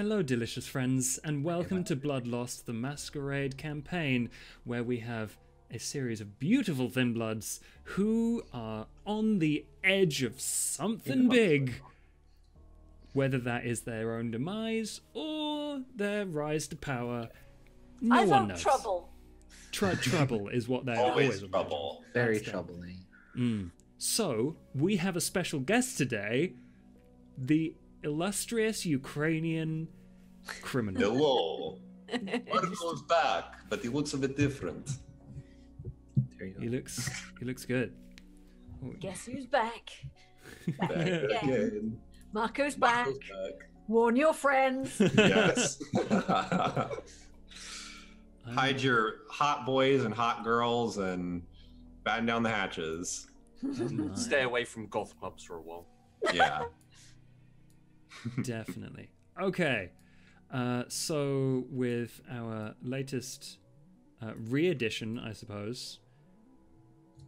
Hello, delicious friends, and welcome to Bloodlost, the Masquerade campaign, where we have a series of beautiful Thin Bloods who are on the edge of something big. Whether that is their own demise or their rise to power, no one knows. Trouble. Trouble is what they are always trouble. Very troubling. So, we have a special guest today, the illustrious Ukrainian criminal. Hello. Marco's back, but he looks a bit different. There you go. He looks good. Guess who's back? Back again. Marco's back. Warn your friends. Yes. Hide your hot boys and hot girls and batten down the hatches. Stay away from goth clubs for a while. Yeah. Definitely. Okay. So with our latest re-edition, I suppose,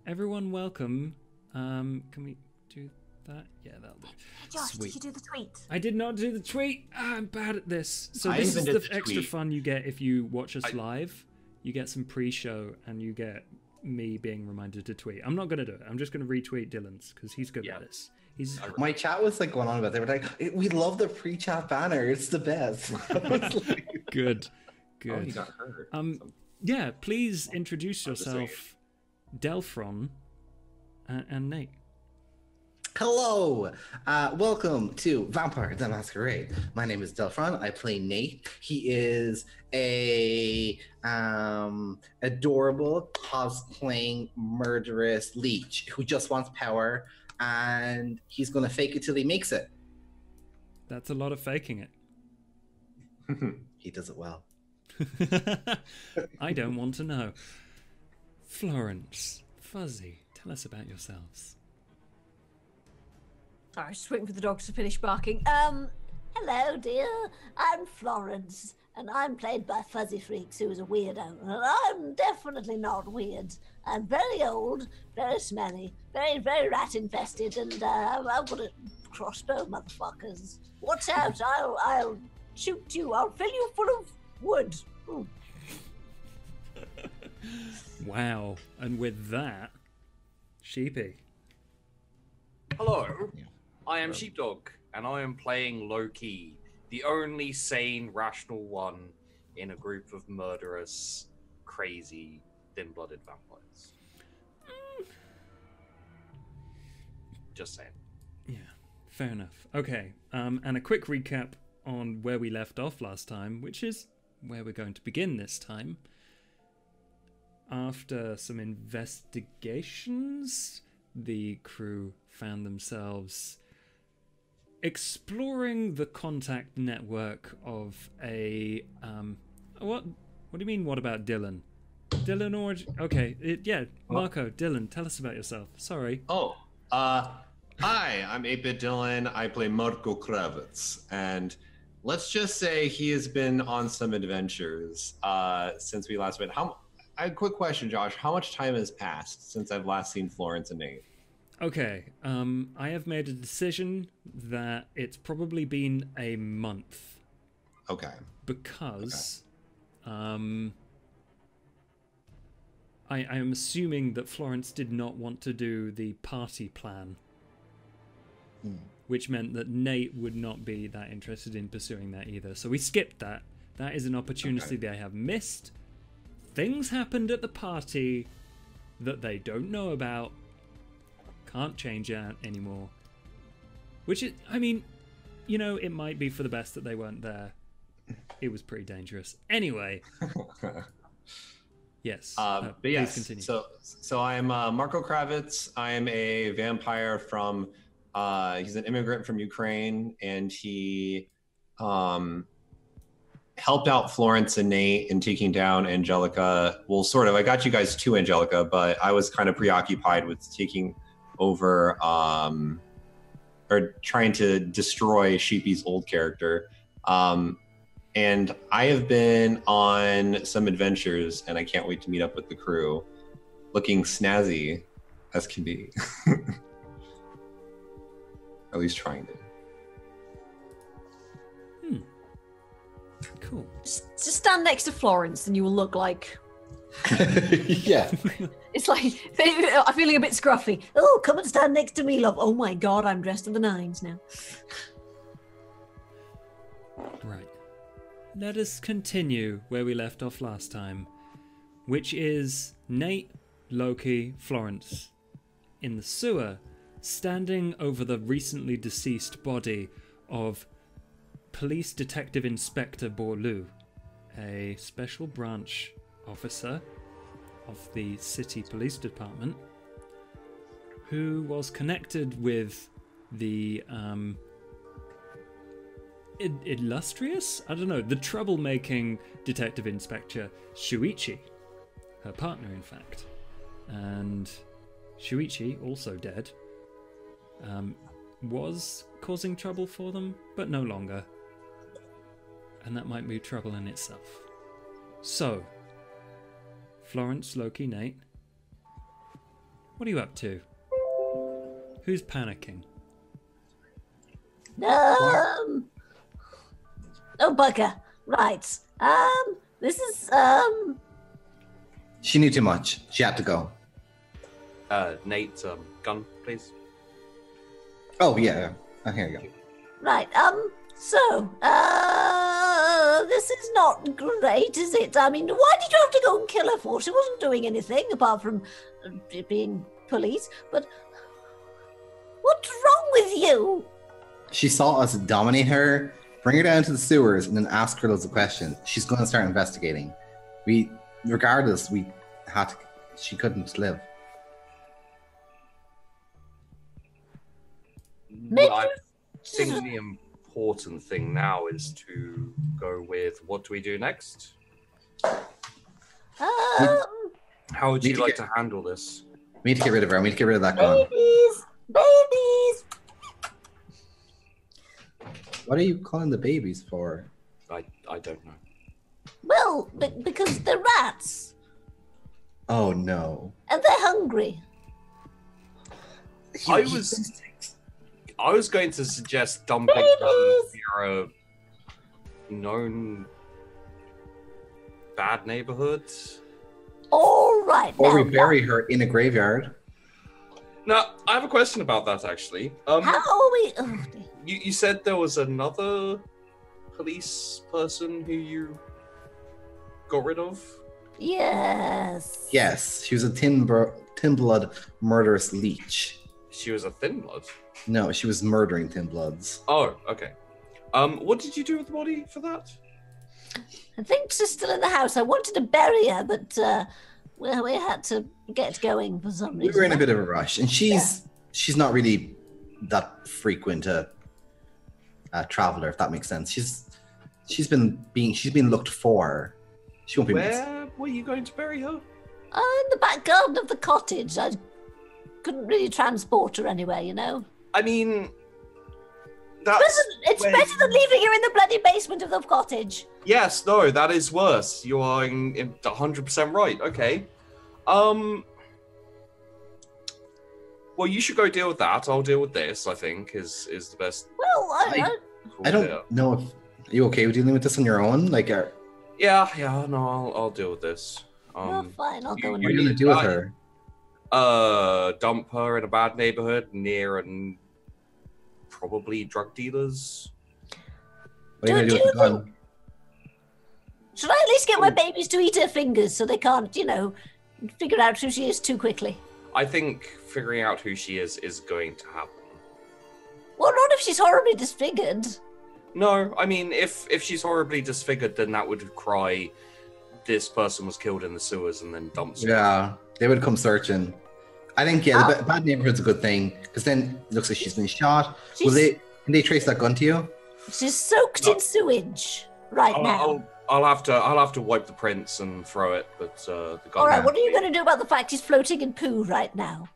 everyone welcome. Can we do that? Yeah, that'll do. Hey Josh, Sweet. did you do the tweet? I did not do the tweet. I'm bad at this. So I this is even the did the extra tweet. fun you get if you watch us live. You get some pre-show and you get me being reminded to tweet. I'm not going to do it. I'm just going to retweet Dylan's because he's good at this. He's My chat was like going on about it. They were like, "We love the pre-chat banner. It's the best." I was like, good. Oh, he Good. got hurt. Yeah, please introduce I'm just saying. yourself, Delphron and Nate. Hello, welcome to Vampire the Masquerade. My name is Delphron. I play Nate. He is a adorable cosplaying murderous leech who just wants power, and he's gonna fake it till he makes it. That's a lot of faking it. He does it well. I don't want to know. Florence, Fuzzy, tell us about yourselves. Sorry, I was just waiting for the dogs to finish barking. Hello, dear. I'm Florence, and I'm played by Fuzzy Freaks, who is a weirdo. And I'm definitely not weird. I'm very old, very smelly, very, very rat-infested, and I've got a crossbow, motherfuckers. Watch out, I'll shoot you. I'll fill you full of wood. Ooh. Wow. And with that, Sheepy. Hello, I am Sheepdog, and I am playing Loki, the only sane, rational one in a group of murderous, crazy, thin-blooded vampires. Just saying. Yeah, fair enough. Okay, and a quick recap on where we left off last time, which is where we're going to begin this time. After some investigations, the crew found themselves exploring the contact network of a what do you mean, what about Dylan? Dylan or okay, yeah, Marco, Dylan, tell us about yourself. Sorry. Oh, hi, I'm 8-Bit Dylan. I play Marco Kravitz, and let's just say he has been on some adventures since we last met. I have a quick question, Josh. How much time has passed since I've last seen Florence and Nate? Okay, I have made a decision that it's probably been a month. Okay. Because I am assuming that Florence did not want to do the party plan, which meant that Nate would not be that interested in pursuing that either. So we skipped that. That is an opportunity they have missed. Things happened at the party that they don't know about. Can't change that anymore. Which is, I mean, you know, it might be for the best that they weren't there. It was pretty dangerous. Anyway. Yes. But please yes, continue. so I'm Marco Kravitz. I am a vampire from, he's an immigrant from Ukraine, and he helped out Florence and Nate in taking down Angelica. Well, sort of. I got you guys to Angelica, but I was kind of preoccupied with taking over or trying to destroy Sheepy's old character. And I have been on some adventures, and I can't wait to meet up with the crew, looking snazzy as can be. At least trying to. Cool. Just stand next to Florence and you will look like... Yeah. It's like, I'm feeling a bit scruffy. Oh, come and stand next to me, love. Oh my god, I'm dressed to the nines now. Right. Let us continue where we left off last time, which is Nate, Loki, Florence in the sewer, standing over the recently deceased body of Police Detective Inspector Borlu, a special branch officer of the city police department who was connected with the illustrious? I don't know, the troublemaking Detective Inspector Shuichi, her partner in fact. And Shuichi, also dead, was causing trouble for them, but no longer. And that might be trouble in itself. So, Florence, Loki, Nate, what are you up to? Who's panicking? Oh, bugger. Right. This is, She knew too much. She had to go. Nate, gun, please. Oh, yeah. Oh, here you go. Right, so, this is not great, is it? I mean, why did you have to go and kill her for? She wasn't doing anything apart from being police, but what's wrong with you? She saw us dominate her, bring her down to the sewers, and then ask her loads of questions. She's going to start investigating. Regardless, she couldn't live. Well, I think the important thing now is to go with what do we do next? How would you like to handle this? We need to get rid of her. We need to get rid of that gun. Babies! What are you calling the babies for? I don't know. Well, because they're rats, Oh, no. and they're hungry. I was going to suggest dumping them near a known bad neighborhood. All right, Or now, we bury her in a graveyard. Now, I have a question about that actually. how are we... Oh, dear. You said there was another police person who you got rid of? Yes. Yes, she was a tin blood murderous leech. She was a thin blood. No, she was murdering tin bloods. Oh, okay. What did you do with the body for that? I think she's still in the house. I wanted to bury her, but we had to get going for some reason. We were in a bit of a rush, and she's not really that frequent a traveler, if that makes sense. She's been looked for. She won't be missed. Where were you going to bury her? In the back garden of the cottage. I couldn't really transport her anywhere, you know. I mean, that's It's better than leaving her in the bloody basement of the cottage. Yes, no, that is worse. You are in 100% right. Okay. Well, you should go deal with that. I'll deal with this. I think is the best. Well, I don't know if are you okay with dealing with this on your own. Like, Yeah. No, I'll deal with this. fine. I'll go and. what are you gonna do with her? Dump her in a bad neighborhood near and probably drug dealers. What are you gonna do with the gun? Should I at least get my babies to eat her fingers so they can't, figure out who she is too quickly? I think figuring out who she is going to happen. Well, not if she's horribly disfigured. No, I mean, if she's horribly disfigured, then that would cry, this person was killed in the sewers and then dumped. Yeah, they would come searching. I think, the bad neighborhood's a good thing, because then it looks like she's been shot. Can they trace that gun to you? She's soaked in sewage now. I'll have to wipe the prints and throw it, but the gun. All right, what are you going to do about the fact she's floating in poo right now?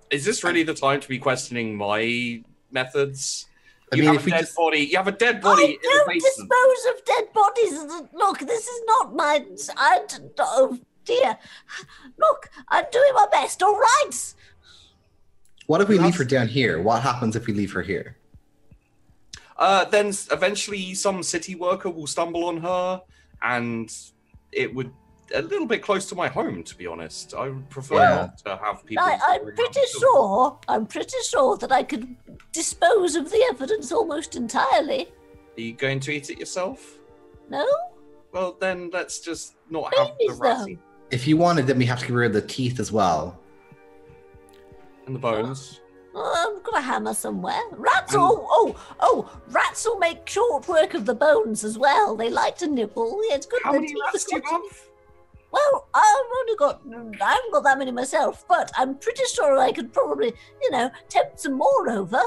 Is this really the time to be questioning my methods? You have a dead body. You have a dead body in the I don't basement. dispose of dead bodies. Look, this is not my... Oh, dear. Look, I'm doing my best, all right? What if we leave her down here? What happens if we leave her here? then eventually some city worker will stumble on her, and it would a little bit close to my home, to be honest. I would prefer not to have people. I'm pretty sure that I could dispose of the evidence almost entirely. Are you going to eat it yourself? No? Well, then let's just not have the Babies, rats though. eat If you wanted, then we have to get rid of the teeth as well. and the bones. I've got a hammer somewhere. Rats rats will make short work of the bones as well. They like to nibble. Yeah, it's good. How the many teeth rats are do you good. have? Well, I haven't got that many myself, but I'm pretty sure I could probably, tempt some more over.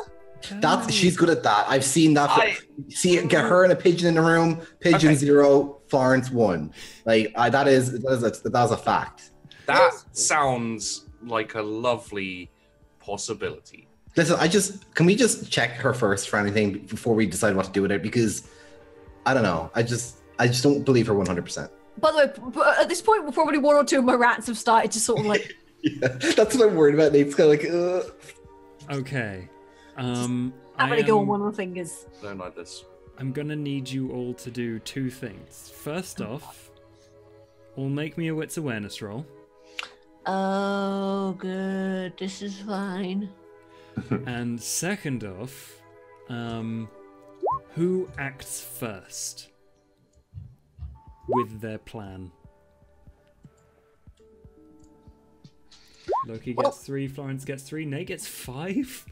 She's good at that. I've seen that. Get her and a pigeon in the room. Pigeon Okay. 0, Florence 1. Like that is a fact. That sounds like a lovely possibility. Listen, can we just check her first for anything before we decide what to do with it? Because I don't know. I just don't believe her 100%. By the way, at this point, probably one or two of my rats have started to sort of like. Yeah, that's what I'm worried about. Nate's kind of like, ugh. Okay. I'm gonna go on one of my fingers. Don't like this. I'm gonna need you all to do two things. First off, all make me a wits awareness roll. Oh, good. This is fine. And second off, who acts first with their plan? Loki gets 3, Florence gets 3, Nate gets 5.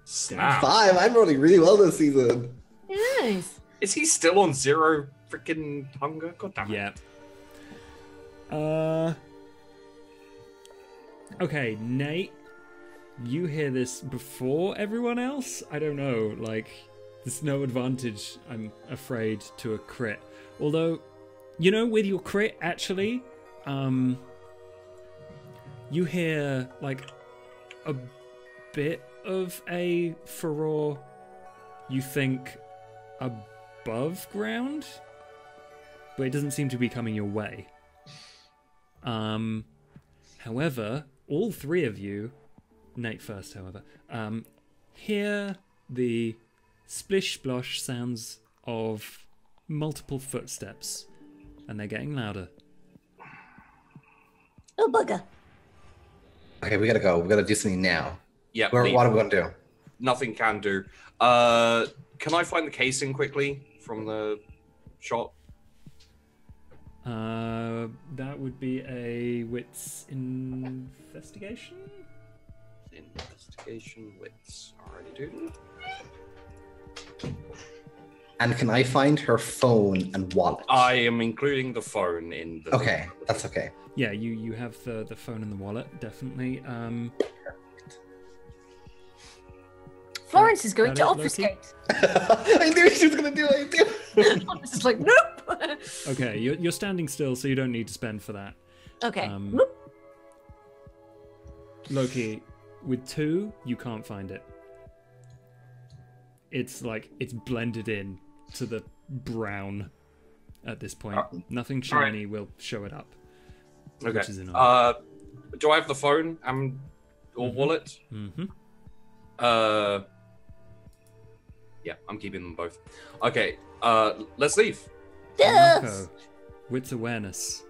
Snap. 5. I'm rolling really well this season. Nice. Is he still on 0 freaking hunger? God damn it. Yeah. Okay, Nate, you hear this before everyone else? I don't know, like, there's no advantage, I'm afraid, to a crit. Although, with your crit, actually, you hear, like, a bit of a furore, you think, above ground? But it doesn't seem to be coming your way. However, all 3 of you, Nate first, however, hear the splish-splosh sounds of multiple footsteps, and they're getting louder. Oh, bugger. Okay, we gotta go. We gotta do something now. Yeah. What are we gonna do? Nothing can do. Can I find the casing quickly from the shot? That would be a wits investigation. Investigation wits. Already do. And can I find her phone and wallet? I am including the phone in the. Okay, that's okay. Yeah, you have the phone and the wallet, definitely. Florence is going That to it, Loki? obfuscate. I knew she was gonna do it. Florence is like, nope. Okay, you're standing still, so you don't need to spend for that. Okay. Nope. Loki, with 2, you can't find it. It's blended in to the brown at this point. Nothing shiny will show it up. Okay. Which is annoying. Do I have the phone or wallet? Mm-hmm. Yeah, I'm keeping them both. Okay. Let's leave. Yes. Marco, wits awareness.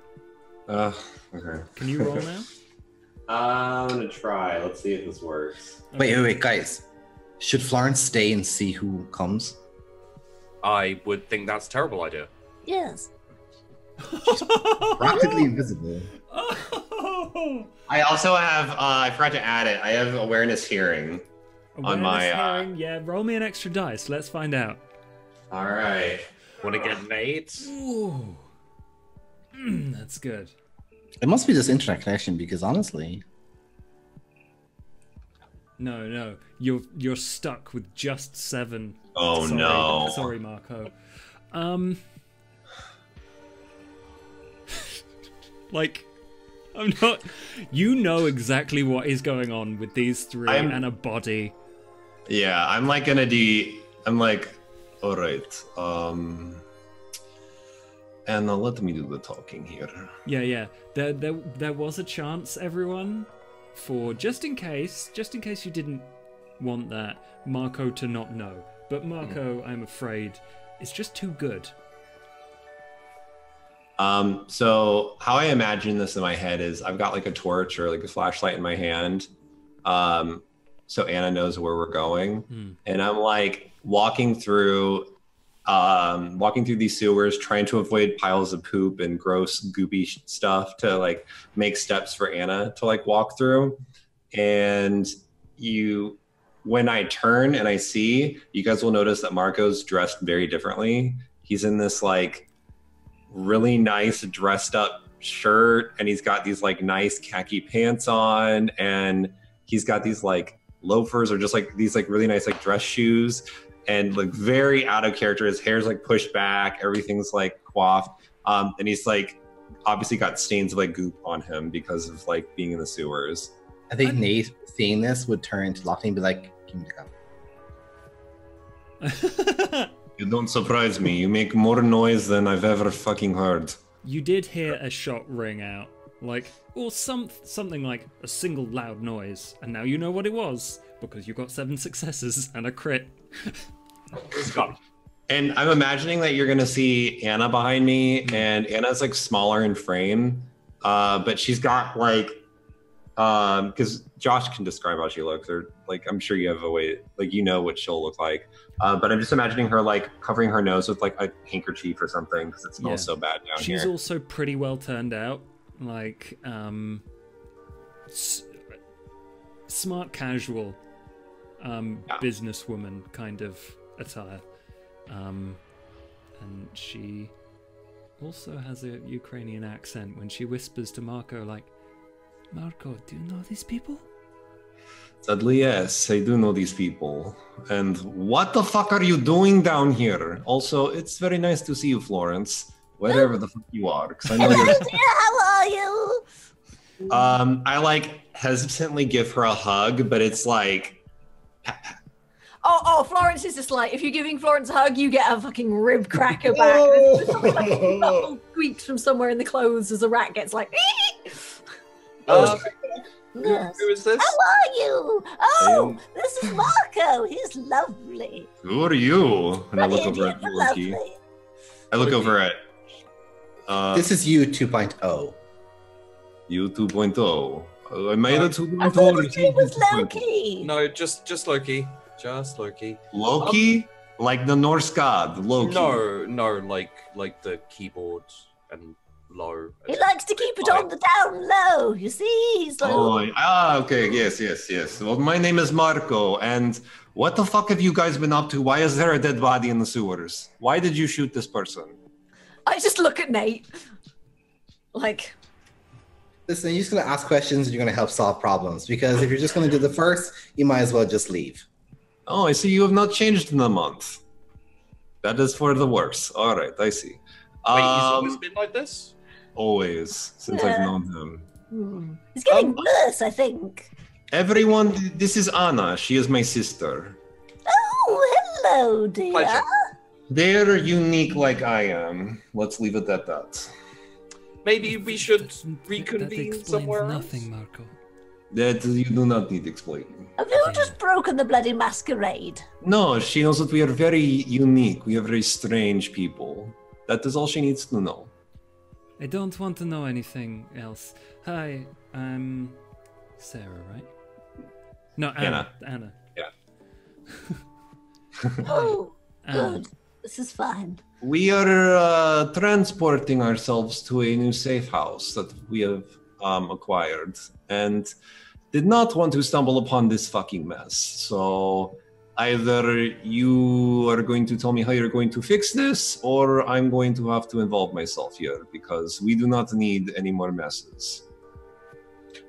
Okay. Can you roll now? I'm gonna try. Let's see if this works. Wait, guys. Should Florence stay and see who comes? I would think that's a terrible idea. Yes. Practically invisible. I also have. I forgot to add it. I have awareness hearing. On my, Hearing, yeah, roll me an extra dice. Let's find out. All right. Want to get Nate? Ooh. That's good. It must be this internet connection because honestly, No, you're stuck with just 7. Oh Sorry. no. Sorry, Marco. Like, I'm not. You know exactly what is going on with these 3 and a body. Yeah, I'm like gonna do. I'm like, all right. And let me do the talking here. Yeah. There was a chance, everyone, for just in case you didn't want that, Marco to not know. but Marco, I'm afraid, is just too good. So how I imagine this in my head is I've got like a torch or like a flashlight in my hand. So Anna knows where we're going. And I'm like walking through these sewers, trying to avoid piles of poop and gross goopy stuff to like make steps for Anna to like walk through. And when I turn and I see, you guys will notice that Marco's dressed very differently. He's in this like really nice dressed up shirt, and he's got these like nice khaki pants on, and he's got these like loafers or just like these like really nice like dress shoes, and like very out of character. His hair's like pushed back, everything's like coiffed, and he's like obviously got stains of like goop on him because of like being in the sewers. I think Nate, seeing this, would turn to Lockie and be like, "Give me the gun." You don't surprise me. You make more noise than I've ever fucking heard. You did hear a shot ring out, like, or something like a single loud noise, and now you know what it was, because you got 7 successes and a crit. And I'm imagining that you're gonna see Anna behind me, and Anna's like smaller in frame, but she's got like, because Josh can describe how she looks, or like I'm sure you have a way, like you know what she'll look like. But I'm just imagining her like covering her nose with like a handkerchief or something because it smells so bad down here. She's also pretty well turned out, like smart casual businesswoman kind of attire, and she also has a Ukrainian accent when she whispers to Marco, like, "Marco, do you know these people?" Sadly, yes, I do know these people. And what the fuck are you doing down here? Also, it's very nice to see you, Florence, wherever the fuck you are. 'Cause I know Hello, you're... dear, how are you? I like hesitantly give her a hug, but it's like... Oh, Florence is just like, if you're giving Florence a hug, you get a fucking rib cracker back. There's something like muffled squeaks from somewhere in the clothes as a rat gets like... Yes. Who is this? How are you? Oh, this is Marco. He's lovely. Who are you? And I look Really over at Loki. lovely. I look over at... This is you 2.0. You 2.0. I made a 2.0. I thought his name was Loki. No, just Loki. Just Loki. Loki? Like the Norse god, Loki. No, like the keyboard and low. He likes to keep it on the down low. You see, he's like. Okay, yes. Well, my name is Marco, and what the fuck have you guys been up to? Why is there a dead body in the sewers? Why did you shoot this person? I just look at Nate. Like. Listen, you're just going to ask questions and you're going to help solve problems. Because if you're just going to do the first, you might as well just leave. Oh, I see you have not changed in a month. That is for the worse. All right, I see. Wait, he's always been like this? Always, since I've known him. He's getting worse, I think. Everyone, this is Anna. She is my sister. Oh, hello, dear. Pleasure. They're unique like I am. Let's leave it at that. Maybe we should That reconvene explains somewhere nothing, else? Marco. That you do not need explaining. Have you just broken the bloody masquerade? No, she knows that we are very unique. We are very strange people. That is all she needs to know. I don't want to know anything else. Hi, I'm Sarah, right? No, Anna. Anna. Yeah. Oh, Anna. good. This is fine. We are transporting ourselves to a new safe house that we have acquired and did not want to stumble upon this fucking mess. So either you are going to tell me how you're going to fix this, or I'm going to have to involve myself here because we do not need any more messes.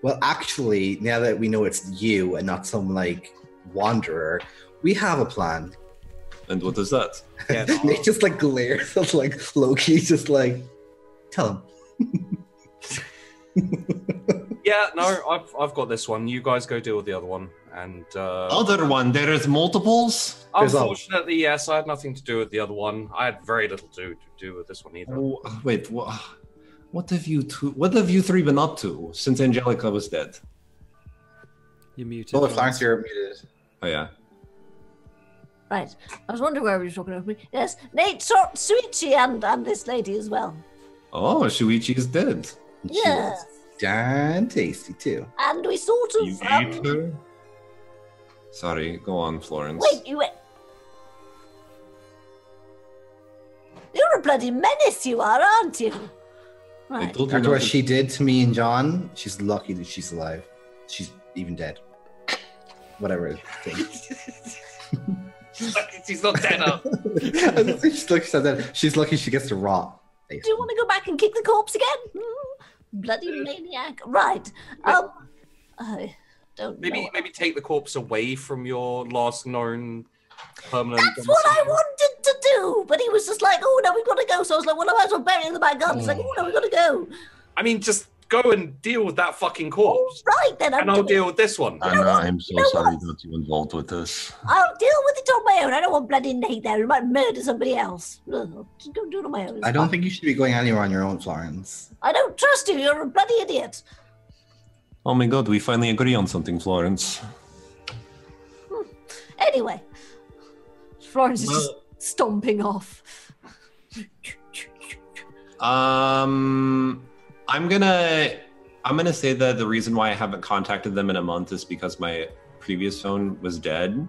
Well, actually, now that we know it's you and not some, like, wanderer, we have a plan. And what is that? Yeah, They just, like, glares at, like, Loki, just like, tell him. Yeah, no, I've got this one. You guys go deal with the other one. And Other one, there is multiples? unfortunately, yes, I had nothing to do with the other one. I had very little to do with this one either. Oh, wait, what have you three been up to since Angelica was dead? You're muted. Oh, Florence, you're muted. Oh yeah. Right. I was wondering where we were talking about me. Yes, Nate, Suichi, and this lady as well. Oh, Shuichi is dead. She Yes. was darn tasty too. And we sort of. You ate her? Sorry, go on, Florence. Wait, you wait. You're a bloody menace, you are, aren't you? I Right. told you After not what to- she did to me and John, she's lucky that she's alive. She's even dead. Whatever. She's not dead up. She's lucky she gets to rot. Do you want to go back and kick the corpse again? Bloody maniac. Right. I don't know. Maybe take the corpse away from your last known permanent. That's what I wanted to do, but he was just like, "Oh no, we've got to go." So I was like, "Well, I might as well bury it in the back garden." He's like, "Oh no, we've got to go." I mean, just go and deal with that fucking corpse, Right then, and I'll deal with this one. Anna, I'm so You know sorry what? that you involved with this. I'll deal with it on my own. I don't want bloody Nate there. He might murder somebody else. Ugh, just go do it on my own. It's I don't fine. think you should be going anywhere on your own, Florence. I don't trust you. You're a bloody idiot. Oh my god, we finally agree on something, Florence. Anyway, Florence is just stomping off. I'm gonna say that the reason why I haven't contacted them in a month is because my previous phone was dead.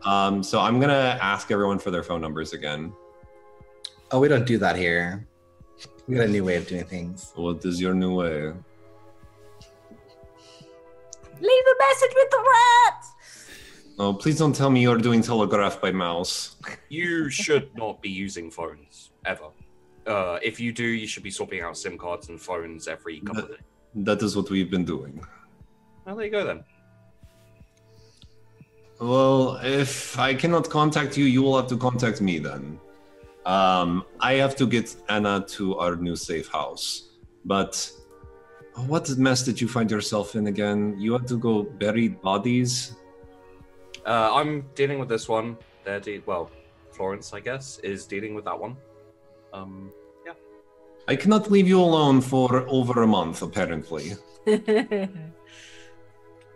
So I'm gonna ask everyone for their phone numbers again. Oh, we don't do that here. We got a new way of doing things. What is your new way? leave a message with the rat. Oh, please don't tell me you're doing telegraph by mouse. You should not be using phones ever. If you do, you should be swapping out SIM cards and phones every couple of days. That is what we've been doing. Well, there you go then. Well, if I cannot contact you, you will have to contact me then. I have to get Anna to our new safe house. But what mess did you find yourself in again? You had to go bury bodies? I'm dealing with this one. Florence, I guess, is dealing with that one. Yeah. I cannot leave you alone for over a month, apparently.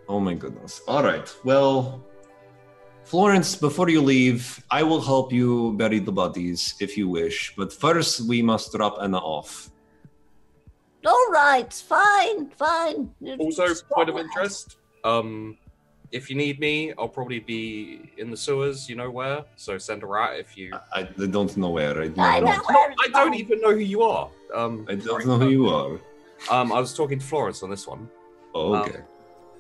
Oh my goodness. All right. Well, Florence, before you leave, I will help you bury the bodies if you wish. But first, we must drop Anna off. All right, fine. Also, Just point of swap interest. If you need me, I'll probably be in the sewers. You know where? So send a rat if you. I don't know where. I know where it's I don't from. even know who you are. I don't know who you are. I was talking to Florence on this one. Oh, okay.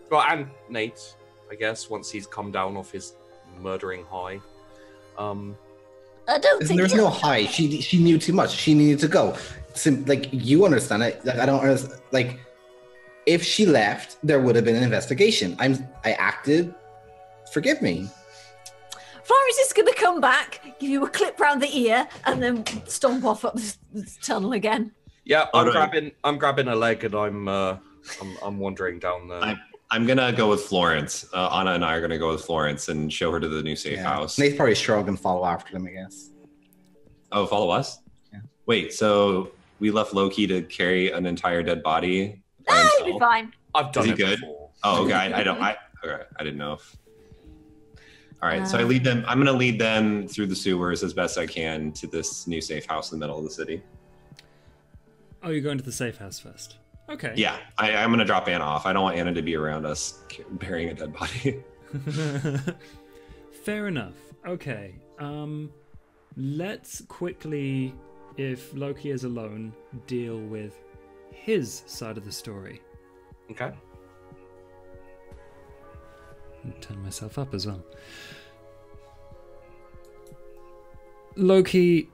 Well, and Nate, I guess, once he's come down off his murdering high. I don't think There's no high. She knew too much. She needed to go. You understand it. Like I don't understand. Like if she left, there would have been an investigation. I acted. Forgive me. Florence is going to come back, give you a clip round the ear, and then stomp off up this tunnel again. Yeah, I'm Alright. grabbing a leg and I'm wandering down the. I'm gonna go with Florence. Anna and I are gonna go with Florence and show her to the new safe house. Nate's probably shrug and follow after them, I guess. Oh, follow us? Yeah. Wait, so we left Loki to carry an entire dead body by Ah, you'll be himself? fine. I've done Is he it good? before. Oh, okay. I didn't know if. All right, so I lead them. I'm gonna lead them through the sewers as best I can to this new safe house in the middle of the city. Oh, you're going to the safe house first. Okay. Yeah, I'm gonna drop Anna off. I don't want Anna to be around us burying a dead body. Fair enough. Okay. Let's quickly, if Loki is alone, deal with his side of the story. Okay. And turn myself up as well. Loki,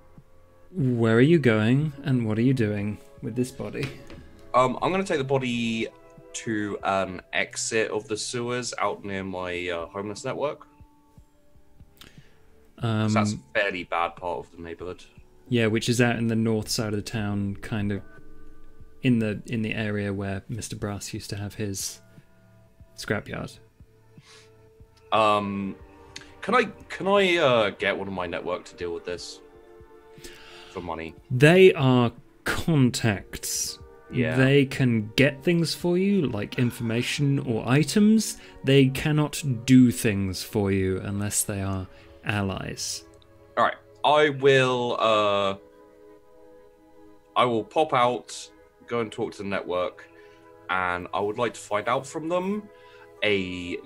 where are you going and what are you doing with this body? I'm gonna take the body to an exit of the sewers out near my homeless network. So that's a fairly bad part of the neighborhood. Yeah, which is out in the north side of the town, kind of in the area where Mr. Brass used to have his scrapyard. Can I get one of my network to deal with this for money? They are contacts. Yeah. They can get things for you, like information or items. They cannot do things for you unless they are allies. All right, I will pop out, go and talk to the network, and I would like to find out from them a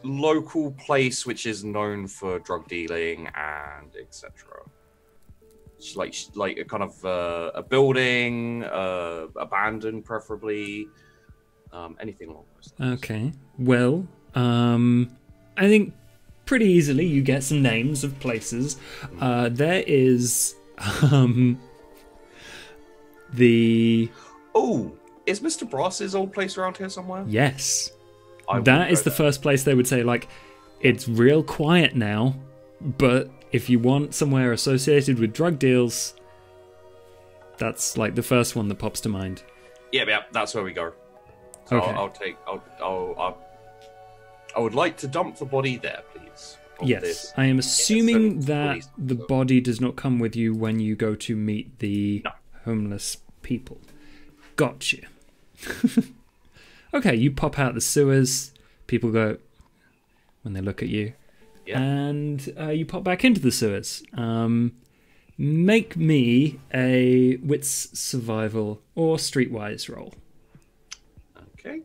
local place which is known for drug dealing and etc. Like a kind of a building, abandoned preferably, anything along those lines. Okay. Well, I think pretty easily you get some names of places. There is the... Oh, is Mr. Brass's old place around here somewhere? Yes. I That is go the there. first place they would say, like, it's real quiet now, but if you want somewhere associated with drug deals, that's like the first one that pops to mind. Yeah, that's where we go. So Okay. I would like to dump the body there, please. Of Yes, this I am assuming innocent that police the officer. body does not come with you when you go to meet the No. homeless people. Gotcha. Okay, you pop out the sewers. People go when they look at you. Yeah. And you pop back into the sewers. Make me a wits survival or streetwise roll. Okay.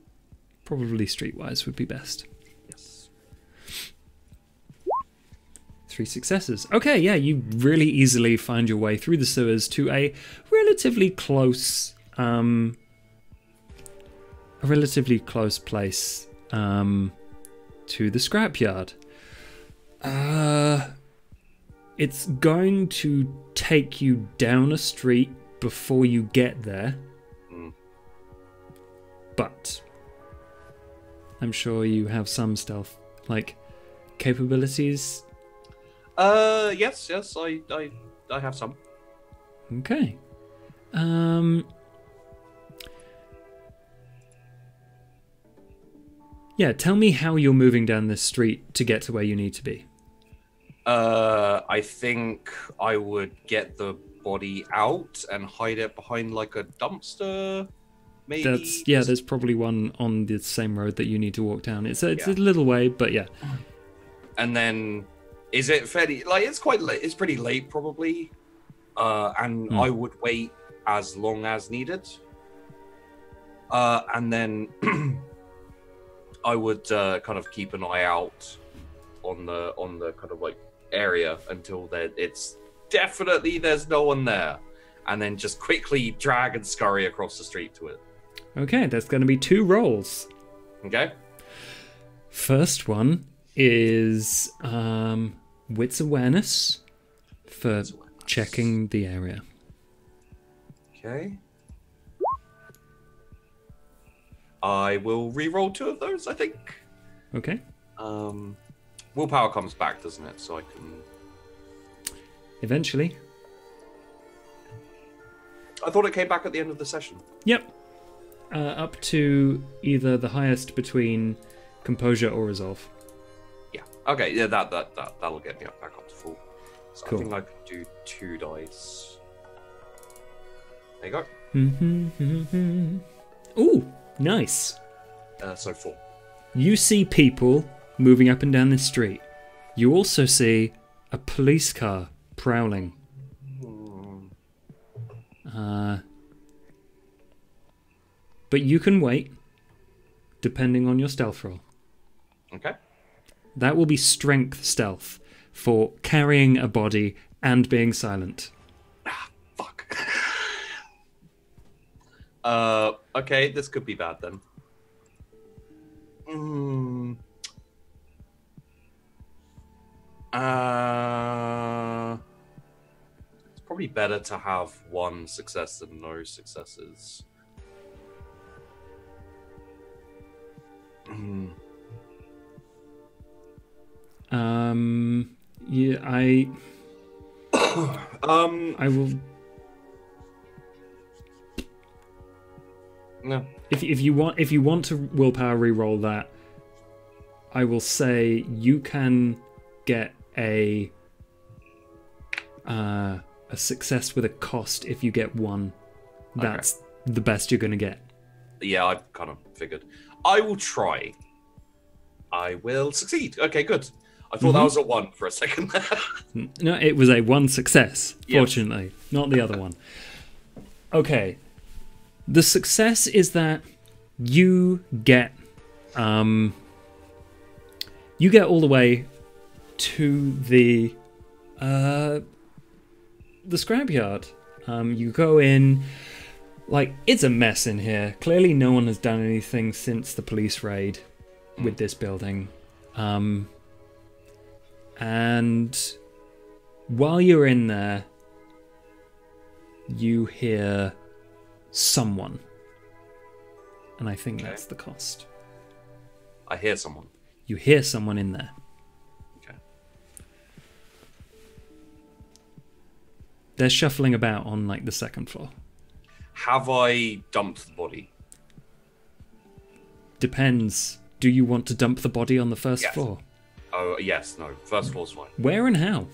Probably streetwise would be best. Yes. 3 successes. Okay, yeah, you really easily find your way through the sewers to a relatively close place to the scrapyard. It's going to take you down a street before you get there. Mm. But I'm sure you have some stealth like capabilities. Yes, I have some. Okay. Yeah, tell me how you're moving down this street to get to where you need to be. I think I would get the body out and hide it behind like a dumpster. Maybe. There's probably one on the same road that you need to walk down. It's a little way, but yeah. And then, is it fairly like it's quite late? It's pretty late probably. And I would wait as long as needed. And then I would kind of keep an eye out on the kind of like area until it's definitely there's no one there, and then just quickly drag and scurry across the street to it. Okay, there's going to be 2 rolls. Okay. First one is wits awareness for checking the area. Okay. I will re-roll 2 of those, I think. Okay. Willpower comes back, doesn't it? So I can... Eventually. I thought it came back at the end of the session. Yep. Up to either the highest between composure or resolve. Yeah. Okay. Yeah. That'll get me back up to full. So Cool. I think I could do 2 dice. There you go. Ooh, nice. So 4. You see people moving up and down this street. You also see a police car prowling. But you can wait, depending on your stealth roll. Okay. That will be strength stealth for carrying a body and being silent. Fuck. Okay, this could be bad then. It's probably better to have 1 success than no successes. Yeah, I will. No. If you want to willpower reroll that, I will say you can get a success with a cost if you get 1. That's the best you're going to get. Yeah, I kind of figured. I will try. I will succeed. Okay, good. I thought that was a 1 for a second. No, it was a 1 success, Yep. fortunately, not the other one. Okay. The success is that you get all the way to the scrapyard. You go in, like, it's a mess in here. Clearly no one has done anything since the police raid with this building. And while you're in there, you hear someone. And I think that's the cost. I hear someone. You hear someone in there. Okay. They're shuffling about on, like, the second floor. Have I dumped the body? Depends. Do you want to dump the body on the first Yes. floor? Oh, yes, no. First floor's fine. Where and how?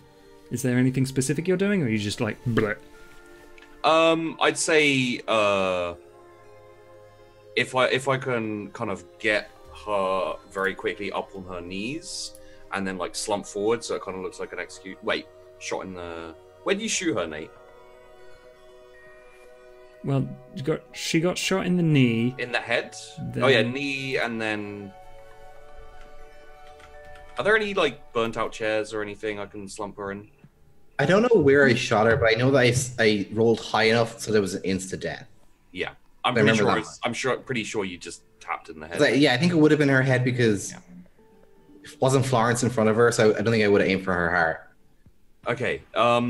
Is there anything specific you're doing, or are you just like, bleh? I'd say if I can kind of get her very quickly up on her knees and then like slump forward so it kind of looks like an execute. Wait, shot in the. Where do you shoot her, Nate? Well, she got shot in the knee. In the head? Then- Oh yeah, knee, and then. Are there any like burnt out chairs or anything I can slump her in? I don't know where I shot her, but I know that I rolled high enough so there was an insta death. Yeah, I'm I pretty remember sure. that Pretty sure you just tapped in the head. Yeah, I think it would have been her head because it wasn't Florence in front of her, so I don't think I would have aimed for her heart. Okay. Are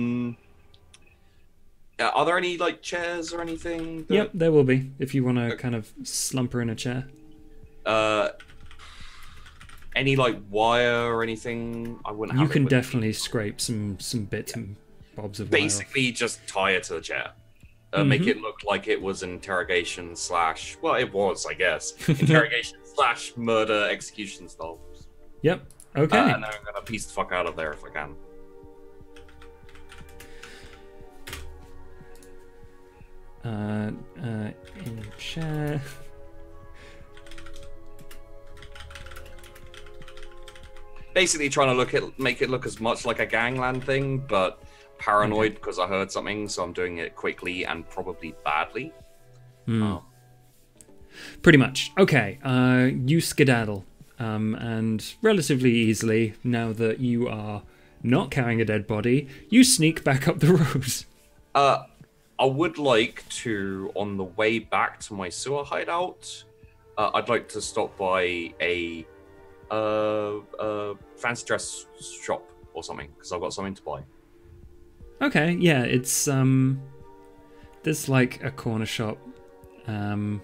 there any like chairs or anything? Yep, there will be if you want to kind of slump her in a chair. Any like wire or anything? I wouldn't. You have it can with me. definitely scrape some bits and bobs of wire off. Basically just tie her to the chair. Make it look like it was interrogation / well, it was, I guess, interrogation / murder execution style. Yep. Okay. And then I'm gonna piece the fuck out of there if I can. In chair. Basically trying to make it look as much like a gangland thing, but paranoid because I heard something, so I'm doing it quickly and probably badly. Pretty much. Okay. You skedaddle, and relatively easily, now that you are not carrying a dead body, you sneak back up the road. I would like to, on the way back to my sewer hideout, I'd like to stop by a fancy dress shop or something because I've got something to buy. Okay, yeah, it's there's like a corner shop, and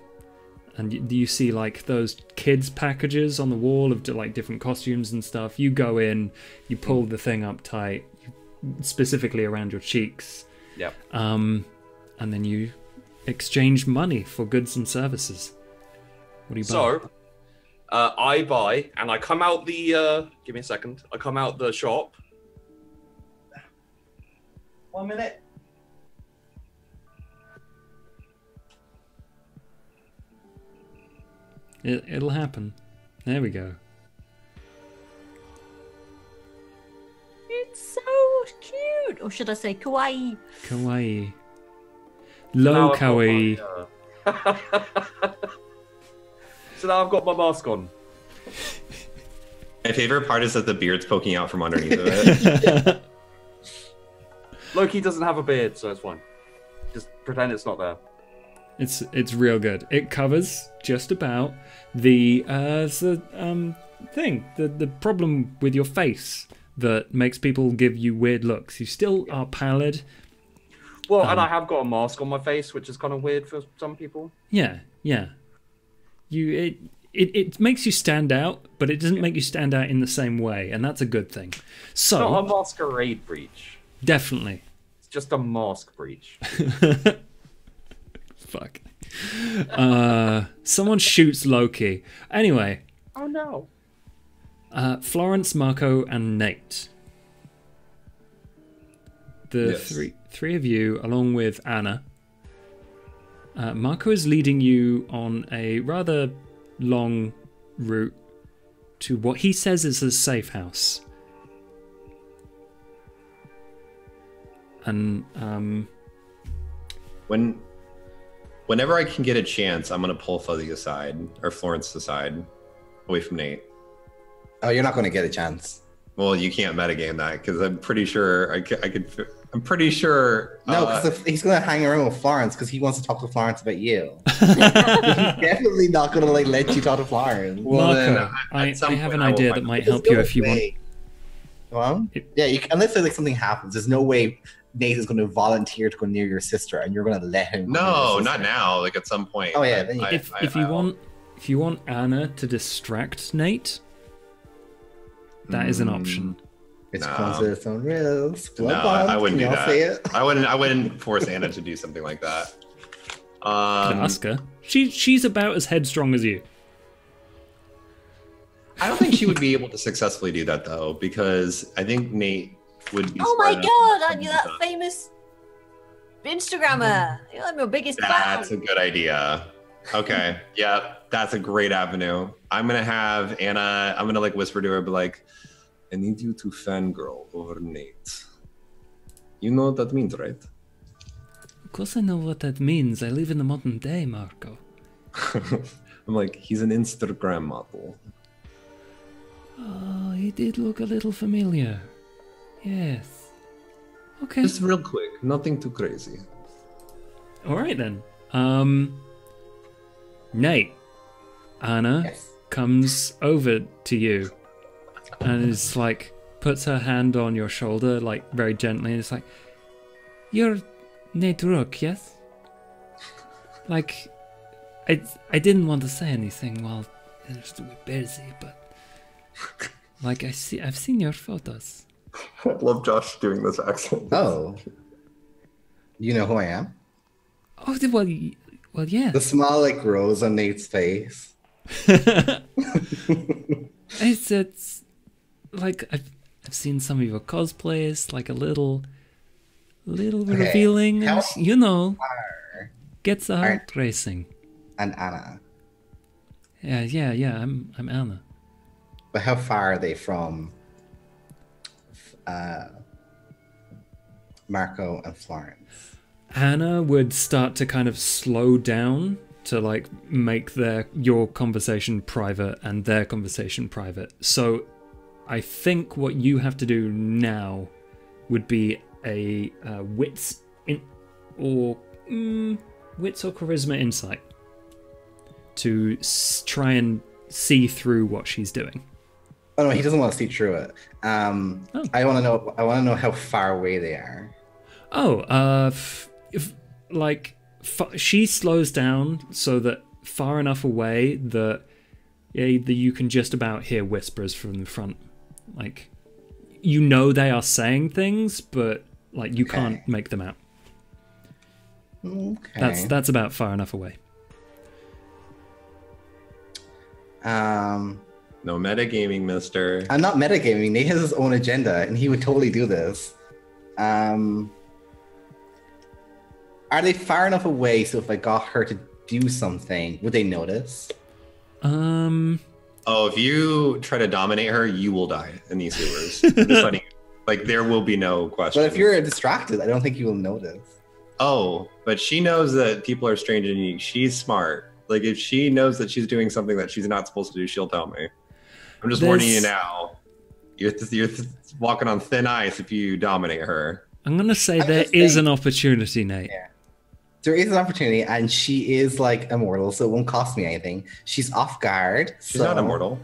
you see like those kids packages on the wall of like different costumes and stuff. You go in, you pull the thing up tight, specifically around your cheeks. Yep. And then you exchange money for goods and services. What do you buy? So, I buy, and I come out the. Give me a second. I come out the shop. 1 minute. It'll happen. There we go. It's so cute. Or should I say kawaii? Kawaii. Now Low I've got kawaii. my, So now I've got my mask on. My favorite part is that the beard's poking out from underneath of it. Loki doesn't have a beard, so it's fine. Just pretend it's not there. It's real good. It covers just about the thing, the problem with your face that makes people give you weird looks. You still are pallid. Well, and I have got a mask on my face, which is kind of weird for some people. Yeah. It makes you stand out, but it doesn't make you stand out in the same way, and that's a good thing. So It's not a masquerade breach. definitely. It's just a mask breach. Fuck. Someone shoots Loki. Anyway, Oh no. Florence, Marco, and Nate. The Yes. three of you, along with Anna. Marco is leading you on a rather long route to what he says is a safe house. and Whenever I can get a chance, I'm gonna pull Fuzzy aside or Florence aside, away from Nate. Oh, you're not going to get a chance. Well, you can't metagame that because I'm pretty sure I could. I'm pretty sure. No, because he's going to hang around with Florence because he wants to talk to Florence about you. He's definitely not going to like let you talk to Florence. Well, then, Marco, I at some have point an I will idea find that might There's help you no if you want. way. Well, yeah, unless like something happens, there's no way Nate is going to volunteer to go near your sister, and you're going to let him. No, not now. Like at some point. Oh yeah, then you, If you want Anna to distract Nate, that is an option. it's No. comes with its own risks. No, I wouldn't do that. I wouldn't force Anna to do something like that. Ask her. She's about as headstrong as you. I don't think she would be able to successfully do that though, because I think Nate would be. Oh my smart enough god, to aren't you that do famous Instagrammer? I'm your biggest fan. That's a good idea. Okay. Yeah, that's a great avenue. I'm gonna have Anna. I'm gonna like whisper to her, be like, "I need you to fangirl over Nate." You know what that means, right? Of course I know what that means. I live in the modern day, Marco. I'm like, he's an Instagram model. Oh, he did look a little familiar. Yes. Okay. Just real quick, nothing too crazy. All right then. Nate, Anna Yes. comes over to you and is like, puts her hand on your shoulder, like very gently, and it's like, "You're Nate Rook, yes?" Like, I didn't want to say anything while I was too busy, but like I've seen your photos. I love Josh doing this accent. Oh, you know who I am? Oh, well, yeah. The smile like grows on Nate's face. It's like I've seen some of your cosplays, like a little revealing, and, How you know, far gets the heart racing. and Anna. Yeah. I'm Anna. But how far are they from Marco and Florence? Anna would start to kind of slow down to like make your conversation private and their conversation private. So I think what you have to do now would be a wits or charisma insight to try and see through what she's doing. Oh no, he doesn't want to see through it. I want to know. I want to know how far away they are. Oh, she slows down so that far enough away that you can just about hear whispers from the front. Like, you know they are saying things, but like you can't make them out. Okay. That's about far enough away. No metagaming, mister. I'm not metagaming. Nate has his own agenda, and he would totally do this. Are they far enough away so if I got her to do something, would they notice? Oh, if you try to dominate her, you will die in these sewers. I'm just letting you, like, there will be no question. But if you're distracted, I don't think you will notice. Oh, but she knows that people are strange and unique. She's smart. Like, if she knows that she's doing something that she's not supposed to do, she'll tell me. I'm just warning you now. You're walking on thin ice if you dominate her. I'm gonna say there is an opportunity, Nate. Yeah. There is an opportunity, and she is like immortal, so it won't cost me anything. She's off guard. She's not immortal.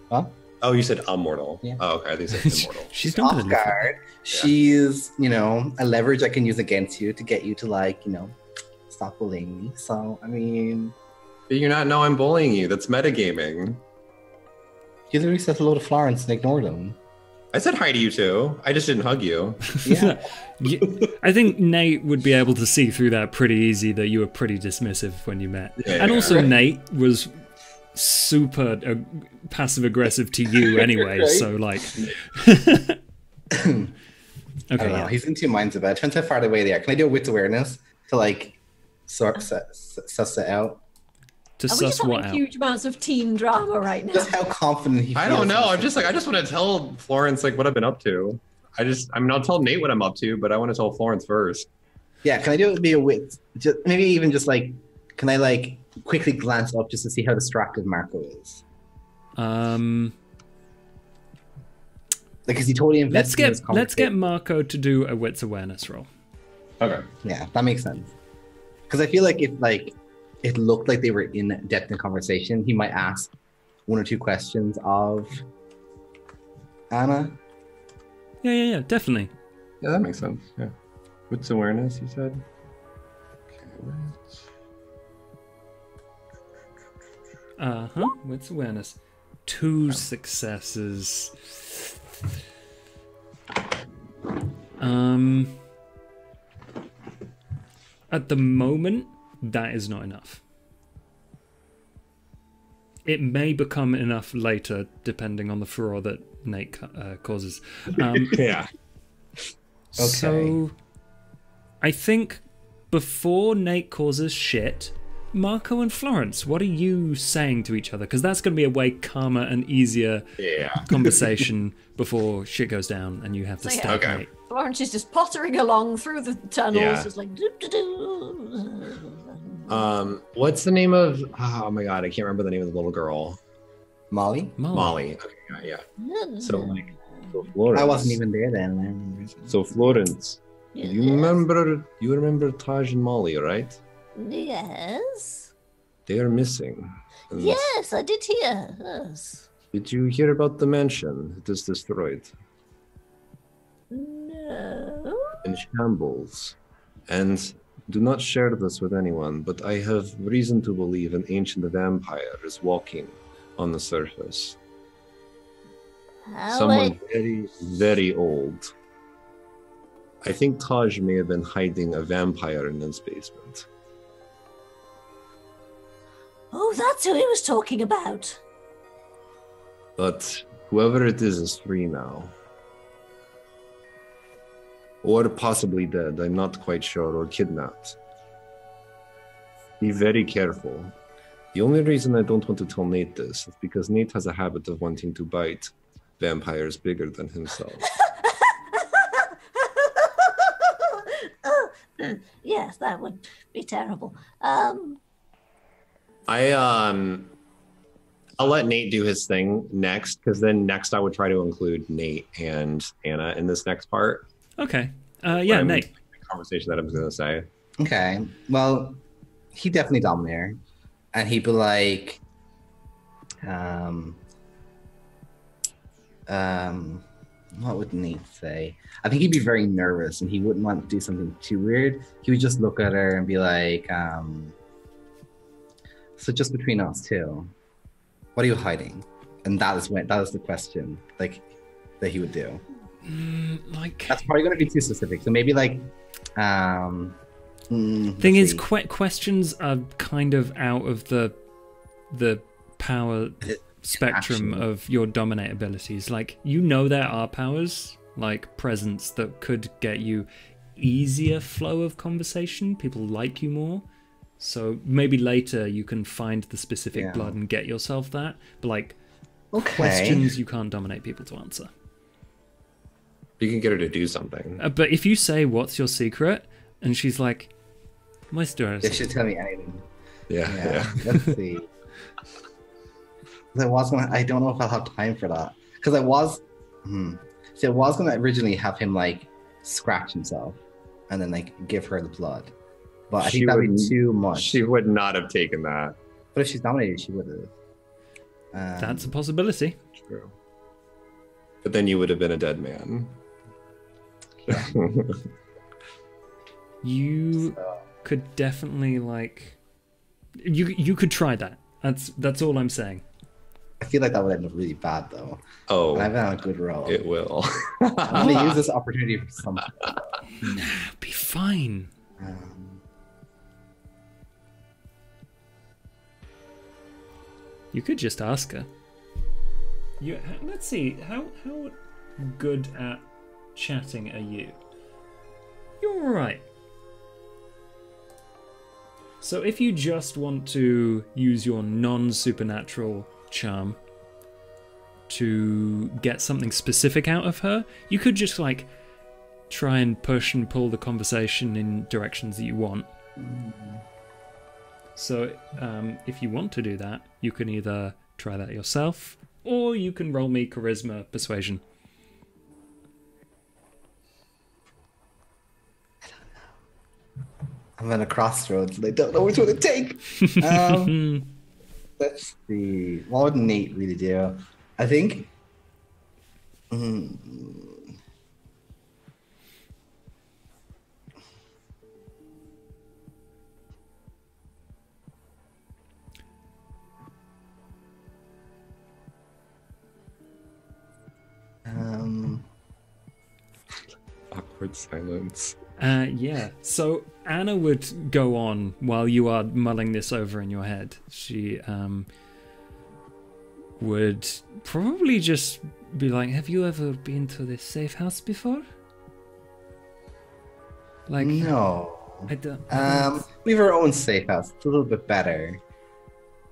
Huh? Oh, you said immortal. Yeah. Oh, okay. I think you said immortal. She's not Off gonna live guard. She's, a leverage I can use against you to get you to stop bullying me. So, I mean, But you not know I'm bullying you. That's metagaming. you literally said hello to Florence and ignored him. I said hi to you too. I just didn't hug you. Yeah. I think Nate would be able to see through that pretty easy that you were pretty dismissive when you met. Yeah, and yeah. also Nate was super passive aggressive to you anyway, Right. so like I okay, don't know. yeah. He's in two minds about it. Depends how far away they are. Can I do a wits awareness to suss it out? To Are we just suss what having out. huge amounts of teen drama right now? Just how confident he feels. I don't know. in I'm just like, I just want to tell Florence like what I've been up to. I'll tell Nate what I'm up to, but I want to tell Florence first. Yeah, can I do it via wit? Just, maybe even just like, can I like quickly glance up just to see how distracted Marco is? Like, is he totally invested in this conversation? Let's get Marco to do a wits awareness roll. Okay. Yeah, that makes sense. Because I feel like if like it looked like they were in depth in conversation, he might ask one or two questions of Anna. Yeah, definitely. Yeah, that makes sense. Yeah. What's awareness, you said? Okay, Wits awareness. 2 successes. At the moment, that is not enough. It may become enough later, depending on the furore that Nate causes. yeah. Okay. So, I think before Nate causes shit, Marco and Florence, what are you saying to each other? Because that's going to be a way calmer and easier conversation before shit goes down and you have to stab Nate. Florence is just pottering along through the tunnels, just like what's the name of? Oh my god, I can't remember the name of the little girl. Molly. Okay, yeah. So like, Florence. I wasn't even there then. So Florence, Yes. you remember Taj and Molly, right? Yes. They are missing. And Yes, I did hear. Yes. Did you hear about the mansion? It is destroyed. No. In shambles. And do not share this with anyone, but I have reason to believe an ancient vampire is walking on the surface. Someone very, very old. I think Taj may have been hiding a vampire in his basement. Oh, that's who he was talking about. But whoever it is free now. Or possibly dead, I'm not quite sure, or kidnapped. Be very careful. The only reason I don't want to tell Nate this is because Nate has a habit of wanting to bite vampires bigger than himself. Yes, that would be terrible. I'll let Nate do his thing next, because then next I would try to include Nate and Anna in this next part. Okay. Yeah, Nate. The conversation that I was going to say. Okay. Well, he definitely dominator, and he'd be like, what would Nate say? I think he'd be very nervous, and he wouldn't want to do something too weird. He would just look at her and be like, so just between us two, what are you hiding? And that is the question, like, that he would do. That's probably going to be too specific. So maybe like, thing is, questions are kind of out of the power spectrum of your dominate abilities. Like, you know, there are powers like presence that could get you easier flow of conversation. People like you more. So maybe later you can find the specific blood and get yourself that. But like, questions you can't dominate people to answer. You can get her to do something. But if you say, "What's your secret?" and she's like, "My story," they should tell me anything. Yeah. Let's see. I don't know if I'll have time for that, because I was going to originally have him like scratch himself and then like give her the blood, but I think that'd be too much. She would not have taken that. But if she's dominated, she would have. That's a possibility. True. But then you would have been a dead man. You could definitely like, you could try that. That's all I'm saying. I feel like that would end up really bad though. Oh, and I've been on a good roll. It will. I'm gonna use this opportunity for something. Nah, be fine. You could just ask her. Let's see, how good at chatting are you? You're alright. So if you just want to use your non-supernatural charm, to get something specific out of her, you could just like try and push and pull the conversation in directions that you want. So if you want to do that, you can either try that yourself, or you can roll me charisma persuasion. I'm at a crossroads and I don't know which one to take. Let's see. What would Nate really do? I think. Awkward silence. Yeah, so Anna would go on while you are mulling this over in your head. She would probably just be like, have you ever been to this safe house before? Like, No. I don't. We have our own safe house. It's a little bit better.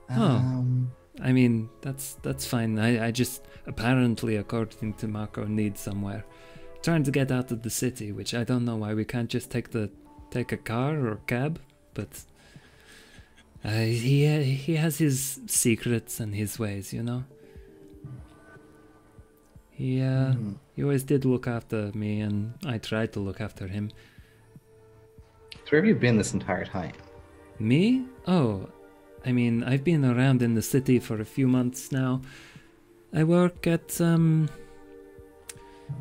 I mean, that's fine. I just, apparently, according to Marco, need somewhere. Trying to get out of the city, which I don't know why we can't just take a car or cab, but he has his secrets and his ways, you know. He always did look after me, and I tried to look after him. So where have you been this entire time? Me? Oh, I mean, I've been around in the city for a few months now. I work at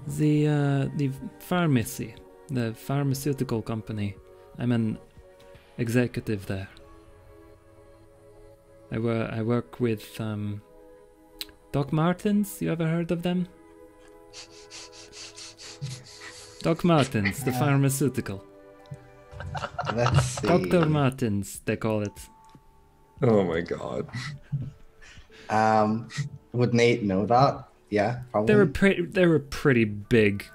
the pharmacy, the pharmaceutical company. I'm an executive there. I work with Doc Martens. You ever heard of them? Doc Martens, the pharmaceutical. Let's see. Dr. Martens, they call it. Oh my god. Would Nate know that? Yeah, probably. They're a pretty big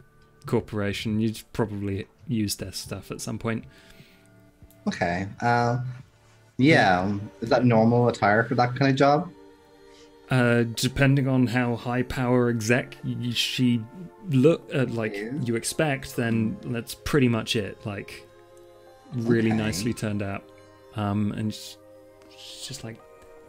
corporation. You'd probably use their stuff at some point. Okay. Yeah. Is that normal attire for that kind of job? Depending on how high power exec she look like you expect, then that's pretty much it. Like, really nicely turned out. And she's just like,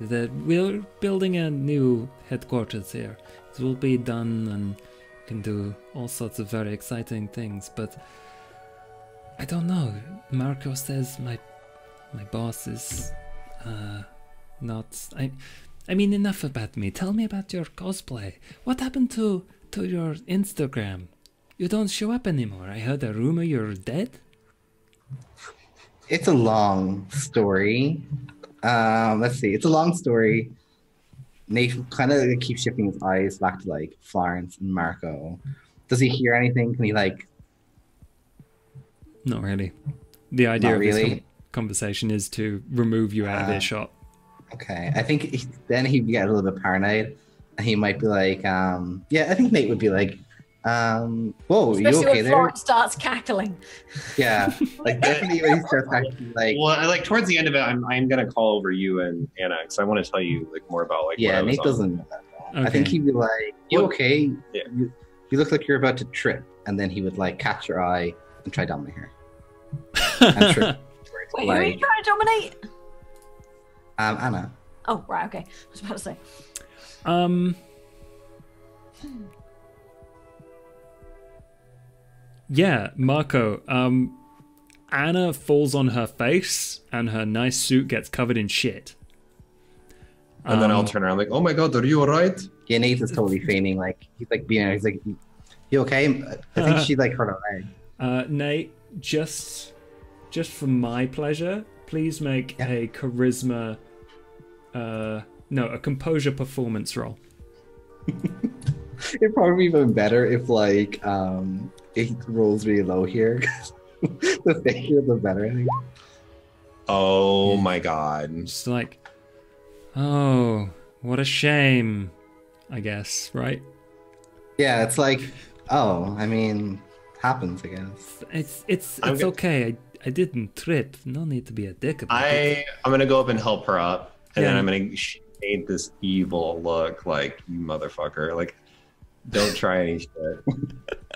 we're building a new headquarters here. It will be done and can do all sorts of very exciting things, but I don't know. Marco says my boss is not. I mean, enough about me. Tell me about your cosplay. What happened to your Instagram? You don't show up anymore. I heard a rumor you're dead. It's a long story. Let's see. It's a long story. Nate kind of keeps shifting his eyes back to like Florence and Marco. Does he hear anything? Can he like? Not really. The idea of this conversation is to remove you out of earshot. Okay, I think then he'd get a little bit paranoid, and he might be like, yeah, I think Nate would be like, whoa, especially you okay when there? Florence starts cackling. Yeah, like definitely when he starts actually like. Well, like towards the end of it, I'm gonna call over you and Anna because I want to tell you like more about like. Yeah, what I was Nate on. doesn't know that. Okay. I think he'd be like, you okay? Yeah. You look like you're about to trip, and then he would like catch your eye and try down my hair. And trip. Wait, who are you trying to dominate? Anna. Oh, right, okay. I was about to say. Yeah, Marco. Anna falls on her face, and her nice suit gets covered in shit. And then I'll turn around like, oh my god, are you alright? Yeah, Nate is totally feigning like he's like being. He's like, you okay? I think she like hurt her leg. Nate, just for my pleasure, please make a charisma. No, a composure performance roll. It'd probably be even better if like it rolls really low here. The faker, the better. I think. Oh my god. Just like, oh, what a shame, I guess, right? Yeah, it's like, oh, I mean, happens, I guess. It's okay. I didn't trip. No need to be a dick about it. I'm gonna go up and help her up, and then I'm gonna made this evil look like, you motherfucker. Like, don't try any shit.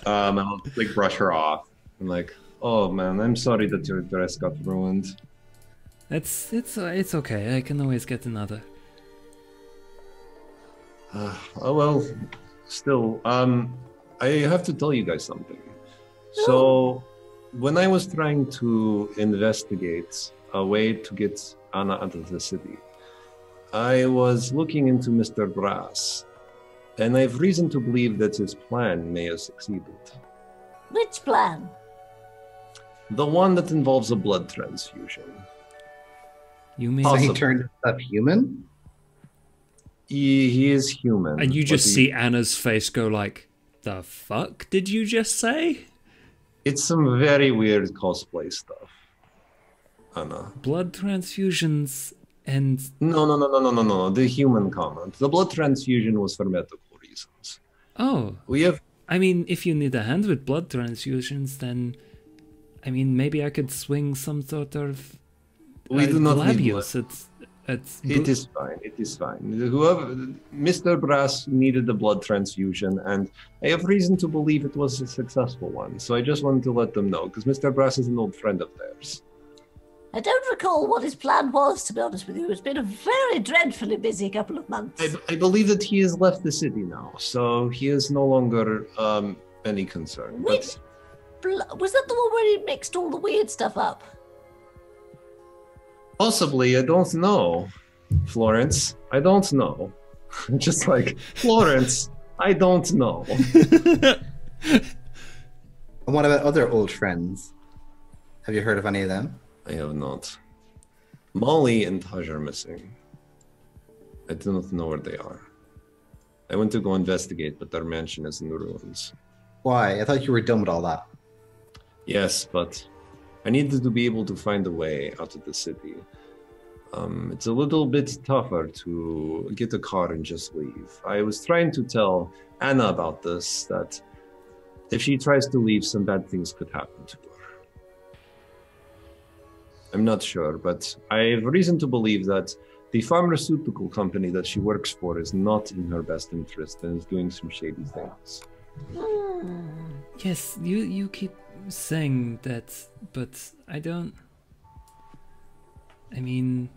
I'll like brush her off. I'm like, oh man, I'm sorry that your dress got ruined. It's okay. I can always get another. Oh well, still, I have to tell you guys something. So, when I was trying to investigate a way to get Anna out of the city, I was looking into Mr. Brass, and I have reason to believe that his plan may have succeeded. Which plan? The one that involves a blood transfusion. You mean So he Possible. turned himself human? He is human. and you but just see Anna's face go like, "The fuck did you just say?" It's some very weird cosplay stuff. Anna. Blood transfusions and No. The human comment. The blood transfusion was for medical reasons. oh, We have. I mean, if you need a hand with blood transfusions, then I mean, maybe I could swing some sort of We do not need Glabius. blood. It's It is fine. It is fine. Whoever, Mr. Brass needed a blood transfusion, and I have reason to believe it was a successful one. So I just wanted to let them know, because Mr. Brass is an old friend of theirs. I don't recall what his plan was, to be honest with you. It's been a very dreadfully busy couple of months. I believe that he has left the city now, so he is no longer any concern. Wait. Was that the one where he mixed all the weird stuff up? Possibly, I don't know, Florence. I don't know. Just like, Florence, I don't know. And what about other old friends? Have you heard of any of them? I have not. Molly and Taj are missing. I do not know where they are. I went to go investigate, but their mansion is in the ruins. Why? I thought you were done with all that. Yes, but I needed to be able to find a way out of the city. It's a little bit tougher to get a car and just leave. I was trying to tell Anna about this, that if she tries to leave, some bad things could happen to her. I'm not sure, but I have reason to believe that the pharmaceutical company that she works for is not in her best interest and is doing some shady things. yes, you keep saying that, but I don't. I mean,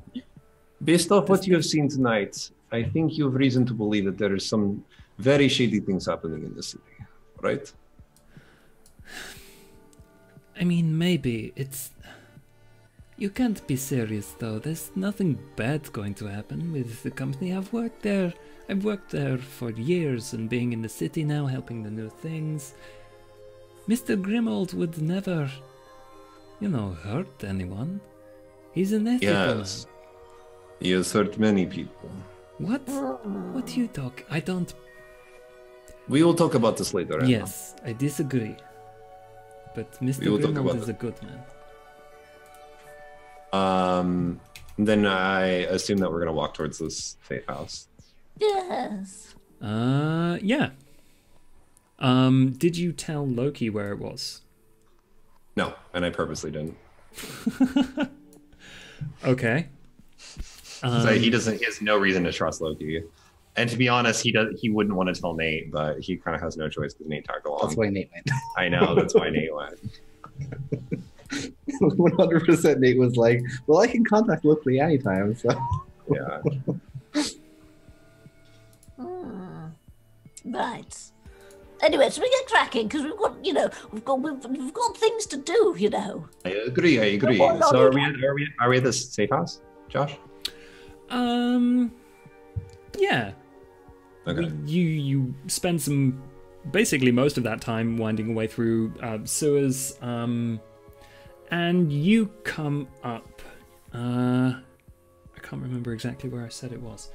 Based off what you have seen tonight, I think you have reason to believe that there is some very shady things happening in the city, right? I mean, maybe it's. You can't be serious though. There's nothing bad going to happen with the company. I've worked there for years, and being in the city now, helping the new things. Mr. Grimold would never, hurt anyone. He's an ethical man. Yes. He has hurt many people. What? What do you talk? I don't. We will talk about this later. Anna. Yes, I disagree. But Mr. We will talk Grimold about is it. a good man. Then I assume that we're gonna walk towards this safe house. Yes. Yeah. Did you tell Loki where it was? No, and I purposely didn't. Okay. So he has no reason to trust Loki. And to be honest, he wouldn't want to tell Nate, but he kind of has no choice because Nate tagged along. That's why Nate went. I know, that's why Nate went. 100% Nate was like, well, I can contact Loki anytime, so. Yeah. Right. Anyway, so we get cracking because we've got, we've got things to do, I agree. Well, So are we at this safe house, Josh? Yeah. Okay. You spend basically most of that time winding away through sewers, and you come up. I can't remember exactly where I said it was.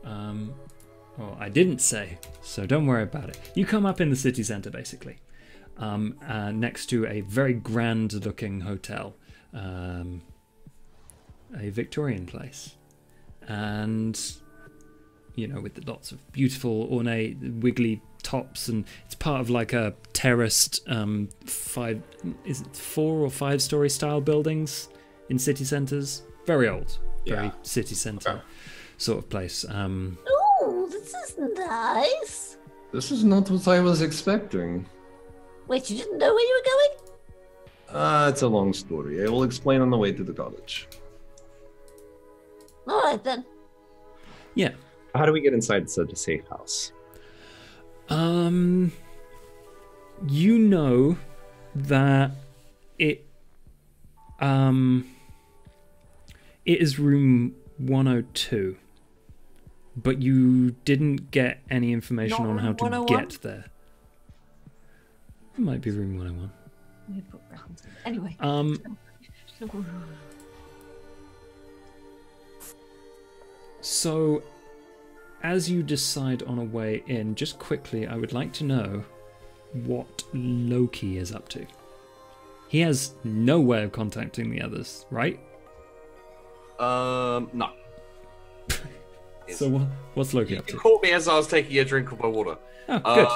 Well, I didn't say, so don't worry about it. You come up in the city centre, basically, next to a very grand-looking hotel, a Victorian place, and with lots of beautiful, ornate, wiggly tops, and it's part of like a terraced 4 or 5 story style buildings in city centres. Very old, very city centre. Okay. sort of place. Oh, this is nice. This is not what I was expecting. Wait, you didn't know where you were going? It's a long story. I will explain on the way to the college. All right then. Yeah. How do we get inside such a safe house? You know that it is room 102, but you didn't get any information Not on how room to 101? get there. It might be room 101. You put reference in. Anyway. So, as you decide on a way in, just quickly, I would like to know what Loki is up to. He has no way of contacting the others, right? No. So what's Loki up You to? caught me as I was taking a drink of my water. Oh, good.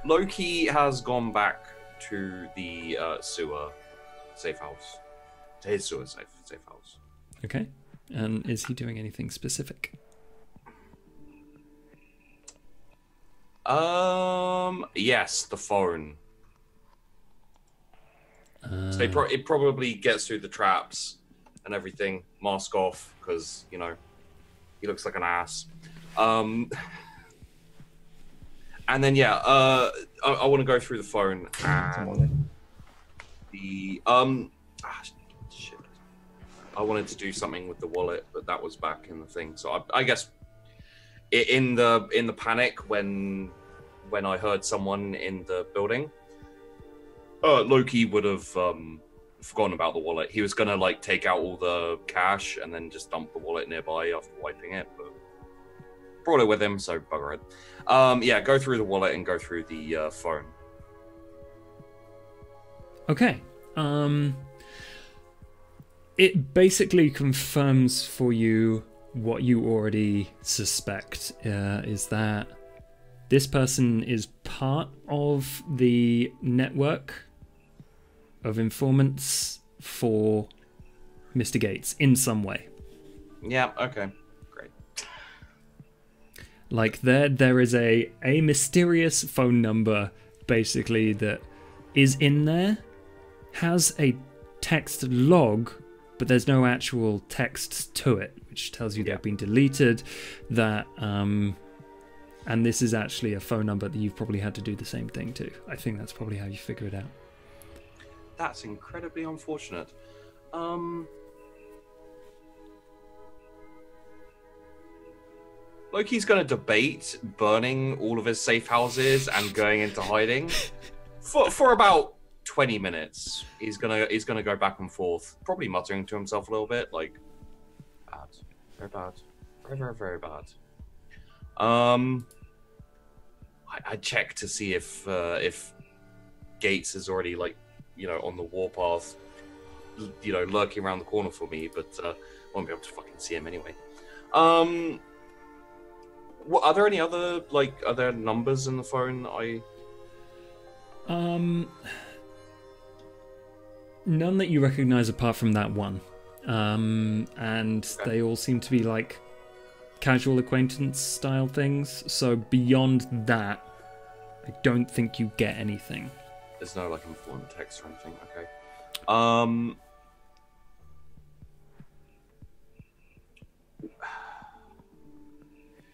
Loki has gone back to the sewer safe house. To his sewer safe house. Okay. And is he doing anything specific? Yes, the phone. So it probably gets through the traps and everything. Mask off, because, you know, he looks like an ass. And then, yeah, I want to go through the phone. And the, shit. I wanted to do something with the wallet, but that was back in the thing. So I guess in the panic when I heard someone in the building, Loki would have forgotten about the wallet. He was gonna like take out all the cash and then just dump the wallet nearby after wiping it, but brought it with him, so bugger it. Yeah, go through the wallet and go through the phone. Okay. It basically confirms for you what you already suspect, is that this person is part of the network of informants for Mr. Gates in some way. Yeah, okay. Great. Like there is a mysterious phone number basically that is in there, has a text log, but there's no actual text to it, which tells you they've been deleted, that and this is actually a phone number that you've probably had to do the same thing to. I think that's probably how you figure it out. That's incredibly unfortunate. Loki's going to debate burning all of his safe houses and going into hiding for about 20 minutes. He's gonna go back and forth, probably muttering to himself a little bit, like, bad, very bad, very, very, very bad. I checked to see if Gates is already, like, you know, on the warpath, you know, lurking around the corner for me, but won't be able to fucking see him anyway. What are there any other, like, are there numbers in the phone that none that you recognize apart from that one. And they all seem to be like casual acquaintance style things. So beyond that, I don't think you get anything. There's no like important text or anything. Okay.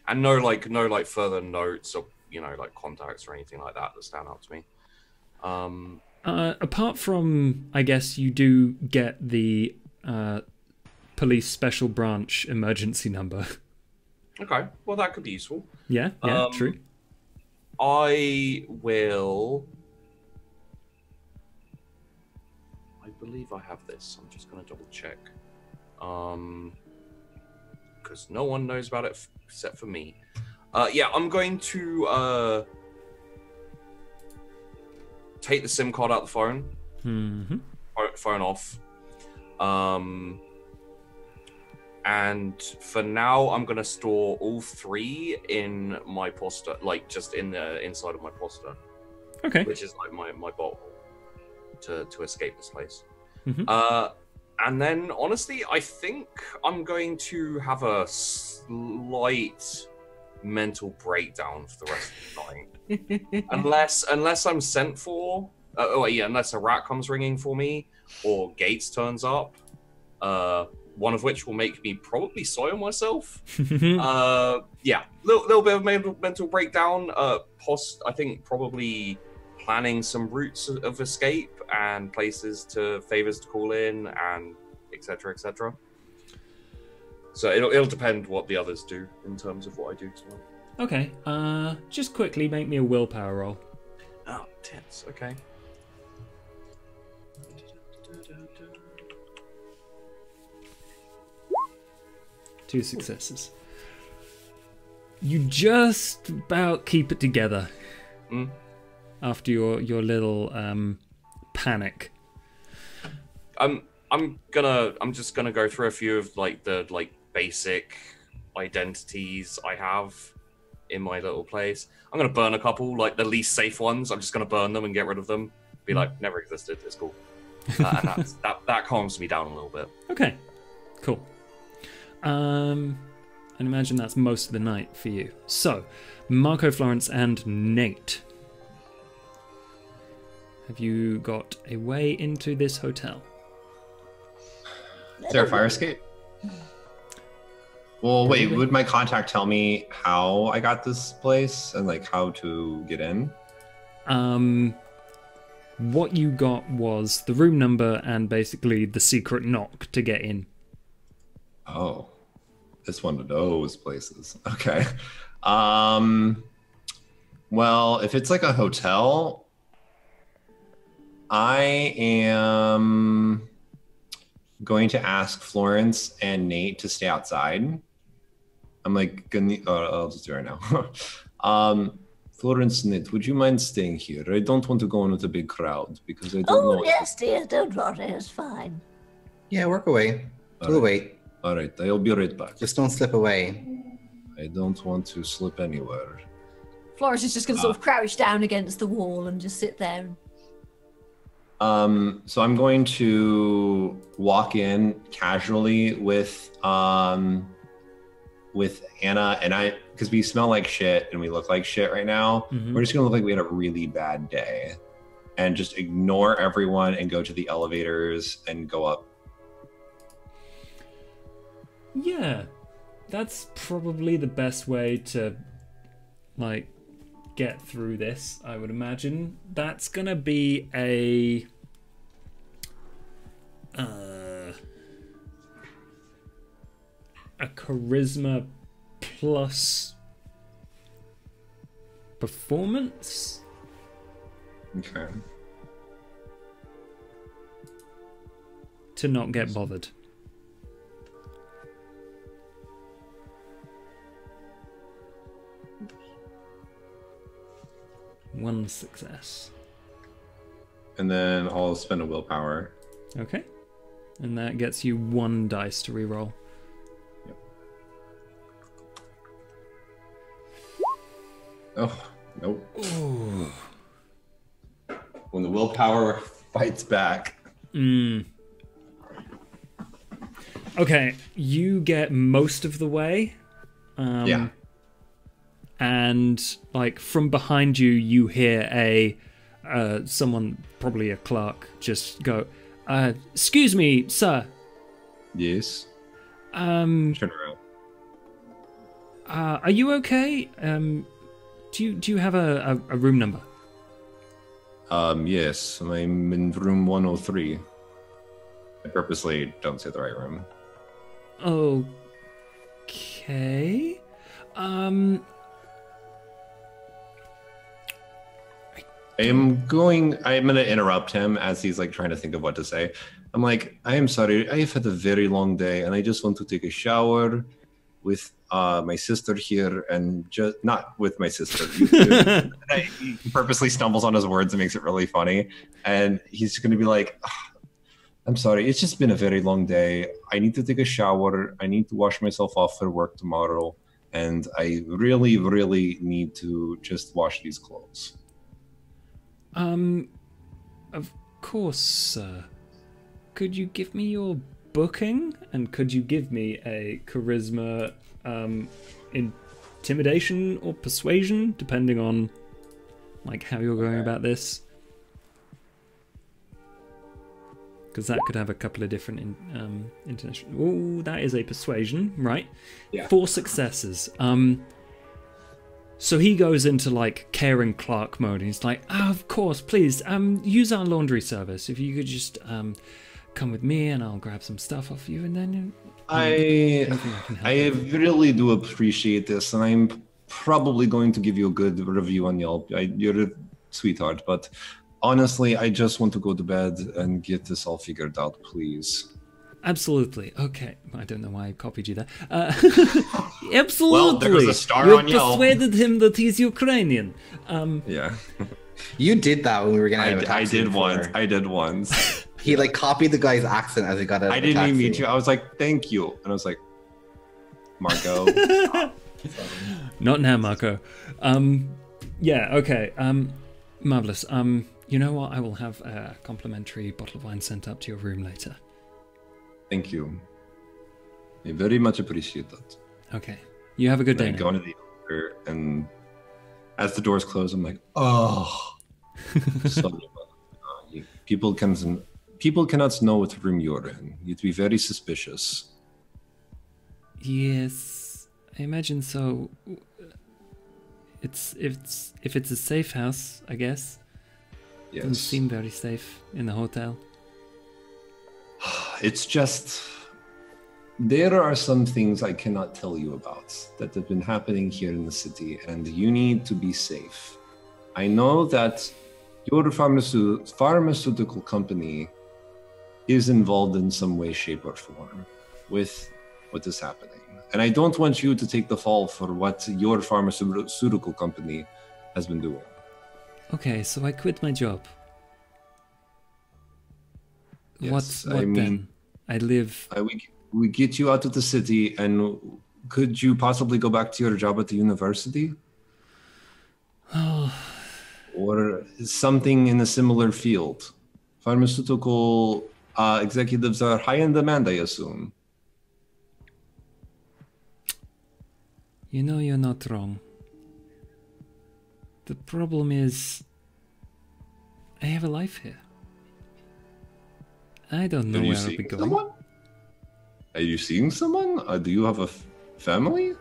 And no further notes or, you know, like contacts or anything like that stand out to me. Apart from, I guess you do get the police special branch emergency number. Okay, well that could be useful. Yeah, true. I believe I have this. I'm just going to double check. Because no one knows about it except for me. Yeah, I'm going to take the SIM card out of the phone. Mm-hmm. Phone off. And for now, I'm going to store all three in my poster, like just in the inside of my poster. Okay. Which is like my bottle to escape this place. Mm-hmm. And then, honestly, I think I'm going to have a slight mental breakdown for the rest of the night. unless I'm sent for. Unless a rat comes ringing for me, or Gates turns up. One of which will make me probably soil myself. Little bit of mental breakdown. I think probably planning some routes of escape and favors to call in, and etc. etc. So it'll depend what the others do in terms of what I do tonight. Okay. Just quickly make me a willpower roll. Oh, tits. Okay. 2 successes. You just about keep it together after your little panic. I'm just gonna go through a few of the basic identities I have in my little place. I'm gonna burn a couple, like the least safe ones. I'm just gonna burn them and get rid of them. Be like, never existed. It's cool. And that calms me down a little bit. Okay, cool. And imagine that's most of the night for you. So, Marco, Florence, and Nate. Have you got a way into this hotel? Is there a fire escape? Well, wait, would my contact tell me how I got this place and like how to get in? What you got was the room number and basically the secret knock to get in. Oh, it's one of those places. Okay. Well, if it's like a hotel, I am going to ask Florence and Nate to stay outside. I'm like, I'll just do it right now. Florence, Nate, would you mind staying here? I don't want to go in with a big crowd because I don't know. Oh, yes, dear. Don't worry. It's fine. Yeah, work away. We'll wait. All right, I'll be right back. Just don't slip away. I don't want to slip anywhere. Florence is just going to sort of crouch down against the wall and just sit there. So I'm going to walk in casually with Anna and because we smell like shit and we look like shit right now. Mm-hmm. We're just gonna look like we had a really bad day, and just ignore everyone and go to the elevators and go up. Yeah, that's probably the best way to, like, get through this, I would imagine. That's gonna be a charisma plus performance. Okay. To not get bothered. One success. And then I'll spend a willpower. Okay. And that gets you 1 dice to reroll. Yep. Oh, nope. Ooh. When the willpower fights back. Okay, you get most of the way. Yeah. And like from behind you, you hear someone, probably a clerk, just go, "Excuse me, sir." Yes. Turn around. Are you okay? Do you have a room number? Yes, I'm in room 103. I purposely don't say the right room. Okay. I'm gonna interrupt him as he's like trying to think of what to say. I'm like, I am sorry, I've had a very long day and I just want to take a shower with my sister here, and just not with my sister. He purposely stumbles on his words and makes it really funny. And he's gonna be like, I'm sorry, it's just been a very long day. I need to take a shower. I need to wash myself off for work tomorrow. And I really, really need to just wash these clothes. Of course, sir. could you give me your booking? And could you give me a charisma, intimidation or persuasion, depending on like how you're going about this? Because that could have a couple of different international. Oh, that is a persuasion, right? Yeah. 4 successes. So he goes into like Karen Clark mode, and he's like, "Oh, of course, please, use our laundry service. If you could just come with me, and I'll grab some stuff off you, and then I really do appreciate this, and I'm probably going to give you a good review on Yelp. You're a sweetheart, but honestly, I just want to go to bed and get this all figured out, please." Absolutely. Okay. I don't know why I copied you there. Absolutely. Well, there's a star you on Yelp. persuaded him that he's Ukrainian. Yeah. You did that when we were gonna have a I taxi did once. before. I did once. He like copied the guy's accent as he got out. I of the didn't even taxi. meet you. I was like, "Thank you," and I was like, "Marco." Not now, Marco. Yeah, okay. Marvelous. You know what? I will have a complimentary bottle of wine sent up to your room later. Thank you. I very much appreciate that. Okay. You have a good day. I go into the elevator, and as the doors close, I'm like, "Oh." Sorry, but, people cannot know what room you're in. You'd be very suspicious. Yes, I imagine so. If it's a safe house, I guess. Yes. Doesn't seem very safe in the hotel. It's just there are some things I cannot tell you about that have been happening here in the city, and you need to be safe. I know that your pharmaceutical company is involved in some way, shape, or form with what is happening. And I don't want you to take the fall for what your pharmaceutical company has been doing. Okay, so I quit my job. Yes, What I mean, then? I live... We get you out of the city, and could you possibly go back to your job at the university? Or something in a similar field? Pharmaceutical executives are high in demand, I assume. You know you're not wrong. The problem is... I have a life here. I don't know where I'll be going. Someone? Are you seeing someone? Do you have a family?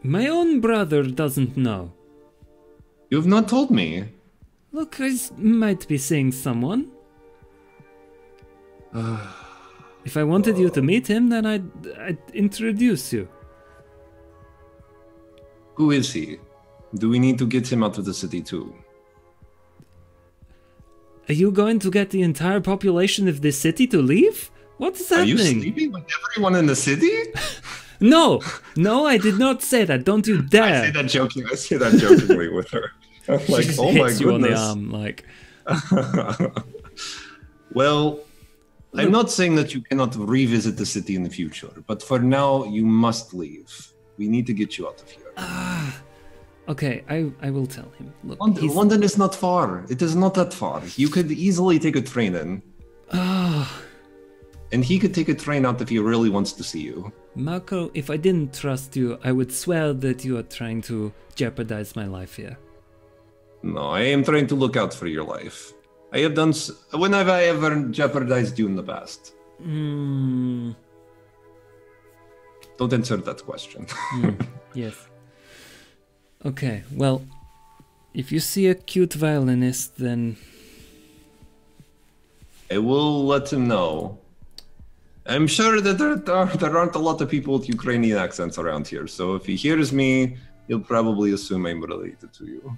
My own brother doesn't know. You have not told me. Look, I might be seeing someone. If I wanted you to meet him, then I'd introduce you. Who is he? Do we need to get him out of the city too? Are you going to get the entire population of this city to leave? What is happening? Are you sleeping with everyone in the city? No, I did not say that. Don't you dare. I say that jokingly with her. I'm like, She oh my hits you on the goodness. arm, like. Well, I'm not saying that you cannot revisit the city in the future, but for now, you must leave. We need to get you out of here. Okay, I will tell him. Look, London is not far. It is not that far. You could easily take a train in. And he could take a train out if he really wants to see you. Marco, if I didn't trust you, I would swear that you are trying to jeopardize my life here. No, I am trying to look out for your life. I have done... When have I ever jeopardized you in the past? Don't answer that question. Yes. Okay, well, if you see a cute violinist, then... I will let him know. I'm sure that there aren't a lot of people with Ukrainian accents around here, so if he hears me, he'll probably assume I'm related to you.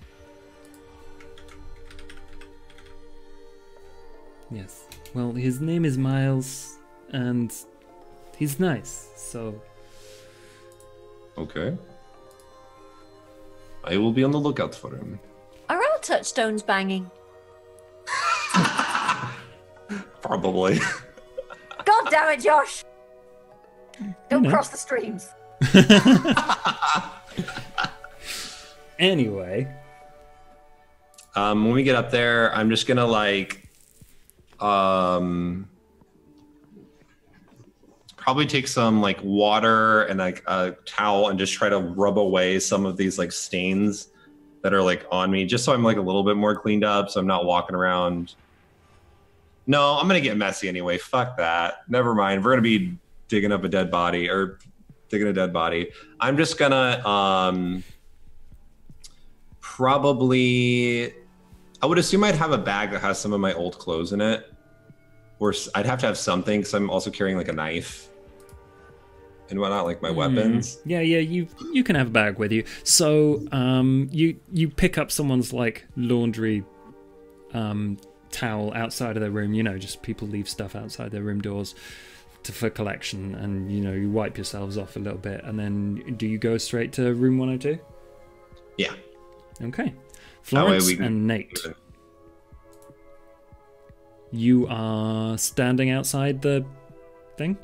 Yes. Well, his name is Miles, and he's nice, so... Okay. I will be on the lookout for him. Are our touchstones banging? Probably. God damn it, Josh! Don't cross the streams. Anyway. When we get up there, I'm just gonna like probably take some like water and like a towel and just try to rub away some of these like stains that are like on me, just so I'm like a little bit more cleaned up, so I'm not walking around. No, I'm gonna get messy anyway. Fuck that. Never mind. We're gonna be digging up a dead body or digging a dead body. I'm just gonna probably. I would assume I'd have a bag that has some of my old clothes in it, or I'd have to have something because I'm also carrying like a knife and whatnot, like my weapons. Yeah, you can have a bag with you. So you pick up someone's like laundry towel outside of their room. You know, just people leave stuff outside their room doors for collection, and you know, you wipe yourselves off a little bit, and then do you go straight to room 102? Yeah. Okay. Florence and Nate. You are standing outside the thing?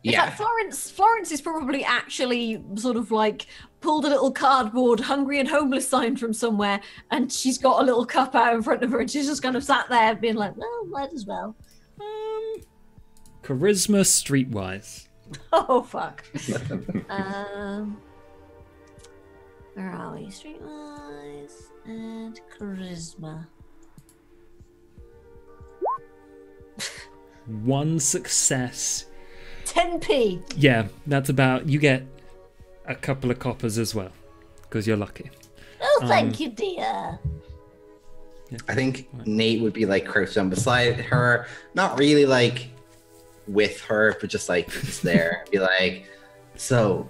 In fact, Florence is probably actually sort of like pulled a little cardboard hungry and homeless sign from somewhere, and she's got a little cup out in front of her, and she's just kind of sat there being like, well, might as well. Charisma streetwise. Oh, fuck. Where are we? Streetwise and charisma. 1 success. 10p. Yeah, that's about. You get a couple of coppers as well, because you're lucky. Oh, thank you, dear. Yeah. I think Nate would be like crouched down beside her, not really like with her, but just like just there. Be like, so,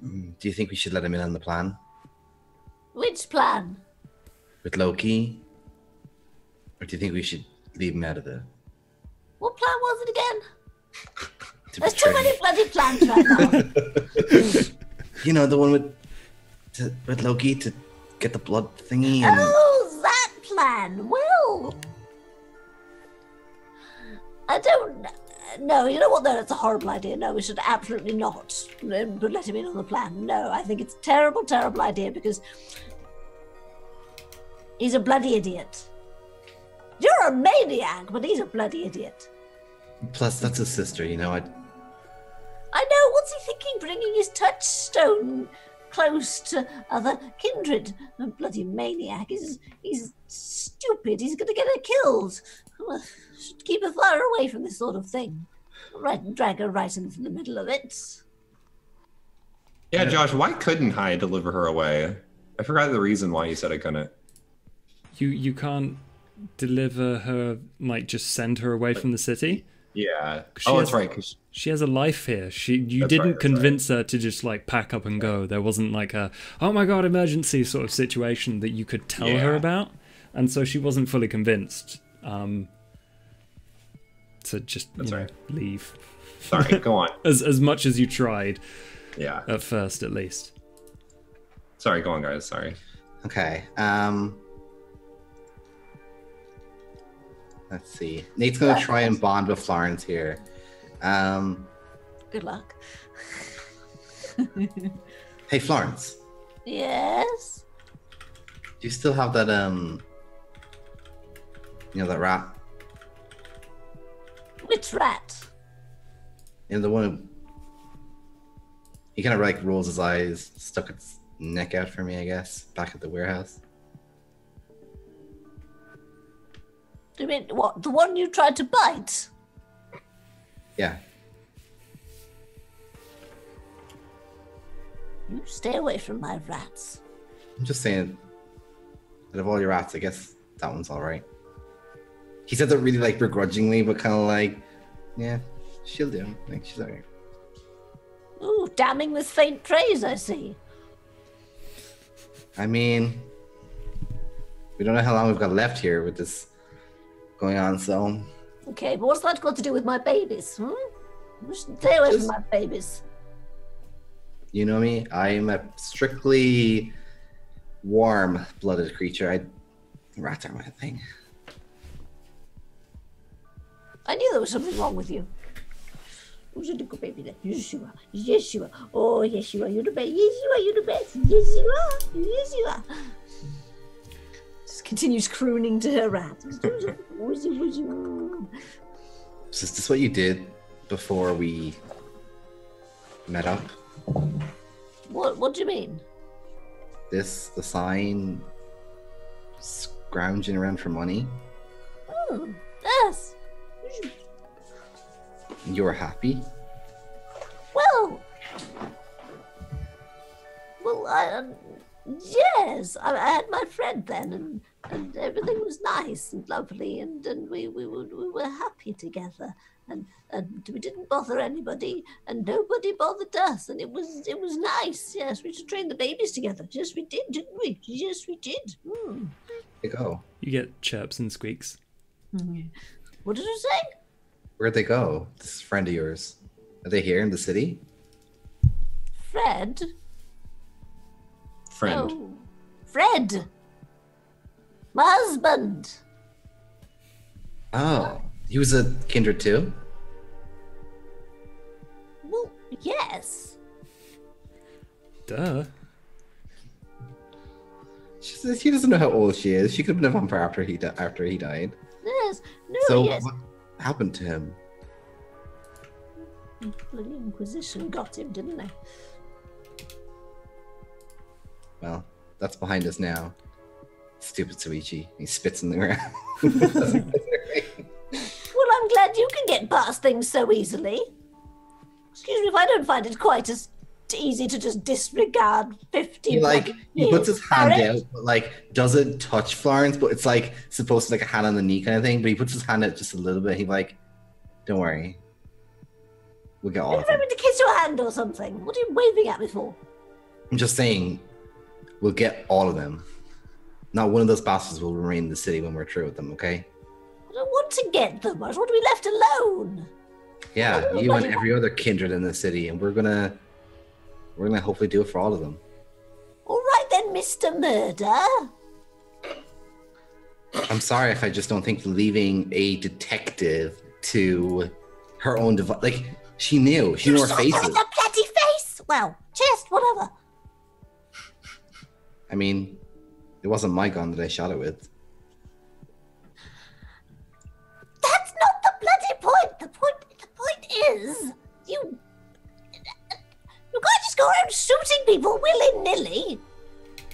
do you think we should let him in on the plan? Which plan? With Loki? Or do you think we should leave him out of the... What plan was it again? There's betray too many bloody plans right now. You know, the one with Loki to get the blood thingy and... Oh, that plan. Well, I don't know. You know what, though? That's a horrible idea. No, we should absolutely not let him in on the plan. No, I think it's a terrible, terrible idea because he's a bloody idiot. You're a maniac, but he's a bloody idiot. Plus, that's his sister, you know. I know. What's he thinking, bringing his touchstone close to other kindred? A bloody maniac. He's stupid. He's going to get her killed. Should keep her far away from this sort of thing. Right, drag her right into the middle of it. Yeah, Josh, why couldn't I deliver her away? I forgot the reason why you said I couldn't. You can't deliver her, like just send her away from the city? Yeah. That's right. She has a life here. You didn't convince her to just like pack up and go. There wasn't like a, oh my god, emergency sort of situation that you could tell her about. And so she wasn't fully convinced to just leave. Sorry, go on. as much as you tried. Yeah. At first, at least. Sorry, go on, guys. Sorry. Okay. Let's see. Nate's gonna try and bond with Florence here. Good luck. Hey, Florence. Yes? Do you still have that, you know, that rat? Which rat? You know, the one who... He kind of, like, rolls his eyes, stuck its neck out for me, I guess, back at the warehouse. You mean, what, the one you tried to bite? Yeah. You stay away from my rats. I'm just saying, out of all your rats, I guess that one's all right. He said that really, like, begrudgingly, but kind of like, yeah, she'll do. Like, she's all right. Ooh, damning with faint praise, I see. I mean, we don't know how long we've got left here with this going on, so... Okay, but what's that got to do with my babies? Stay away from my babies. You know me, I'm a strictly warm-blooded creature. Rats are my thing. I knew there was something wrong with you. Who's a little baby there? Yes, you are. Yes, you are. Oh, yes, you are. You're the best. Yes, you are. You're the best. Yes, you are. Yes, you are. Just continues crooning to her rat. Is this what you did before we met up? What do you mean? The sign, scrounging around for money. Yes. You were happy? Well, yes. I had my friend then, and everything was nice and lovely, and we were happy together, and we didn't bother anybody, and nobody bothered us, and it was nice. Yes, we just trained the babies together. Yes, we did, didn't we? Yes, we did. There you go. You get chirps and squeaks. What did you say? Where'd they go? This friend of yours. Are they here in the city? Fred? Friend. Oh, Fred. My husband. Oh, he was a kindred too? Well, yes. Duh. She doesn't know how old she is. She could have been a vampire after he died. Yes. No, So yes. what happened to him? Bloody Inquisition got him, didn't they? Well, that's behind us now. Stupid Suichi. He spits in the ground. Well, I'm glad you can get past things so easily. Excuse me if I don't find it quite as easy to just disregard 50 he puts his hand Harry? out, but doesn't touch Florence, but it's supposed to a hand on the knee kind of thing, but he puts his hand out just a little bit. He's don't worry. We'll get all Are of you them. having to kiss your hand or something? What are you waving at me for? I'm just saying, we'll get all of them. Not one of those bastards will remain in the city when we're through with them, okay? I don't want to get them. I just want to be left alone. Yeah, you and every other kindred in the city, and we're gonna hopefully do it for all of them. All right then, Mr. Murder. I'm sorry if I just don't think leaving a detective to her own device. She knew her Saw faces. her in the bloody face. Well, chest, whatever. I mean, it wasn't my gun that I shot it with. That's not the bloody point. The point is, you can't just go around shooting people willy-nilly.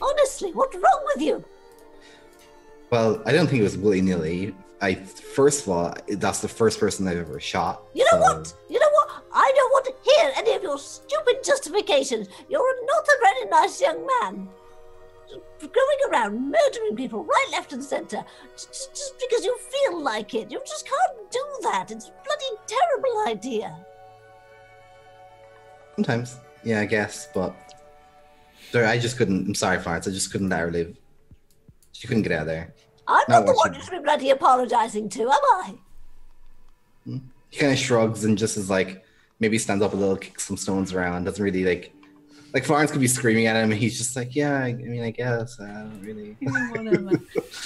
Honestly, what's wrong with you? Well, I don't think it was willy-nilly. First of all, that's the first person I've ever shot. You know what? I don't want to hear any of your stupid justifications. You're not a very nice young man. Going around murdering people right, left, and center just because you feel like it. You just can't do that. It's a bloody terrible idea. Sometimes, yeah, I guess, but I just couldn't. I'm sorry, Florence. I just couldn't let her live. She couldn't get out of there. I'm not the one you should be bloody apologizing to, am I? He kind of shrugs and just is maybe stands up a little, kicks some stones around. Doesn't really like Florence could be screaming at him, and he's just yeah. I mean, I guess I don't really.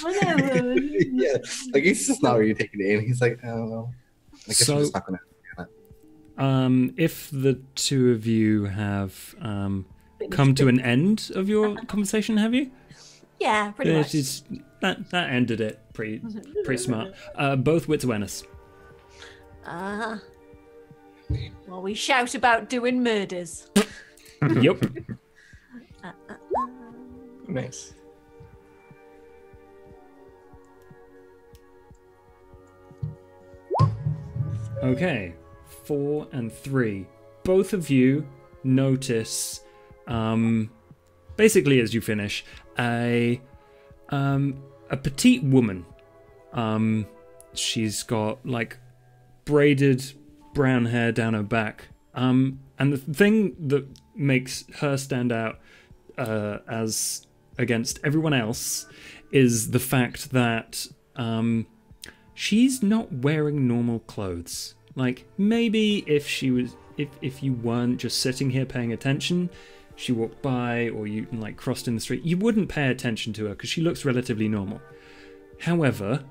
Whatever. Yeah, he's just not really taking it in. He's I don't know. I guess we're just not gonna. If the two of you have come to an end of your conversation, have you? Yeah, pretty much. That ended it pretty smart. Both wits awareness. Well, we shout about doing murders. Yep. Nice. Okay, 4 and 3. Both of you notice, basically as you finish, a petite woman. She's got braided brown hair down her back. And the thing that makes her stand out as against everyone else is the fact that she's not wearing normal clothes. Maybe if you weren't just sitting here paying attention, she walked by or you crossed in the street, you wouldn't pay attention to her because she looks relatively normal. However,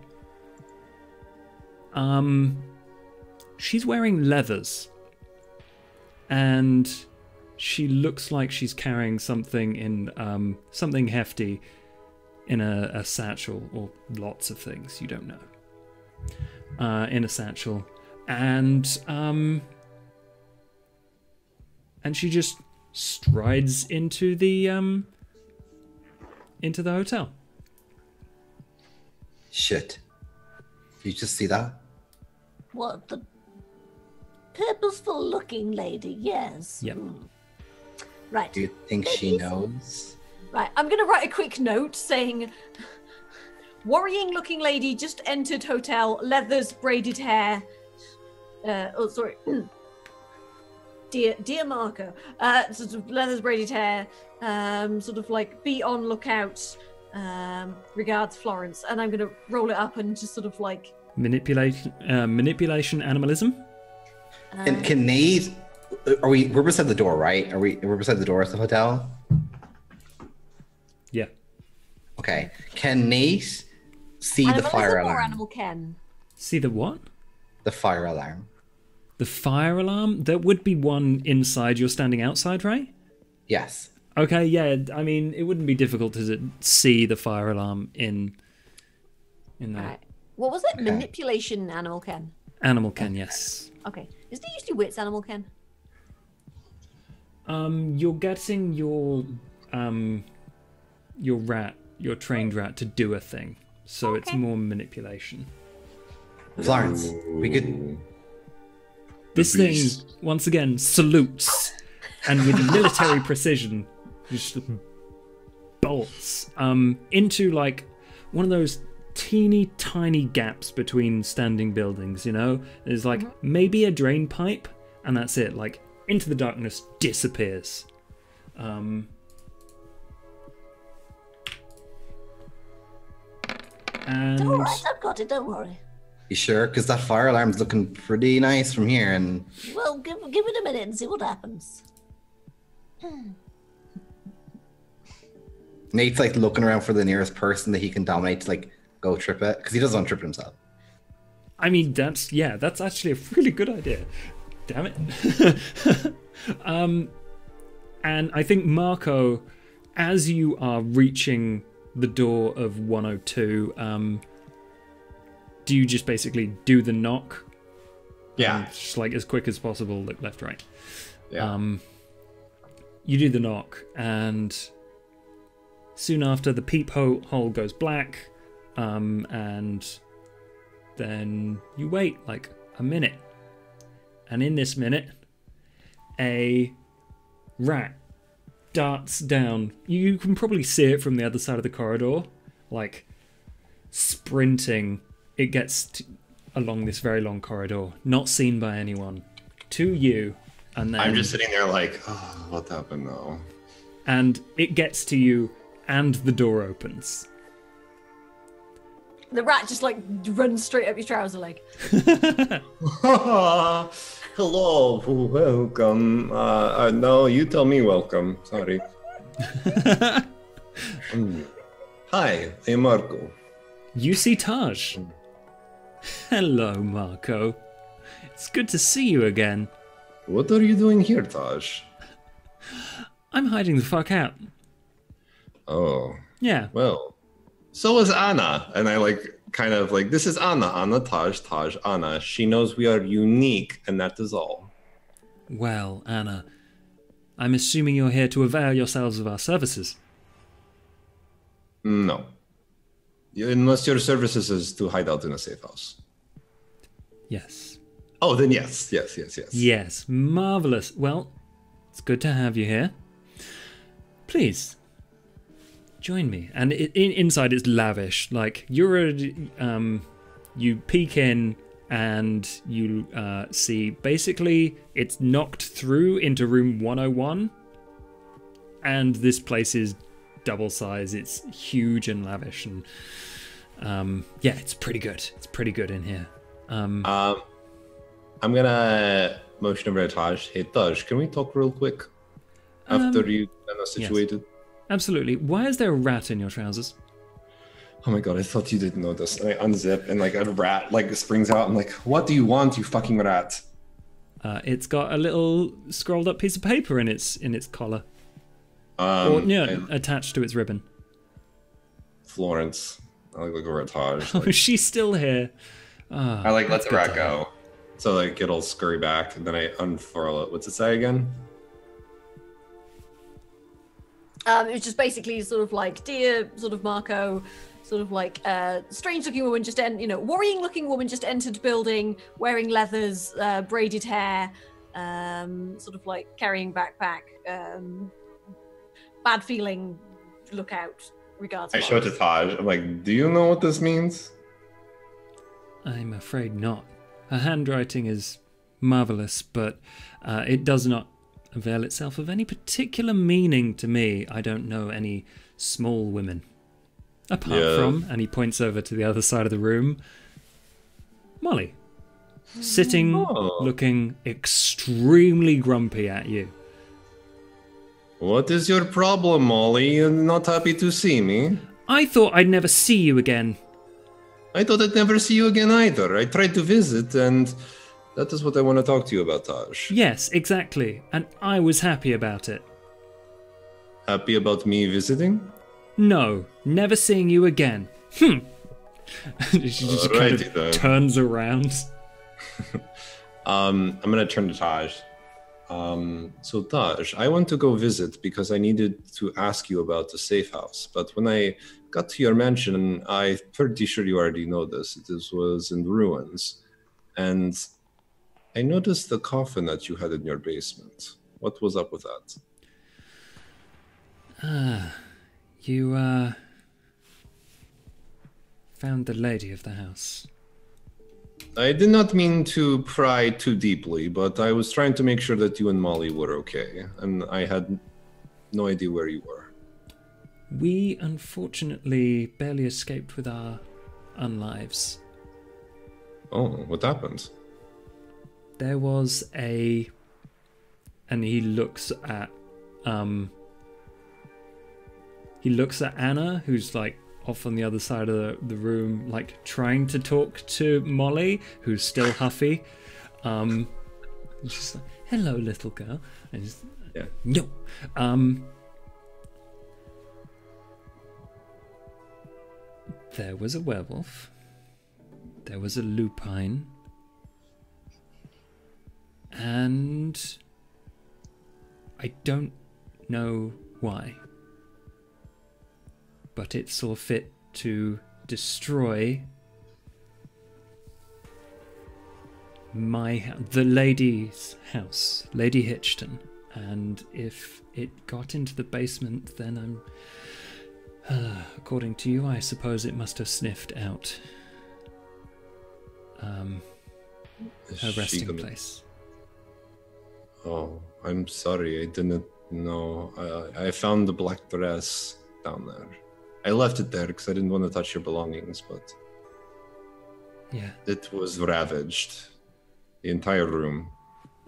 she's wearing leathers, and she looks like she's carrying something in something hefty. in a satchel, or lots of things, you don't know. In a satchel, and she just strides into the hotel. Shit. You just see that? What, the purposeful looking lady? Yes. Yep. Right. Do you think she knows? Right, I'm going to write a quick note saying, worrying looking lady just entered hotel, leathers, braided hair. Dear Marco, sort of leathers, braided hair, sort of like be on lookout, regards Florence. And I'm going to roll it up and just sort of like... Manipulation, animalism? And can Nate... we're beside the door, right? We're beside the door at the hotel? Yeah. Okay. Can Nate see the fire alarm? Or Animal Ken? See the what? The fire alarm. The fire alarm? There would be one inside. You're standing outside, right? Yes. Okay, yeah. I mean, it wouldn't be difficult to see the fire alarm in that. Right. What was it? Okay. Manipulation, Animal Ken. Animal Ken, yes. Okay. Isn't it usually wits, Animal Ken? You're getting your rat, your trained rat, to do a thing, so it's more manipulation. Florence, we could... This thing, once again, salutes, and with military precision, just bolts into like one of those teeny tiny gaps between standing buildings, you know? There's like maybe a drain pipe, and that's it. Like, into the darkness, disappears. And All right, I've got it. Don't worry. You sure? Because that fire alarm's looking pretty nice from here, and... Well, give it a minute and see what happens. Nate's like looking around for the nearest person that he can dominate to like go trip it, because he doesn't want to trip it himself. I mean, that's actually a really good idea. Damn it. And I think, Marco, as you are reaching the door of 102, do you just basically do the knock? Yeah. Just like as quick as possible, look left, right. Yeah. You do the knock, and soon after the peephole goes black, and then you wait like a minute. And in this minute, a rat darts down. You can probably see it from the other side of the corridor, like sprinting. It gets along this very long corridor, not seen by anyone, to you, and then... I'm just sitting there like, oh, what happened now? And it gets to you, and the door opens. The rat just like runs straight up your trouser leg. Hello, welcome. No, you tell me welcome. Sorry. Hi, I'm Marco. You see Taj. Hello, Marco. It's good to see you again. What are you doing here, Taj? I'm hiding the fuck out. Oh. Yeah. Well, so is Anna. And I kind of this is Anna. Anna, Taj, Anna. She knows we are unique, and that is all. Well, Anna, I'm assuming you're here to avail yourselves of our services. No. Unless your services is to hide out in a safe house. Yes. Oh, then yes. Yes, marvelous. Well, it's good to have you here. Please, join me. And inside it's lavish. Like, you peek in and you see basically it's knocked through into room 101. And this place is double size. It's huge and lavish, and yeah, it's pretty good. It's pretty good in here. I'm gonna motion over to Taj. Hey, Taj, can we talk real quick after you are situated? Yes. Absolutely. Why is there a rat in your trousers? Oh my god, I thought you didn't know this. And I unzip, and a rat springs out. I'm like, what do you want, you fucking rat? It's got a little scrolled up piece of paper in its collar. Attached to its ribbon. Florence. I look over at Taj. Oh, she's still here. Oh, I let that's the good rat to hear. go. So like it'll scurry back, and then I unfurl it. What's it say again? It's just basically sort of like, dear sort of Marco, sort of like strange-looking woman just worrying-looking woman just entered building, wearing leathers, braided hair, sort of like carrying backpack, bad feeling, look out, regards. I show it to Taj. I'm like, do you know what this means? I'm afraid not. Her handwriting is marvelous, but it does not avail itself of any particular meaning to me. I don't know any small women. Apart from, and he points over to the other side of the room, Molly. Sitting, looking extremely grumpy at you. What is your problem, Molly? You're not happy to see me? I thought I'd never see you again. I thought I'd never see you again either. I tried to visit, and that is what I want to talk to you about, Taj. Yes, exactly. And I was happy about it. Happy about me visiting? No, never seeing you again. She just kind of then. turns around. I'm gonna turn to Taj. So Taj, I want to go visit because I needed to ask you about the safe house. But when I got to your mansion, I'm pretty sure you already know this. This was in ruins. And I noticed the coffin that you had in your basement. What was up with that? You, found the lady of the house. I did not mean to pry too deeply, but I was trying to make sure that you and Molly were okay, and I had no idea where you were. We unfortunately barely escaped with our unlives. Oh, what happened? There was a... And he looks at Anna, who's like off on the other side of the room, like trying to talk to Molly, who's still huffy. She's like, "Hello, little girl." And just, yeah. No. There was a werewolf. There was a lupine. And I don't know why, but it saw fit to destroy the lady's house, Lady Hitchton. And if it got into the basement, then according to you, I suppose it must have sniffed out her resting place. Oh, I'm sorry. I didn't know. I found the black dress down there. I left it there because I didn't want to touch your belongings, but yeah, it was ravaged. The entire room.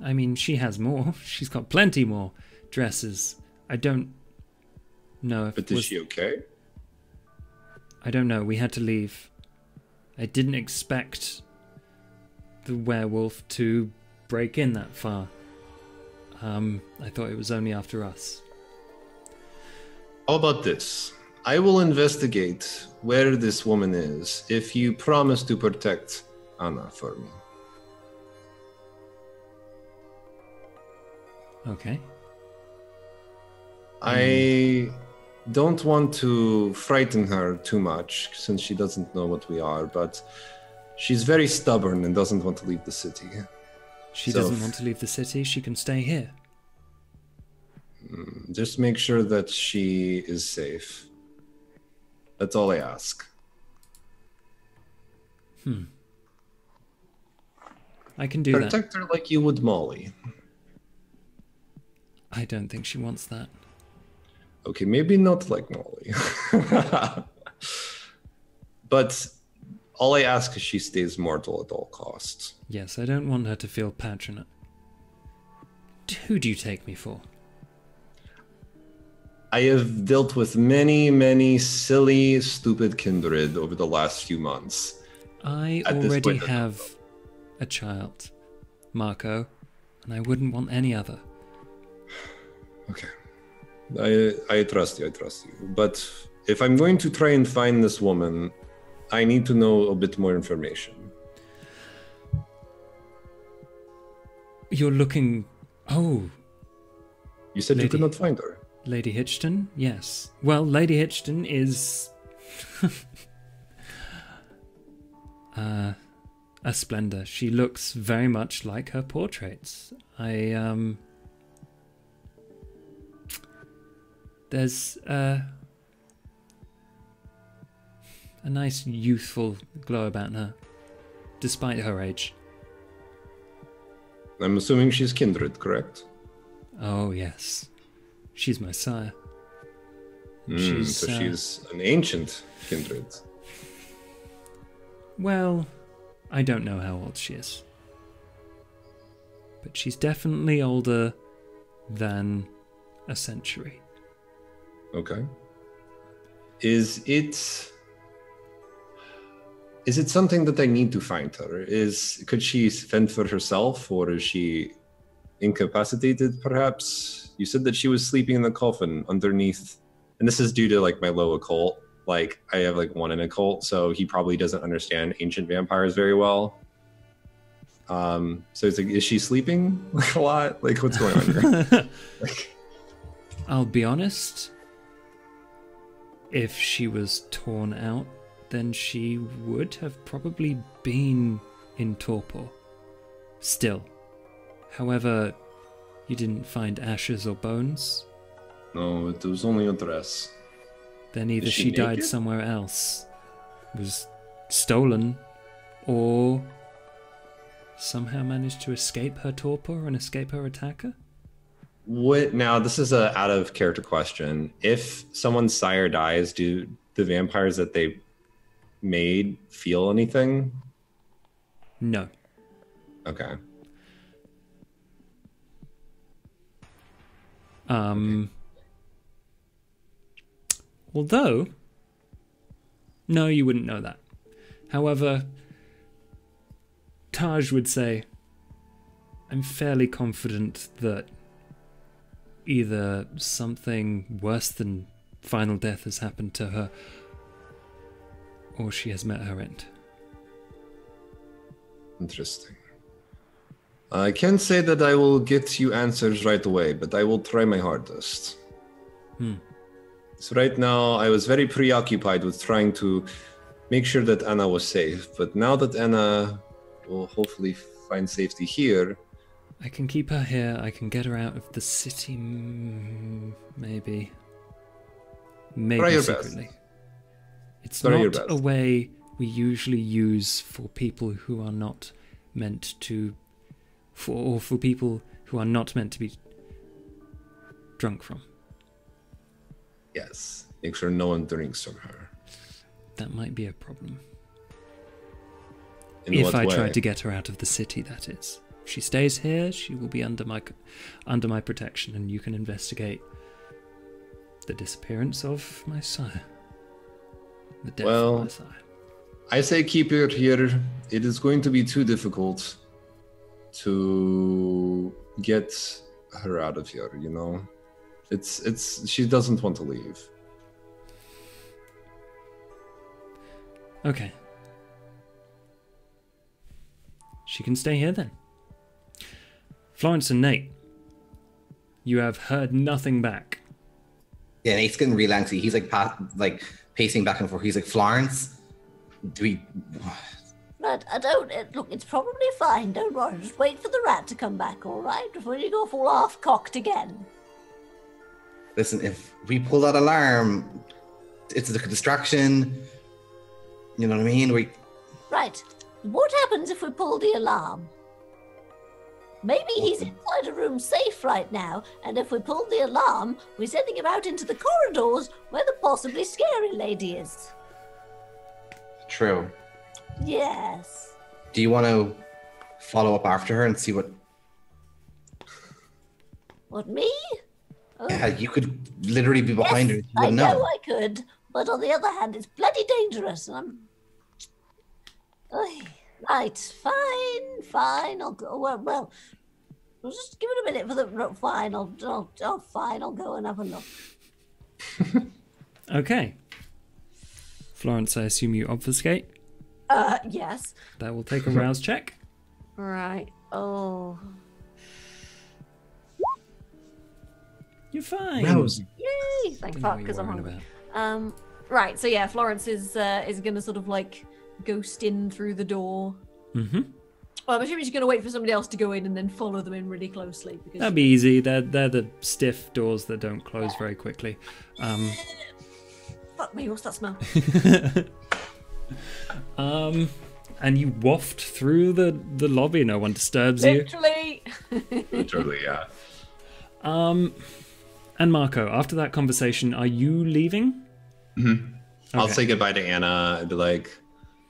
I mean, she has more. She's got plenty more dresses. I don't know if. But is she okay? I don't know. We had to leave. I didn't expect the werewolf to break in that far. I thought it was only after us. How about this? I will investigate where this woman is if you promise to protect Anna for me. Okay. I don't want to frighten her too much since she doesn't know what we are, but she's very stubborn and doesn't want to leave the city. She doesn't want to leave the city. She can stay here. Just make sure that she is safe. That's all I ask. I can do that. Protect her like you would Molly. I don't think she wants that. Okay, maybe not like Molly. But all I ask is she stays mortal at all costs. Yes, I don't want her to feel passionate. Who do you take me for? I have dealt with many, many silly, stupid kindred over the last few months. I already have a child, Marco, and I wouldn't want any other. Okay. I trust you, But if I'm going to try and find this woman, I need to know a bit more information. You're looking... Oh. You said you could not find her. Lady Hitchton? Yes. Well, Lady Hitchton is... a splendor. She looks very much like her portraits. There's a nice youthful glow about her, despite her age. I'm assuming she's kindred, correct? Oh, yes. She's my sire. So she's an ancient kindred. Well, I don't know how old she is. But she's definitely older than a century. Okay. Is it something that I need to find her? Could she fend for herself, or is she incapacitated, perhaps? You said that she was sleeping in the coffin underneath, and this is due to like my low occult. Like I have like 1 in occult, so he probably doesn't understand ancient vampires very well. So it's like, is she sleeping like a lot? Like what's going on here? I'll be honest. If she was torn out, then she would have probably been in torpor. Still. However, you didn't find ashes or bones? No, it was only a dress. Then either Is she she died naked? somewhere else, was stolen, or somehow managed to escape her torpor and escape her attacker? What now? This is a out of character question. If someone's sire dies, do the vampires that they made feel anything? No. Okay. Although, no, you wouldn't know that. However, Taj would say, I'm fairly confident that either something worse than final death has happened to her, or she has met her end. Interesting. I can't say that I will get you answers right away, but I will try my hardest. So right now, I was very preoccupied with trying to make sure that Anna was safe, but now that Anna will hopefully find safety here... I can keep her here, I can get her out of the city, maybe. Maybe your secretly. best. It's Try your not best. a way we usually use for people who are not meant to... or for people who are not meant to be drunk from. Yes. Make sure no one drinks from her. That might be a problem. In If what I way? try to get her out of the city, that is. If she stays here, she will be under my protection, and you can investigate the disappearance of my sire. The death of my sire. I say keep her here. It is going to be too difficult to get her out of here, you know? She doesn't want to leave. Okay. She can stay here then. Florence and Nate, you have heard nothing back. Yeah, Nate's getting real antsy. He's like pacing back and forth. He's like, Florence, do we? But I don't. Look, it's probably fine. Don't worry. Just wait for the rat to come back, all right? Before you go full half-cocked again. Listen, if we pull that alarm, it's a distraction. You know what I mean? Right. What happens if we pull the alarm? Maybe he's inside a room safe right now, and if we pull the alarm, we're sending him out into the corridors where the possibly scary lady is. True. Yes. Do you want to follow up after her and see what? What, me? Oh. Yeah, you could literally be behind her. You I wouldn't know know. I could, but on the other hand, it's bloody dangerous, and I'm... Oy. Right, fine, I'll go. Well, we'll just give it a minute for the... Fine, I'll go and have a look. Okay. Florence, I assume you obfuscate. Yes. That will take a rouse check. Right. Oh. You're fine. Rousing. Yay! Thank Don't know fuck, what because you're I'm worrying hungry. Right. So yeah, Florence is gonna sort of like ghost in through the door. Mm-hmm. Well, I'm assuming she's gonna wait for somebody else to go in and then follow them in really closely. Because That'd be easy. They're the stiff doors that don't close very quickly. Fuck me, what's that smell? And you waft through the lobby. No one disturbs you. Literally. Totally, yeah. And Marco, after that conversation, are you leaving? Mm-hmm. I'll Okay. say goodbye to Anna and be like,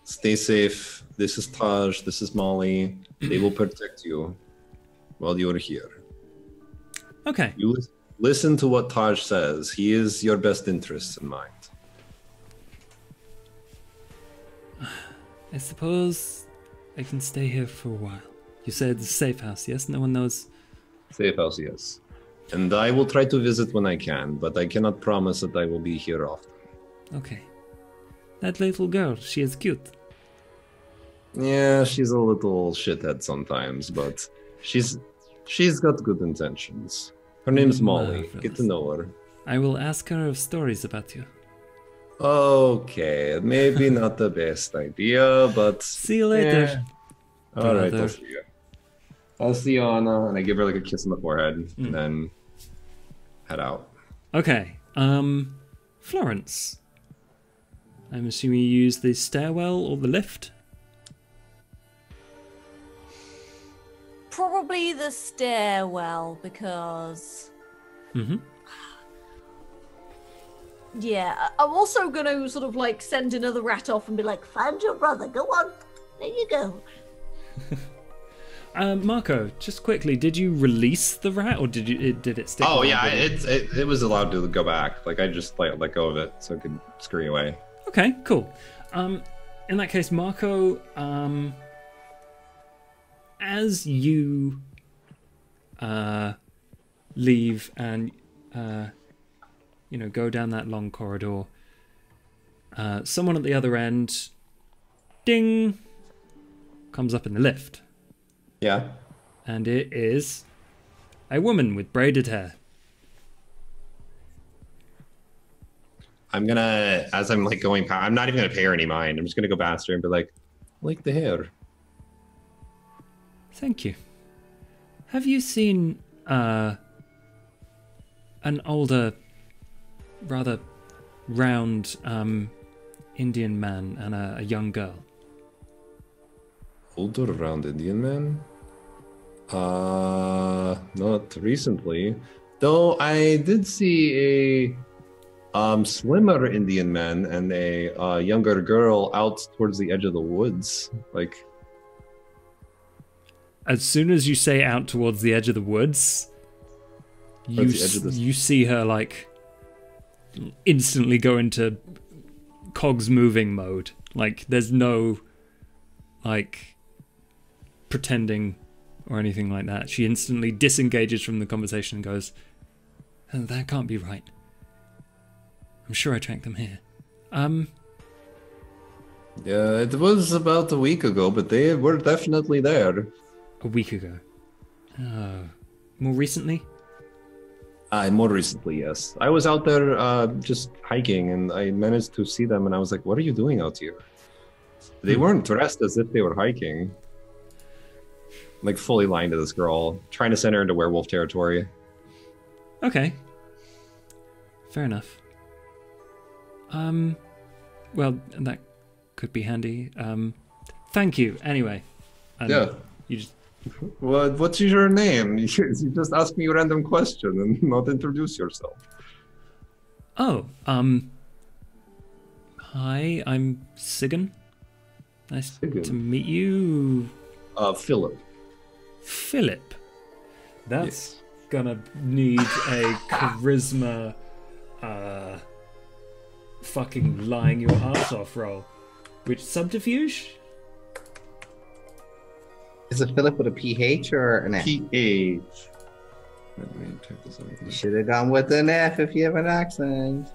stay safe. This is Taj. This is Molly. They will protect you while you're here. Okay. You listen to what Taj says. He is your best interests in mind. I suppose I can stay here for a while. You said it's a safe house, yes? No one knows. Safe house, yes. And I will try to visit when I can, but I cannot promise that I will be here often. Okay. That little girl, she is cute. Yeah, she's a little shithead sometimes, but she's got good intentions. Her name's Molly. Get to know her. I will ask her stories about you. Okay, maybe not the best idea, but See you later. all right, brother. I'll see you. I'll see you, Anna, and I give her like a kiss on the forehead, and then head out. Okay. Florence. I'm assuming you use the stairwell or the lift? Probably the stairwell because. Mm-hmm. Yeah, I'm also gonna sort of like send another rat off and be like, Find your brother. Go on. There you go. Marco, just quickly, did you release the rat or did it stick? Oh around yeah, with you? it was allowed to go back. Like I just let go of it so it could scurry away. Okay, cool. In that case, Marco, as you leave and go down that long corridor, someone at the other end, ding, comes up in the lift. Yeah. And it is a woman with braided hair. I'm gonna, as I'm like going past, I'm not even gonna pay her any mind. I'm just gonna go past her and be like, "Like the hair." Thank you. Have you seen an older, rather round Indian man and a young girl? Older round Indian man? Not recently. Though I did see a slimmer Indian man and a younger girl out towards the edge of the woods. Like, as soon as you say out towards the edge of the woods, you see her like instantly go into cogs moving mode. Like there's no like pretending or anything like that. She instantly disengages from the conversation and goes, "Oh, that can't be right. I'm sure I tracked them here." Yeah, it was about a week ago, but they were definitely there. A week ago. More recently? More recently, yes. I was out there just hiking, and I managed to see them, and I was like, "What are you doing out here?" They weren't dressed as if they were hiking. Like, fully lying to this girl, trying to send her into werewolf territory. Okay. Fair enough. Well, that could be handy. Thank you, anyway. And Yeah. You just... What's your name? You just ask me a random question and not introduce yourself. Oh, hi, I'm Sigan. Nice Sigan. to meet you. Philip. Philip. That's gonna need a charisma fucking lying your ass off roll. Which subterfuge? Is it Philip with a PH or an F? PH. Let me check this out. You should have gone with an F if you have an accent.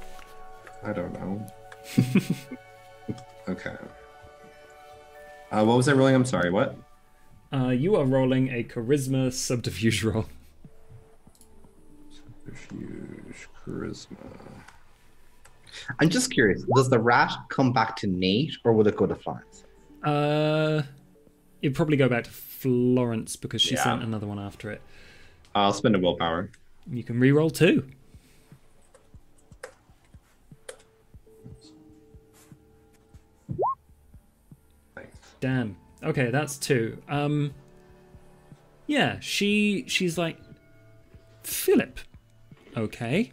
I don't know. Okay. What was I rolling? I'm sorry, what? You are rolling a charisma subterfuge roll. Subterfuge, charisma. I'm just curious. Does the rat come back to Nate, or will it go to Florence? It'd probably go back to Florence because she Yeah. sent another one after it. I'll spend a willpower. You can re-roll 2. Nice. Damn. Okay, that's 2. Yeah, she's like, Philip. Okay.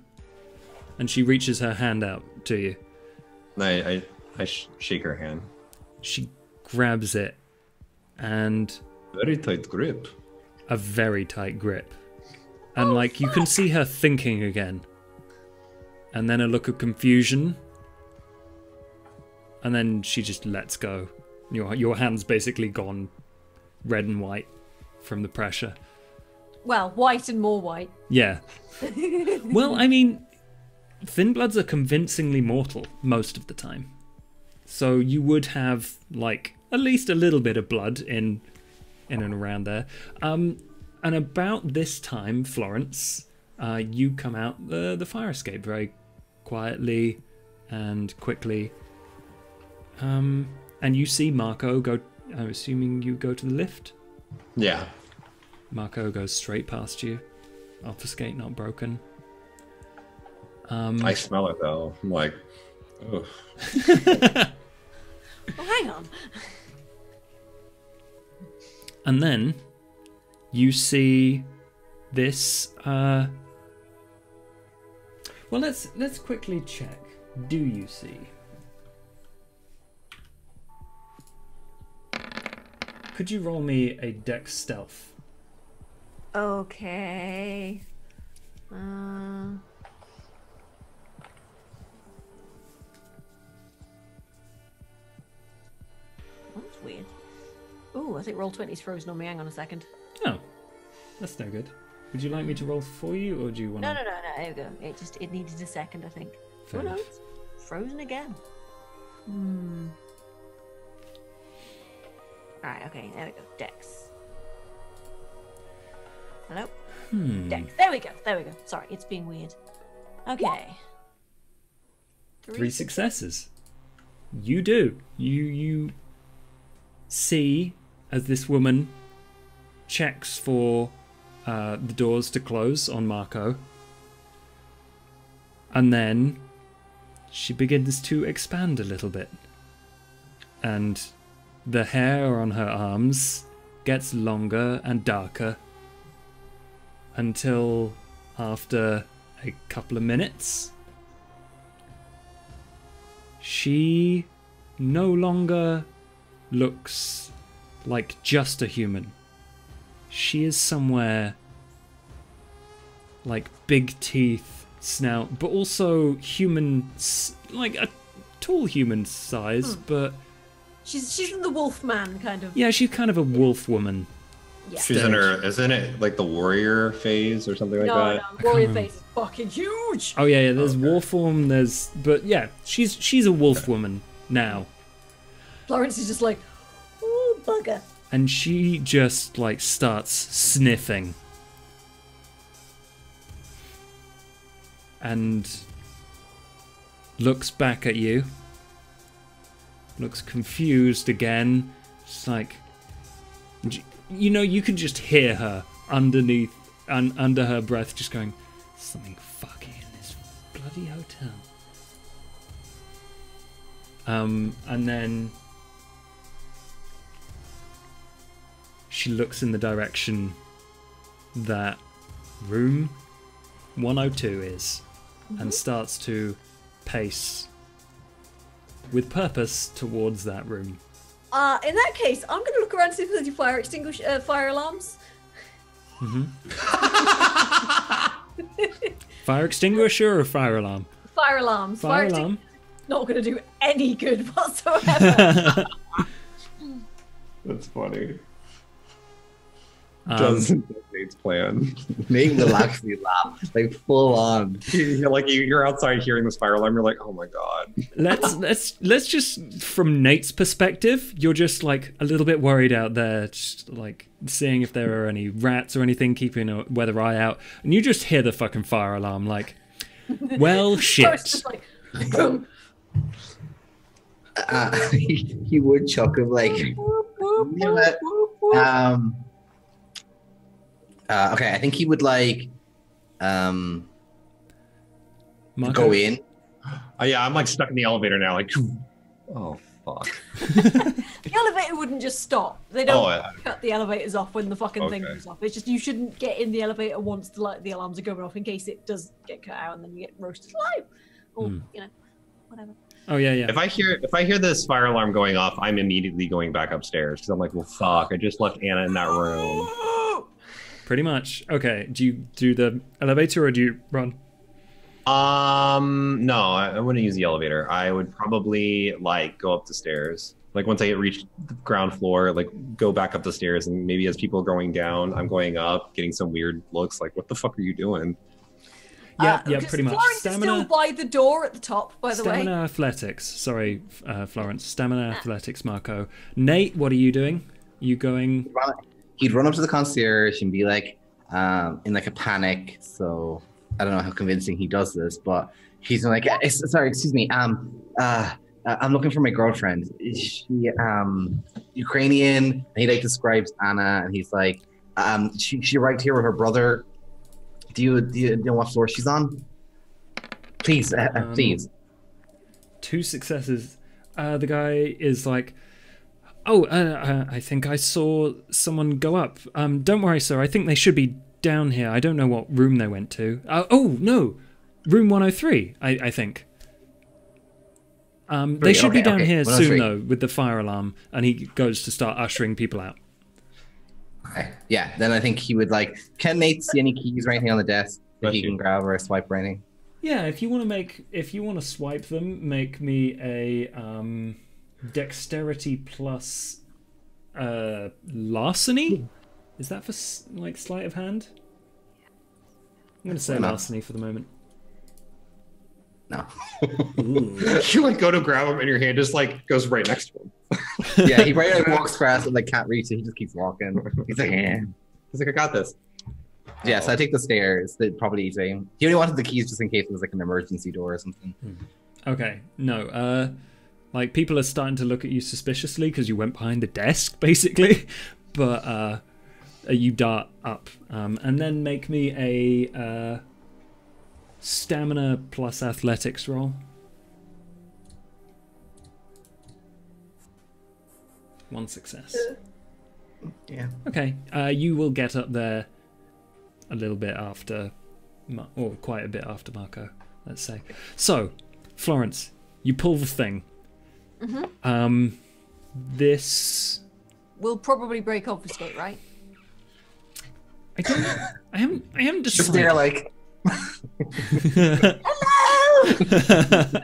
And she reaches her hand out to you. I shake her hand. She grabs it, and Very tight grip. a very tight grip. And like you can see her thinking again. And then a look of confusion. And then she just lets go. Your hand's basically gone red and white from the pressure. Well, white and more white. Yeah. Well, I mean, Thin Bloods are convincingly mortal most of the time. So you would have like at least a little bit of blood in and around there. And about this time, Florence, you come out the fire escape very quietly and quickly. And you see Marco go. I'm assuming you go to the lift. Yeah. Marco goes straight past you. Obfuscate not broken. I smell it though. I'm like, ugh. Oh, hang on. And then you see this. Well, let's quickly check. Do you see? Could you roll me a Dex Stealth? Okay. That's weird. Ooh, I think Roll20's frozen on me. Hang on a second. Oh, that's no good. Would you like me to roll for you, or do you want No, to? no, no, no. There we go. It needed a second, I think. Fair Oh no, enough. it's frozen again. Alright, okay, there we go. Dex. Hello? Dex. There we go. Sorry, it's being weird. Okay. 3 successes. You do. You see as this woman checks for the doors to close on Marco. And then she begins to expand a little bit. And the hair on her arms gets longer and darker until after a couple of minutes, she no longer looks like just a human. She is somewhere like big teeth, snout, but also human, like a tall human size, but She's in the wolf man kind of. yeah, she's kind of a wolf woman. Yeah. She's in her, isn't it like the warrior phase or something like No, that? no, warrior face is fucking huge. Oh yeah, there's war form, but yeah, she's a wolf woman now. Florence is just like, Oh, bugger. And she just like starts sniffing. And looks back at you. Looks confused again. Just like, you know, you can just hear her underneath and under her breath just going, something fucking in this bloody hotel. And then she looks in the direction that room 102 is, and starts to pace with purpose towards that room. in that case, I'm going to look around to see if there's any fire alarms. Fire extinguisher or fire alarm? Fire alarms. Fire alarm. Not going to do any good whatsoever. That's funny. Doesn't Nate's plan. Nate will actually laugh, like full on. You're outside hearing the fire alarm. You're like, oh my god. Let's just, from Nate's perspective, you're just like a little bit worried out there, just like seeing if there are any rats or anything, keeping a weather eye out, and you just hear the fucking fire alarm. Like, well, shit. So it's just like, boom. He would chuckle like, you know what? Okay, I think he would like Marco? go in. Oh yeah, I'm like stuck in the elevator now. Like, oh fuck. The elevator wouldn't just stop. They don't Oh, yeah. cut the elevators off when the fucking thing Okay. goes off. It's just you shouldn't get in the elevator once the alarms are going off in case it does get cut out and then you get roasted alive. Or, you know, whatever. Oh yeah, yeah. If I hear this fire alarm going off, I'm immediately going back upstairs because I'm like, well, fuck, I just left Anna in that room. Pretty much. Okay. Do you do the elevator or do you run? No, I wouldn't use the elevator. I would probably like go up the stairs. Like once I reach the ground floor, like go back up the stairs, and maybe as people are going down, I'm going up, getting some weird looks. Like, what the fuck are you doing? Yeah, Because pretty much. Florence is still by the door at the top, by the way. Stamina athletics. Sorry, Florence. Stamina athletics, Marco. Nate, what are you doing? You going? He'd run up to the concierge and be like, in like a panic. So I don't know how convincing he does this, but he's like, sorry, excuse me. I'm looking for my girlfriend. Is she Ukrainian? And he like describes Anna, and he's like, she arrived here with her brother. Do you know what floor she's on? Please, please. 2 successes. The guy is like, oh, I think I saw someone go up. Don't worry, sir. I think they should be down here. I don't know what room they went to. Oh, no. Room 103, I think. They should be down here soon, though, with the fire alarm. And he goes to start ushering people out. Okay. Yeah, then I think he would like, can Nate see any keys or anything on the desk that he can grab or swipe or anything? Yeah, if you want to swipe them, make me a dexterity plus larceny. Is that for like sleight of hand? I'm gonna say larceny for the moment. No. You like go to grab him, and your hand just like goes right next to him. Yeah, he probably like walks fast and like can't reach it. He just keeps walking. He's like, He's like, I got this. Yeah, so I take the stairs. They'd probably easy. He only wanted the keys just in case it was like an emergency door or something. Okay, no. Like people are starting to look at you suspiciously because you went behind the desk, basically. But you dart up, and then make me a stamina plus athletics roll. 1 success. Yeah. Okay. You will get up there a little bit after, or quite a bit after Marco, let's say. So, Florence, you pull the thing. This Will probably break obfuscate, right? I haven't Just decided. there like, Hello!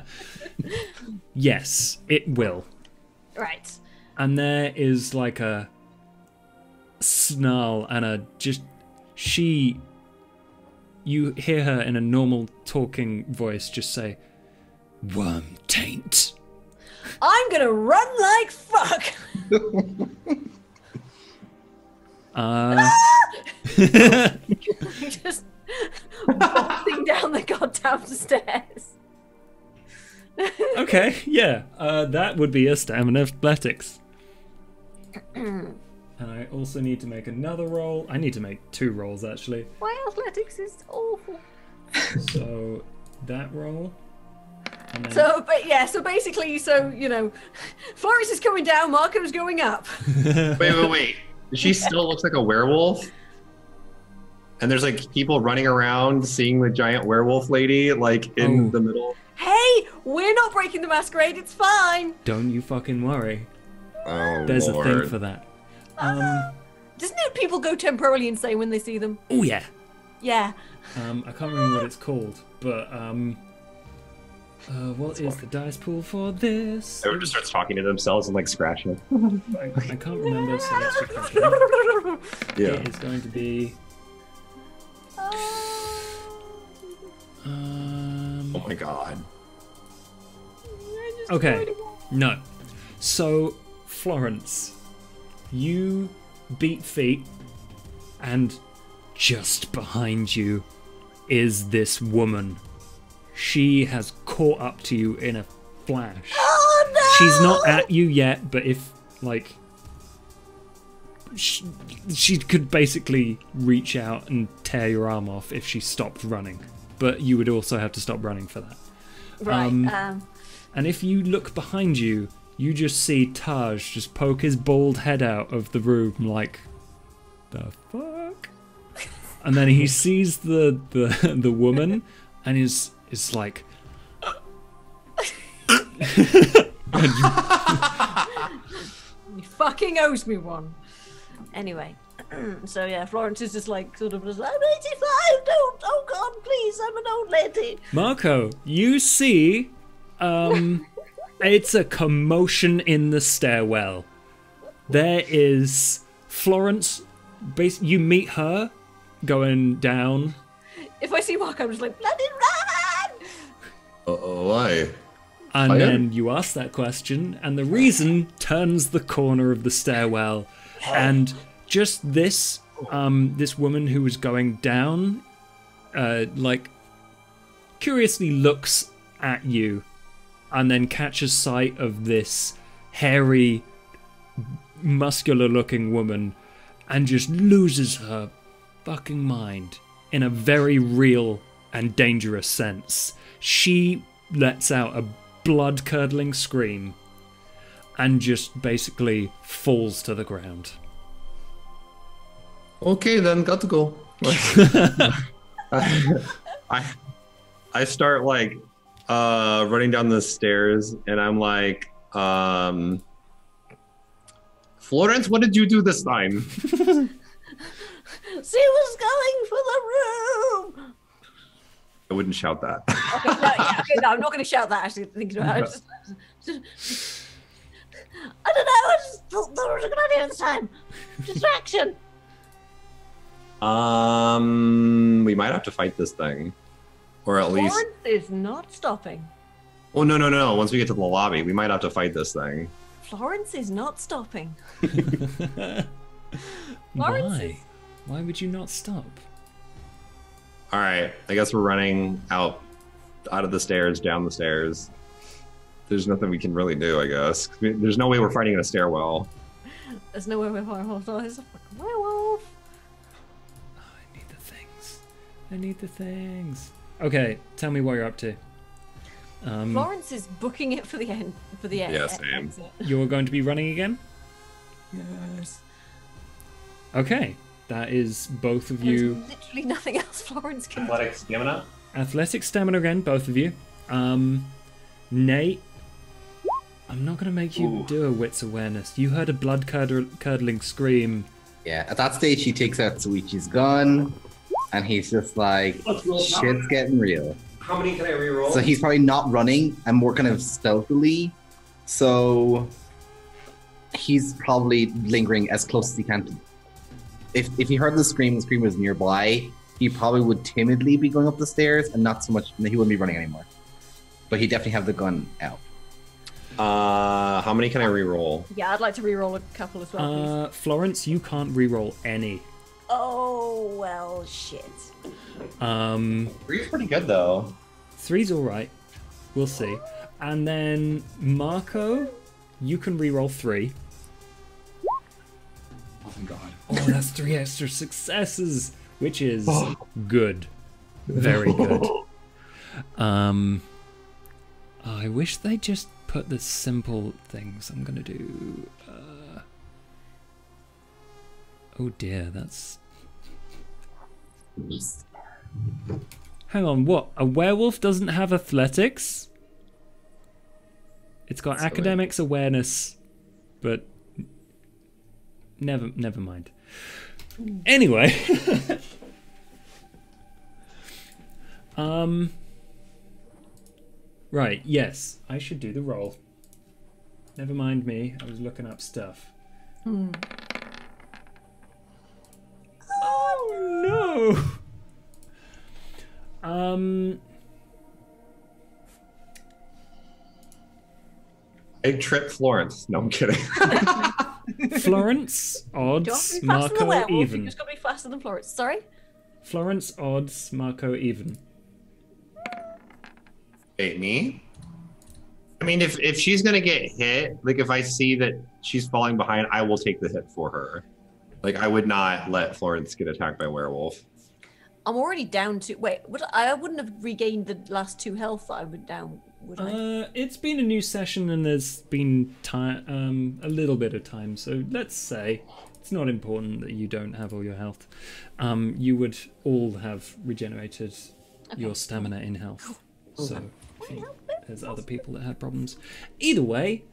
Yes, it will. Right. And there is like a snarl and a just you hear her in a normal talking voice just say, "Worm taint." I'm gonna run like fuck. Just boxing down the goddamn stairs. Okay, yeah, that would be a stamina athletics. And I also need to make another roll. I need to make 2 rolls actually. My athletics is awful. So that roll. And then... So basically, you know, Florence is coming down, Marco's going up. Wait. She still looks like a werewolf? And there's like people running around seeing the giant werewolf lady like in the middle. Hey, we're not breaking the masquerade, it's fine. Don't you fucking worry. Oh, There's Lord. a thing for that. Doesn't it people go temporarily insane when they see them? Oh yeah. Yeah. I can't remember what it's called, but What is the dice pool for this? Everyone just starts talking to themselves and like scratching. I can't remember, so let's just crack it. Yeah. It is going to be. Oh my god. Okay, no. So, Florence, you beat feet, and just behind you is this woman. She has caught up to you in a flash. Oh no! She's not at you yet, but if, like, she could basically reach out and tear your arm off if she stopped running. But you would also have to stop running for that. Right. And if you look behind you, you just see Taj just poke his bald head out of the room like, the fuck? And then he sees the woman and is like... He fucking owes me one. Anyway. So yeah, Florence is just like sort of just like, I'm 85, don't, oh god, please, I'm an old lady. Marco, you see, it's a commotion in the stairwell. There is Florence, you meet her going down. If I see Mark, I'm just like, bloody run! Why? And then you ask that question, and the reason turns the corner of the stairwell, and just this this woman who was going down, like, curiously looks at you, and then catches sight of this hairy, muscular-looking woman, and just loses her fucking mind in a very real and dangerous sense. She lets out a blood-curdling scream and just basically falls to the ground. Okay, then got to go. I start like running down the stairs, and I'm like, Florence, what did you do this time? She was going for the room. I wouldn't shout that. No, I'm not going to shout that. Actually, thinking about it. I don't know. I just thought that was a good idea this time. Distraction. We might have to fight this thing, or at least. Florence is not stopping. Oh no! Once we get to the lobby, we might have to fight this thing. Florence is not stopping. Why? Why would you not stop? All right, I guess we're running out of the stairs, down the stairs. There's nothing we can really do, I guess. There's no way we're fighting in a stairwell. There's no way we're fighting. There's a fucking werewolf. Oh, I need the things. Okay, tell me what you're up to. Florence is booking it for the end. Yes, I am. You're going to be running again? Yes. Okay, that is both of There's you. literally nothing else Florence can do. Athletic stamina. Athletic stamina again, both of you. Nate, I'm not going to make you do a wits awareness. You heard a blood-curdling scream. Yeah, at that stage, he takes out Suichi's gun, and he's just like, shit's getting real. How many can I reroll? So he's probably not running and more kind of stealthily. So he's probably lingering as close as he can to. If he heard the scream was nearby, he probably would timidly be going up the stairs and not so much. He wouldn't be running anymore. But he'd definitely have the gun out. How many can I reroll? Yeah, I'd like to reroll a couple as well, please. Florence, you can't reroll any. Oh well, shit. 3's pretty good though. 3's all right. We'll see. And then Marco, you can reroll 3. Oh my god. Oh, that's 3 extra successes, which is good. Very good. I wish they just put the simple things. I'm gonna do. Oh dear, that's. Hang on, what? A werewolf doesn't have athletics? It's got academics, awareness, but never mind. Anyway, Right, yes. I should do the roll. Never mind me. I was looking up stuff. Oh, no! Big trip Florence. No, I'm kidding. Florence, odds, Marco, even. You just got to be faster than Florence. Sorry? Florence, odds, Marco, even. Wait, me? I mean, if she's gonna get hit, like if I see that she's falling behind, I will take the hit for her. Like I would not let Florence get attacked by a werewolf. I'm already down to... Wait, I wouldn't have regained the last 2 health that I went down, would I? It's been a new session and there's been time, a little bit of time, so let's say it's not important that you don't have all your health. You would all have regenerated your stamina in health. So there's other people that have problems. Either way,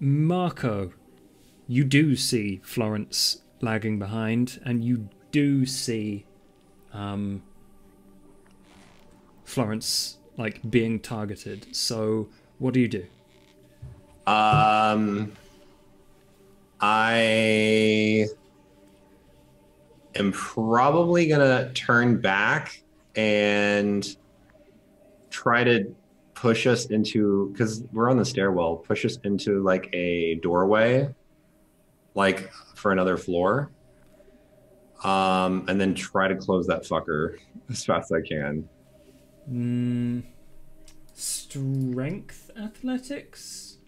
Marco, you do see Florence lagging behind, and you do see Florence like being targeted. So what do you do? I am probably gonna turn back and try to push us into, because we're on the stairwell, push us into like a doorway, like for another floor, and then try to close that fucker as fast as I can. Strength athletics?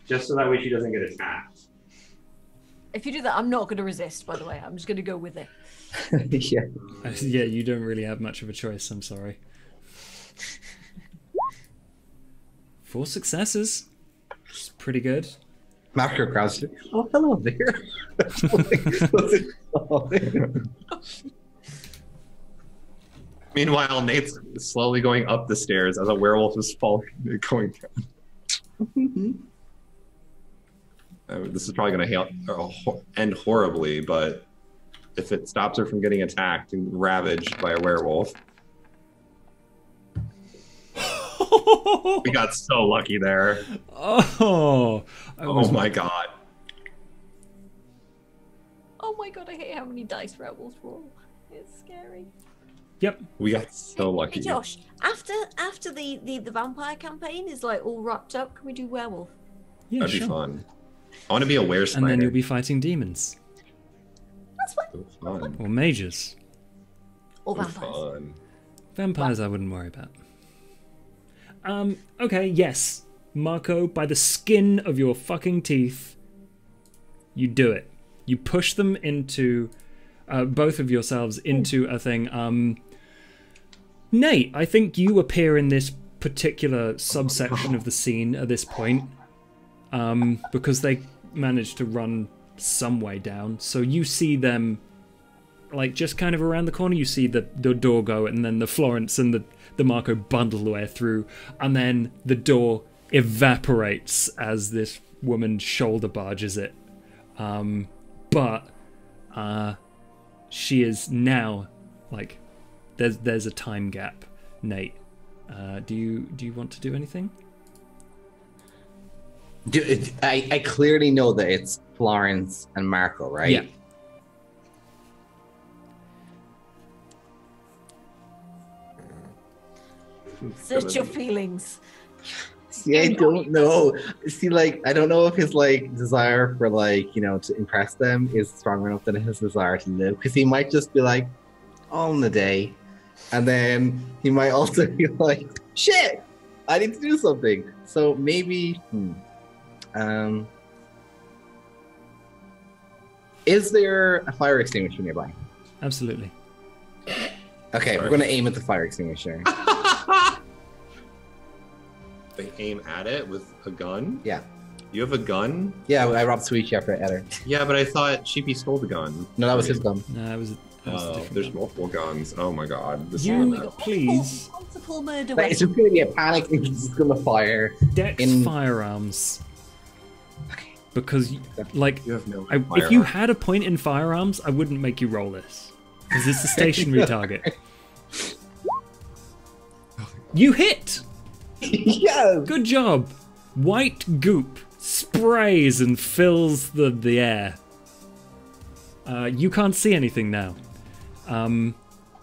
Just so that way she doesn't get attacked. If you do that, I'm not going to resist, by the way. I'm just going to go with it. Yeah. Yeah, you don't really have much of a choice, I'm sorry. 4 successes. It's pretty good. Marco crouched. Oh, hello there. Meanwhile, Nate's slowly going up the stairs as a werewolf is falling, going down. This is probably going to end horribly, but if it stops her from getting attacked and ravaged by a werewolf. We got so lucky there. Oh my god. Oh my god, I hate how many dice werewolves roll. It's scary. Yep. We got so lucky. Hey Josh, after the vampire campaign is like all wrapped up, can we do werewolf? Yeah, That'd sure. be fun. I want to be a were spider. And then you'll be fighting demons. That's fine. Fun. Or mages. Or vampires. Fun. Vampires I wouldn't worry about. Okay, yes. Marco, by the skin of your fucking teeth, you do it. You push them into, both of yourselves into a thing. Nate, I think you appear in this particular subsection of the scene at this point, because they managed to run some way down. So you see them, like, just kind of around the corner. You see the door go, and then the Florence and the Marco bundle the way through, and then the door evaporates as this woman shoulder barges it. But she is now, like, there's a time gap. Nate, do you want to do anything? I clearly know that it's Florence and Marco, right? Yeah. Search your feelings. See, I don't know. See, like, I don't know if his, like, desire for, like, you know, to impress them is stronger enough than his desire to live. Because he might just be like, all in the day. And then he might also be like, shit, I need to do something. So maybe, is there a fire extinguisher nearby? Absolutely. Okay, we're going to aim at the fire extinguisher. They aim at it with a gun? Yeah. You have a gun? Yeah, I robbed Sweetie after I ate her. Yeah, but I thought Sheepy stole the gun. No, that was his gun. No, it was. There's multiple guns. Oh my god. This You please. Multiple murder It's just going to be a panic and he's just going to fire. Dex firearms. Okay. Because, like, You have no if you had a point in firearms, I wouldn't make you roll this. Because it's a stationary target. You hit! Yes. Good job. White goop sprays and fills the air. You can't see anything now. And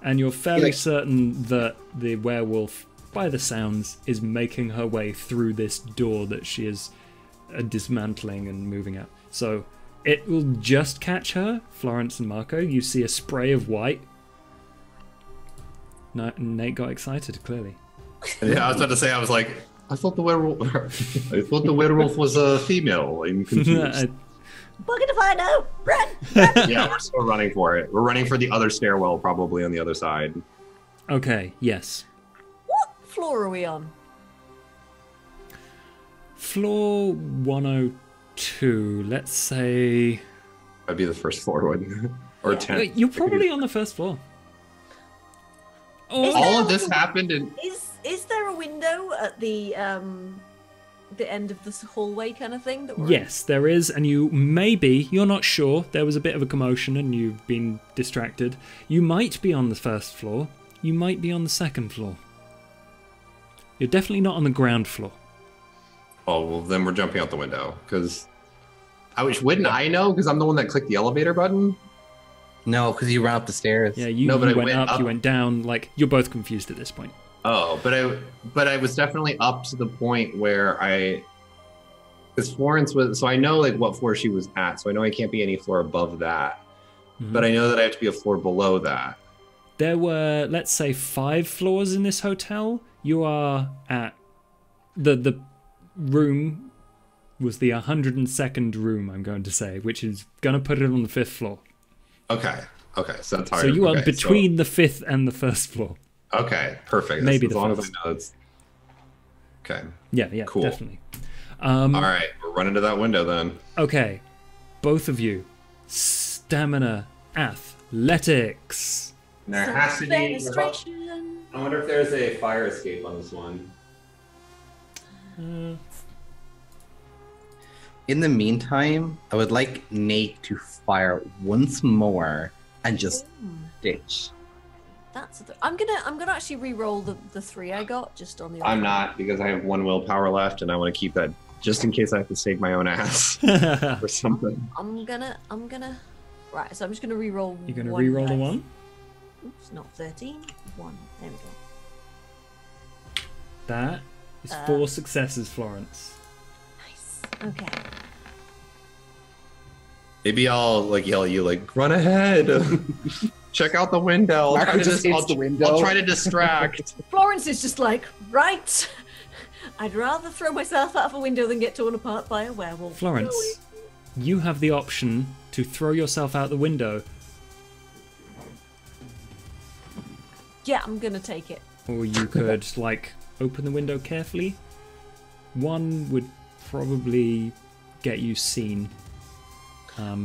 you're fairly certain that the werewolf, by the sounds, is making her way through this door that she is dismantling and moving out. So it will just catch her. Florence and Marco, you see a spray of white. Nate got excited, clearly. Yeah, I was about to say, I was like, I thought the werewolf was a female. I'm confused. Bucket if I know. Run! Yeah, we're still running for it. We're running for the other stairwell, probably on the other side. Okay, yes. What floor are we on? Floor 102, let's say... That'd be the first floor, wouldn't it? Or 10. You're probably on the first floor. Oh, All of this happened in... Is there a window at the end of this hallway kind of thing? Yes, there is, and you're not sure. There was a bit of a commotion and you've been distracted. You might be on the first floor. You might be on the second floor. You're definitely not on the ground floor. Oh, well, then we're jumping out the window, because... Wouldn't I know? Because I'm the one that clicked the elevator button? No, because you ran up the stairs. Yeah, you went up, you went down. Like, you're both confused at this point. Oh, but I was definitely up to the point where because Florence was, so I know like what floor she was at, so I know I can't be any floor above that, but I know that I have to be a floor below that. There were, let's say, 5 floors in this hotel. You are at the room was the 102nd room, I'm going to say, which is going to put it on the 5th floor. Okay, so that's hard. So you are between the 5th and the 1st floor. Okay, perfect. Maybe as long as I know it's... Okay. Yeah, cool. Definitely. All right, we're running to that window then. Okay, both of you, stamina, athletics. There has to be... I wonder if there's a fire escape on this one. In the meantime, I would like Nate to fire once more and just ditch. I'm gonna actually re-roll the 3 I got just on the. I'm not, because I have 1 willpower left, and I want to keep that just in case I have to save my own ass or something. I'm gonna. Right, so I'm just gonna re-roll. You're gonna re-roll the 1? Oops, not 13. 1. There we go. That is 4 successes, Florence. Nice. Okay. Maybe I'll like yell at you, like, run ahead. Check out the window. Marco just hits the window. I'll try to distract. Florence is just like, right. I'd rather throw myself out of a window than get torn apart by a werewolf. Florence, you have the option to throw yourself out the window. Yeah, I'm gonna take it. Or you could, like, open the window carefully. 1 would probably get you seen. How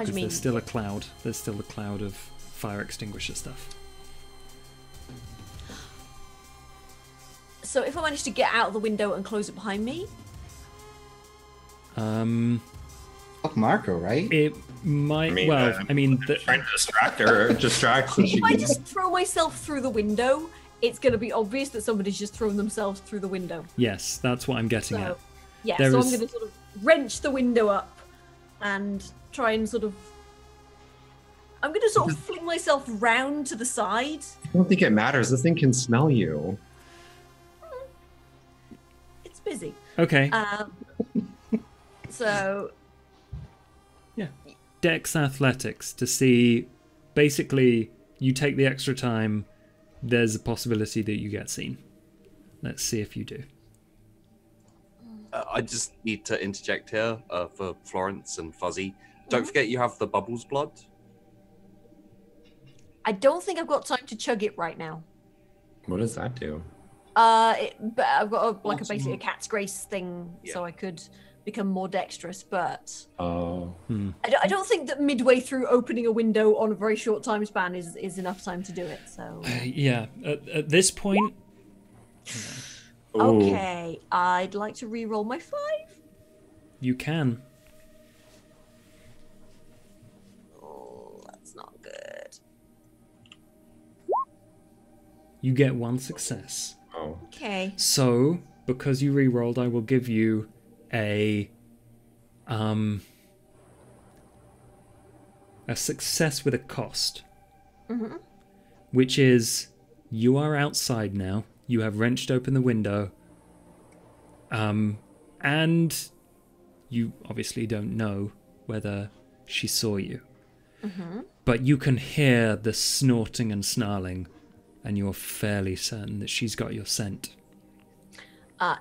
do you mean? There's still a cloud. There's still a cloud of fire extinguisher stuff. So if I manage to get out of the window and close it behind me? Fuck Marco, right? It might. I'm trying to distract her. If I just throw myself through the window, it's going to be obvious that somebody's just thrown themselves through the window. Yes, that's what I'm getting at. Yeah, I'm going to sort of wrench the window up and try and sort of... I'm going to sort of fling myself round to the side. I don't think it matters. This thing can smell you. It's busy. Okay. So... Yeah. Dex Athletics to see... Basically, you take the extra time, there's a possibility that you get seen. Let's see if you do. I just need to interject here for Florence and Fuzzy. Don't forget you have the bubbles blood. I don't think I've got time to chug it right now. What does that do? But I've got basically a cat's grace thing, so I could become more dexterous. But I don't think that midway through opening a window on a very short time span is enough time to do it. So yeah, at this point. Okay, I'd like to re-roll my 5. You can. Oh, that's not good. You get 1 success. Oh. Okay. So, because you re-rolled, I will give you a success with a cost. Mm-hmm. Which is, you are outside now. You have wrenched open the window. And you obviously don't know whether she saw you. Mm-hmm. But you can hear the snorting and snarling, and you're fairly certain that she's got your scent.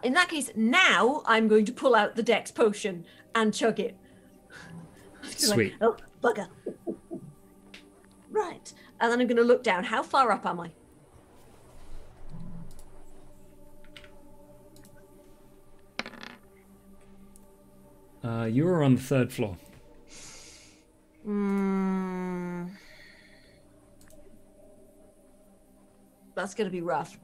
In that case, now I'm going to pull out the Dex potion and chug it. Sweet. Oh, bugger. Right. And then I'm going to look down. How far up am I? You are on the 3rd floor. That's going to be rough.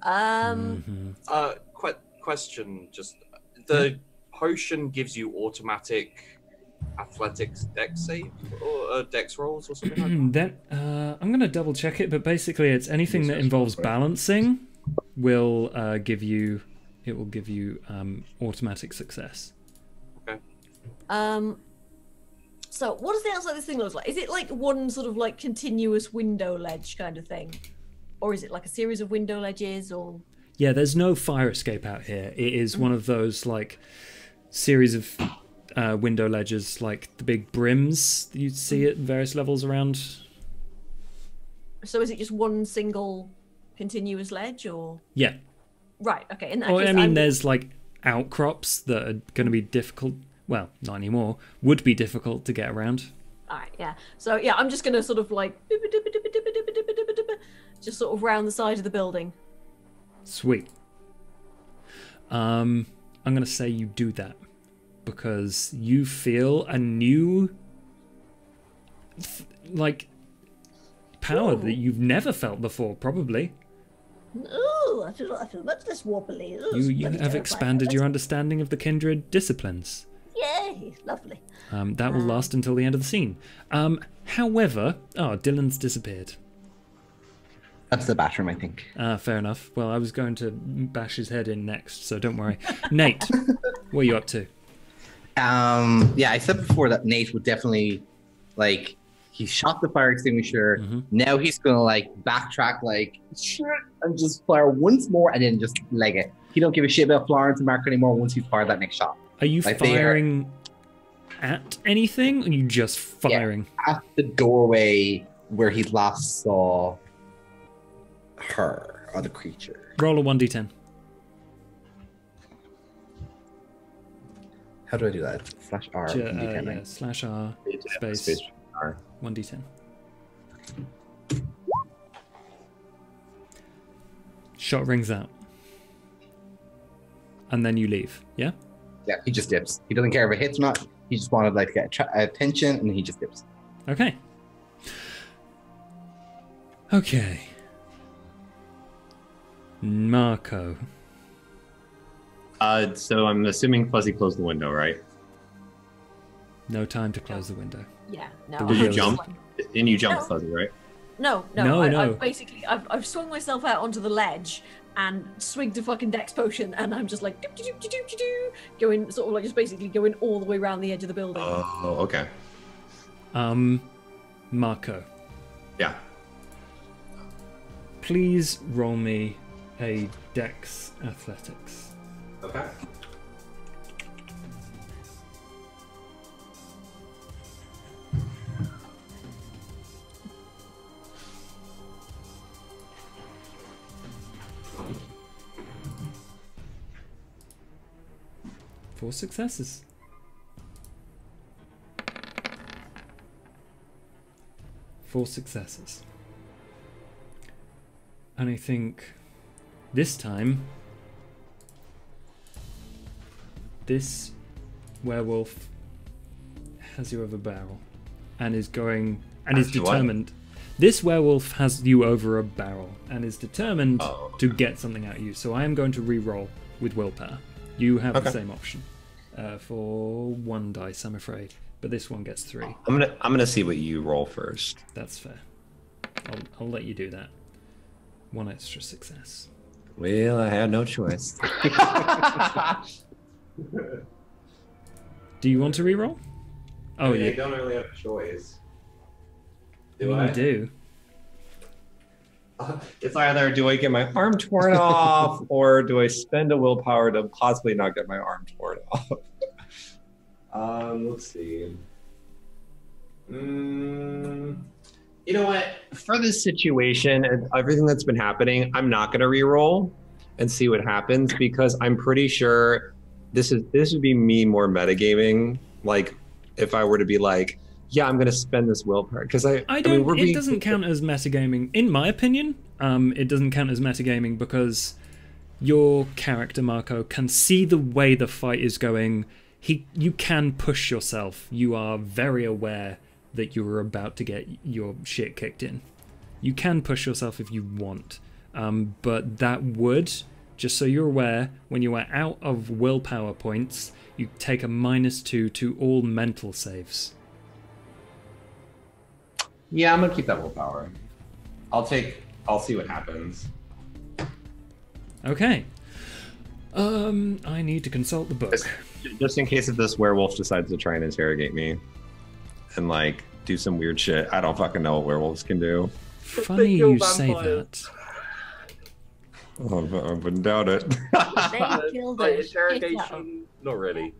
Question, just the potion gives you automatic athletics dex save or dex rolls or something like that? I'm going to double check it, but basically it's anything that involves balancing will give you automatic success. Okay. So what does the outside of this thing look like? Is it like one sort of like continuous window ledge kind of thing? Or is it like a series of window ledges or... Yeah, there's no fire escape out here. It is one of those like series of window ledges, like the big brims that you see at various levels around. So is it just one single continuous ledge or... Yeah. Right, okay. In that Or, case, I mean, there's like outcrops that are going to be difficult. Well, not anymore. Would be difficult to get around. Alright, yeah. So yeah, I'm just going to sort of like... just sort of round the side of the building. Sweet. I'm going to say you do that because you feel a new power that you've never felt before, probably. Ooh, I feel much less wobbly. Ooh, it's You bloody have terrifying. expanded your understanding of the kindred disciplines. Yay, lovely. That will last until the end of the scene. However, Dylan's disappeared. That's the bathroom, I think. Fair enough. Well, I was going to bash his head in next, so don't worry. Nate, what are you up to? Yeah, I said before that Nate would definitely, like, he shot the fire extinguisher. Mm-hmm. Now he's gonna like backtrack, like shit, and just fire once more, and then just leg it. He don't give a shit about Florence and Mark anymore once he's fired that next shot. Are you Like, firing at anything, or are you just firing? Yeah, at the doorway where he last saw her or the creature. Roll a 1d10. How do I do that? Slash R. D10, right? Slash R, space, R. 1d10. Shot rings out. And then you leave, yeah? Yeah, he just dips. He doesn't care if it hits or not. He just wanted like to get attention, and he just dips. Okay. Okay. Marco. So I'm assuming Fuzzy closed the window, right? No time to close the window. Yeah, no. Did Did you you jump? And you jumped, No. Fuzzy, right? No. No. I've basically I've swung myself out onto the ledge and swigged a fucking Dex potion, and I'm just like going sort of like just basically going all the way around the edge of the building. Oh, okay. Marco, Yeah. please roll me a Dex Athletics. Okay. Four successes. Four successes. And I think this time this werewolf has you over barrel and is going and is Actually, what? determined. This werewolf has you over a barrel and is determined Oh. to get something out of you. So I am going to re-roll with willpower. You have the Okay. same option for one dice, I'm afraid, but this one gets 3. I'm gonna see what you roll first. That's fair. I'll let you do that. 1 extra success. Well, I had no choice. Do you want to reroll? Oh, I yeah. don't really have a choice. You do. It's either do I get my arm torn off or do I spend a willpower to possibly not get my arm torn off? Let's see. You know what? For this situation and everything that's been happening, I'm not going to re-roll and see what happens because I'm pretty sure this would be me more metagaming. Like if I were to be like, yeah, I'm going to spend this willpower because I don't. It doesn't count as metagaming, in my opinion. It doesn't count as metagaming because your character Marco can see the way the fight is going. You can push yourself. You are very aware that you are about to get your shit kicked in. You can push yourself if you want, but that would, just so you're aware, when you are out of willpower points, you take a -2 to all mental saves. Yeah, I'm gonna keep that willpower. I'll see what happens. Okay. I need to consult the book. Just in case if this werewolf decides to try and interrogate me and like do some weird shit. I don't fucking know what werewolves can do. Funny you say that. Oh, I wouldn't doubt it. They killed Like the shit out of- interrogation? Not really.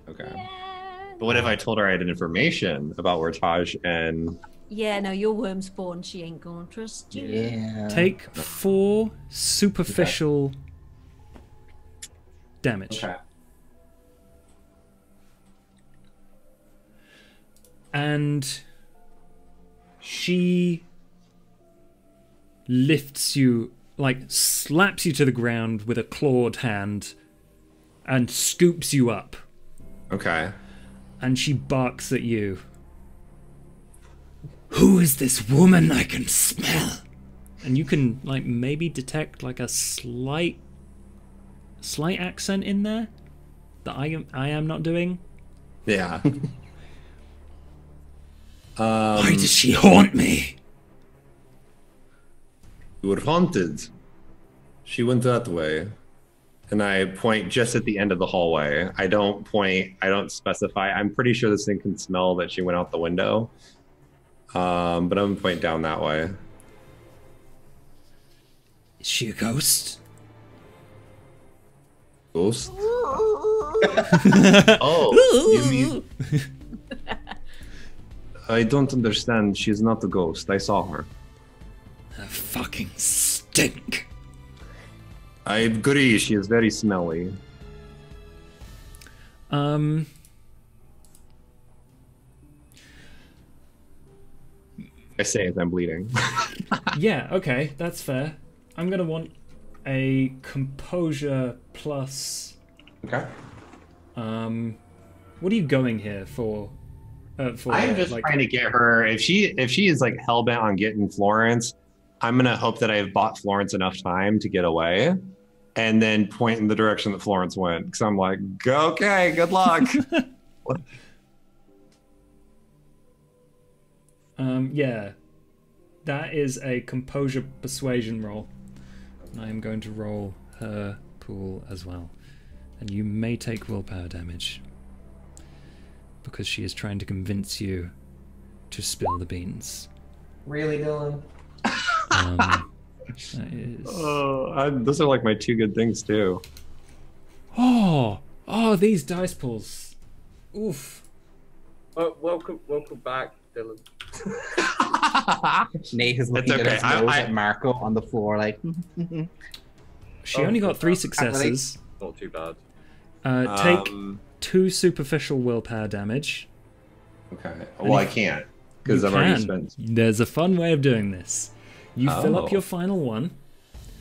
Okay. Yeah. But what if I told her I had information about where Taj and... Yeah, no, your worm spawn. She ain't gonna trust you. Yeah. Take 4 superficial damage. Okay. And she lifts you, like slaps you to the ground with a clawed hand and scoops you up. Okay. And she barks at you. Who is this woman I can smell? And you can like maybe detect like a slight accent in there that I am not doing. Yeah. Why does she haunt me? You were haunted. She went that way. And I point just at the end of the hallway. I don't specify. I'm pretty sure this thing can smell that she went out the window. But I'm gonna point down that way. Is she a ghost? Ghost? Oh, you mean... I don't understand. She's not a ghost. I saw her. A fucking stink. I agree. She is very smelly. I say as I'm bleeding. Yeah, okay, that's fair. I'm gonna want a composure plus. Okay. What are you going here for? I'm just trying to get her. If she is like hell bent on getting Florence, I'm gonna hope that I've bought Florence enough time to get away, and then point in the direction that Florence went. Because I'm like, okay, good luck. Yeah, that is a composure persuasion roll. I am going to roll her pool as well, and you may take willpower damage because she is trying to convince you to spill the beans. Really, Dylan? That is... Those are like my 2 good things too. Oh, these dice pulls. Oof. Welcome back, Dylan. Nate is looking It's at okay. his nose at Marco on the floor like... She only got 3 successes. Not too bad. Take 2 superficial willpower damage. Okay. Well, I can't because I've already spent. There's a fun way of doing this. You fill up your final one,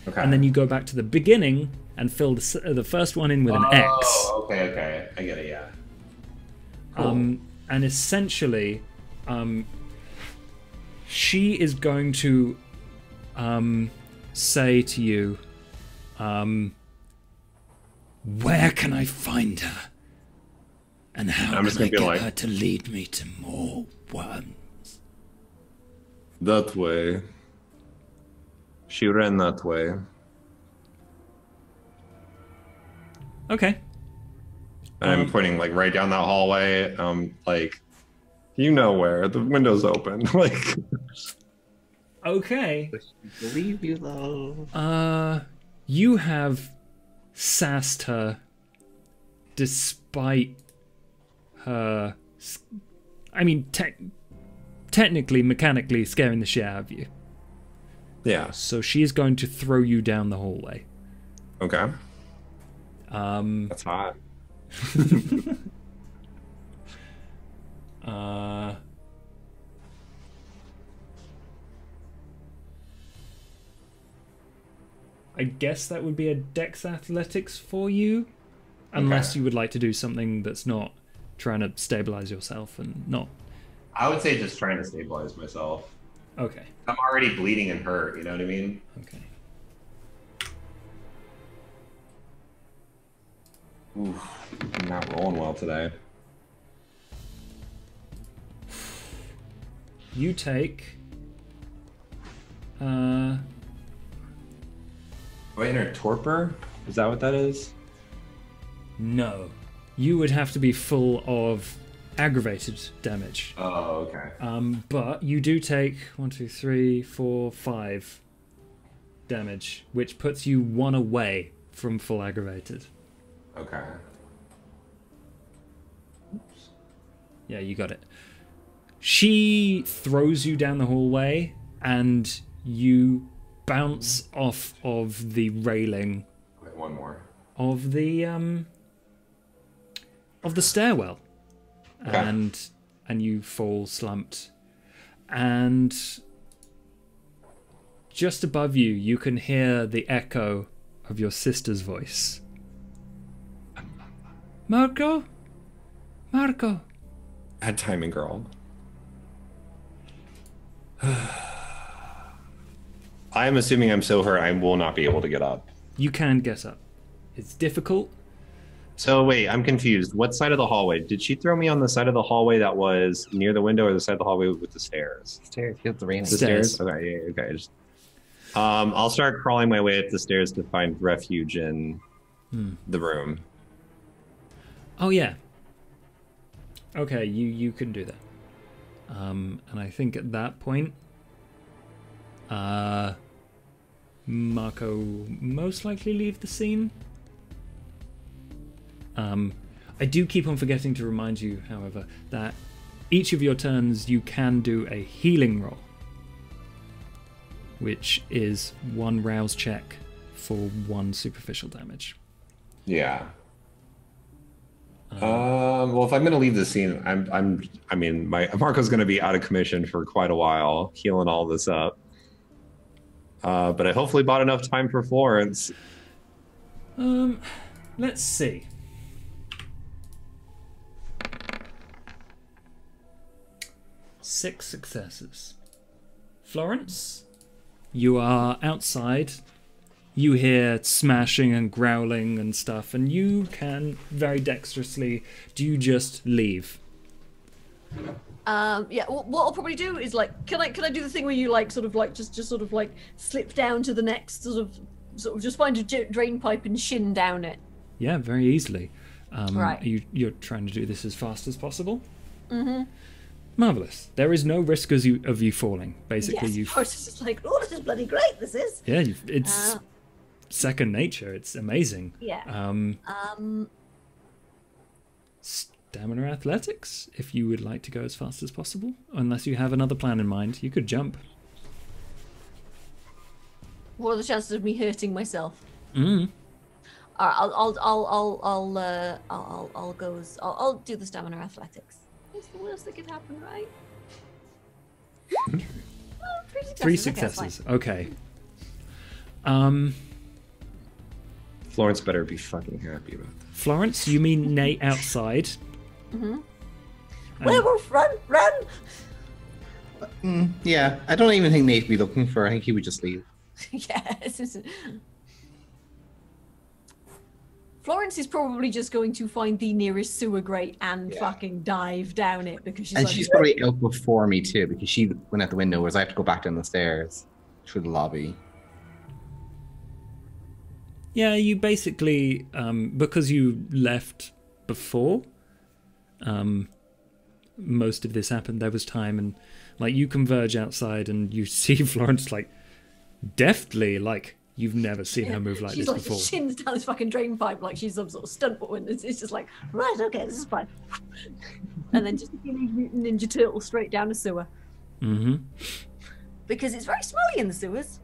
Okay. and then you go back to the beginning and fill the first one in with an X. Oh, okay. I get it. Yeah. Cool. And essentially, she is going to say to you, where can I find her? And how can I get her to lead me to more worms? That way. She ran that way. Okay. And I'm pointing like right down that hallway. Like, you know where the window's open. Like, okay. Believe you though. You have sassed her despite her. I mean, technically, mechanically scaring the shit out of you. yeah. So she is going to throw you down the hallway. Okay. That's hot. I guess that would be a Dex Athletics for you, unless you would like to do something that's not trying to stabilize yourself and not. I would say just trying to stabilize myself. Okay. I'm already bleeding and hurt, you know what I mean? Okay. Oof, I'm not rolling well today. You take. Do I enter torpor? Is that what that is? No. You would have to be full of aggravated damage. Oh, okay. But you do take 1, 2, 3, 4, 5 damage, which puts you 1 away from full aggravated. Okay. Yeah, you got it. She throws you down the hallway, and you bounce off of the railing. Wait, one more. Of the stairwell, Okay. and you fall slumped, and just above you, you can hear the echo of your sister's voice. Marco? Marco? Bad timing, girl. I'm assuming I'm so hurt I will not be able to get up. You can get up. It's difficult. So wait, I'm confused. What side of the hallway? Did she throw me on the side of the hallway that was near the window or the side of the hallway with the stairs? Stairs. Get the rain. The stairs? Okay, yeah, okay. I'll start crawling my way up the stairs to find refuge in the room. Oh yeah. Okay, you can do that. And I think at that point, Marco most likely leave the scene. I do keep on forgetting to remind you, however, that each of your turns you can do a healing roll, which is 1 rouse check for 1 superficial damage. Yeah. Well, if I'm gonna leave the scene, I mean, Marco's gonna be out of commission for quite a while, healing all this up. But I hopefully bought enough time for Florence. Let's see. Six successes. Florence, you are outside. You hear smashing and growling and stuff, and you can very dexterously. Do you just leave? Yeah. What I'll probably do is like, can I do the thing where you like sort of like just sort of like slip down to the next sort of just find a drain pipe and shin down it. Yeah, very easily. Right. You're trying to do this as fast as possible. Mm-hmm. Marvelous. There is no risk of you falling. Basically, Yes, of course, it's just like, oh, this is bloody great. This is. Yeah, it's second nature. It's amazing. Yeah. Stamina athletics, if you would like to go as fast as possible. Unless you have another plan in mind, you could jump. What are the chances of me hurting myself? Mm. All right, I'll do the stamina athletics. What's the worst that could happen, right? Oh, 3 successes. Okay. Florence better be fucking happy about that. Florence, you mean Nate outside? Mm-hmm. Werewolf, run, run! Yeah, I don't even think Nate'd be looking for. I think he would just leave. Yes. Florence is probably just going to find the nearest sewer grate and fucking dive down it because she's. And like, she's probably out before me too because she went out the window, whereas I have to go back down the stairs through the lobby. Yeah, you basically, because you left before, most of this happened, there was time, and like you converge outside and you see Florence like deftly, like you've never seen her move like she's this like before. shins down this fucking drain pipe like she's some sort of stunt woman. It's just like, Right, okay, this is fine. and then just a Teenage Mutant Ninja Turtle straight down a sewer. Mm-hmm. Because it's very smelly in the sewers.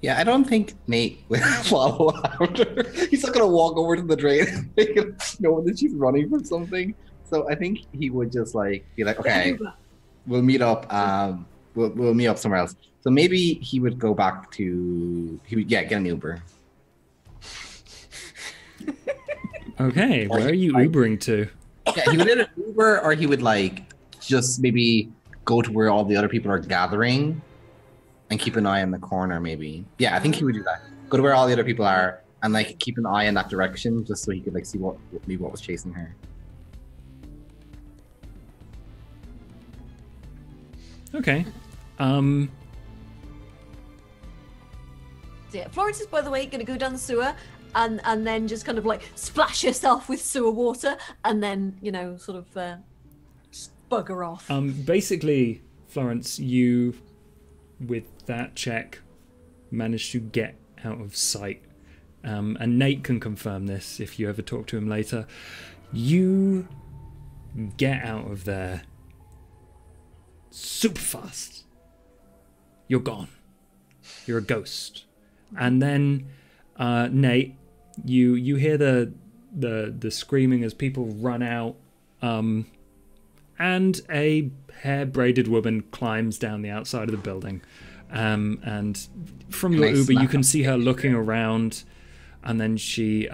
Yeah, I don't think Nate will follow after. He's not gonna walk over to the drain and know that she's running from something. So I think he would just like be like, okay, we'll meet up. We'll meet up somewhere else. So maybe he would go back to get an Uber. Okay, where are you Ubering to? Yeah, he would get an Uber, or he would like just maybe go to where all the other people are gathering and keep an eye on the corner. Maybe. Yeah, I think he would do that. Go to where all the other people are and like keep an eye in that direction, just so he could like see what was chasing her. Okay. So yeah, Florence is, by the way, going to go down the sewer and then just kind of like splash herself with sewer water and then, you know, sort of just bugger off. Basically, Florence, you, with that check, managed to get out of sight. And Nate can confirm this if you ever talk to him later. You get out of there super fast. You're gone. You're a ghost. And then Nate, you hear the screaming as people run out, and a hair-braided woman climbs down the outside of the building. And from your Uber, you can see her looking around, and then she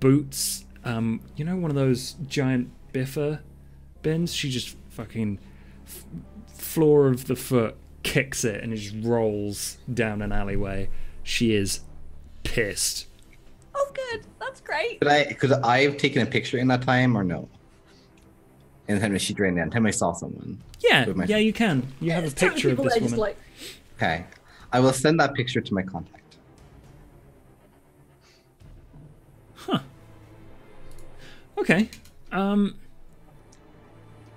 boots, you know, one of those giant biffer bins. She just fucking floor of the foot kicks it and it just rolls down an alleyway. She is pissed. Oh, good. That's great. Could I have taken a picture in that time or no? In the time that she drained in, the time I saw someone. Yeah, you can. You have a picture of this woman. Like... Okay. I will send that picture to my contact. Huh. Okay.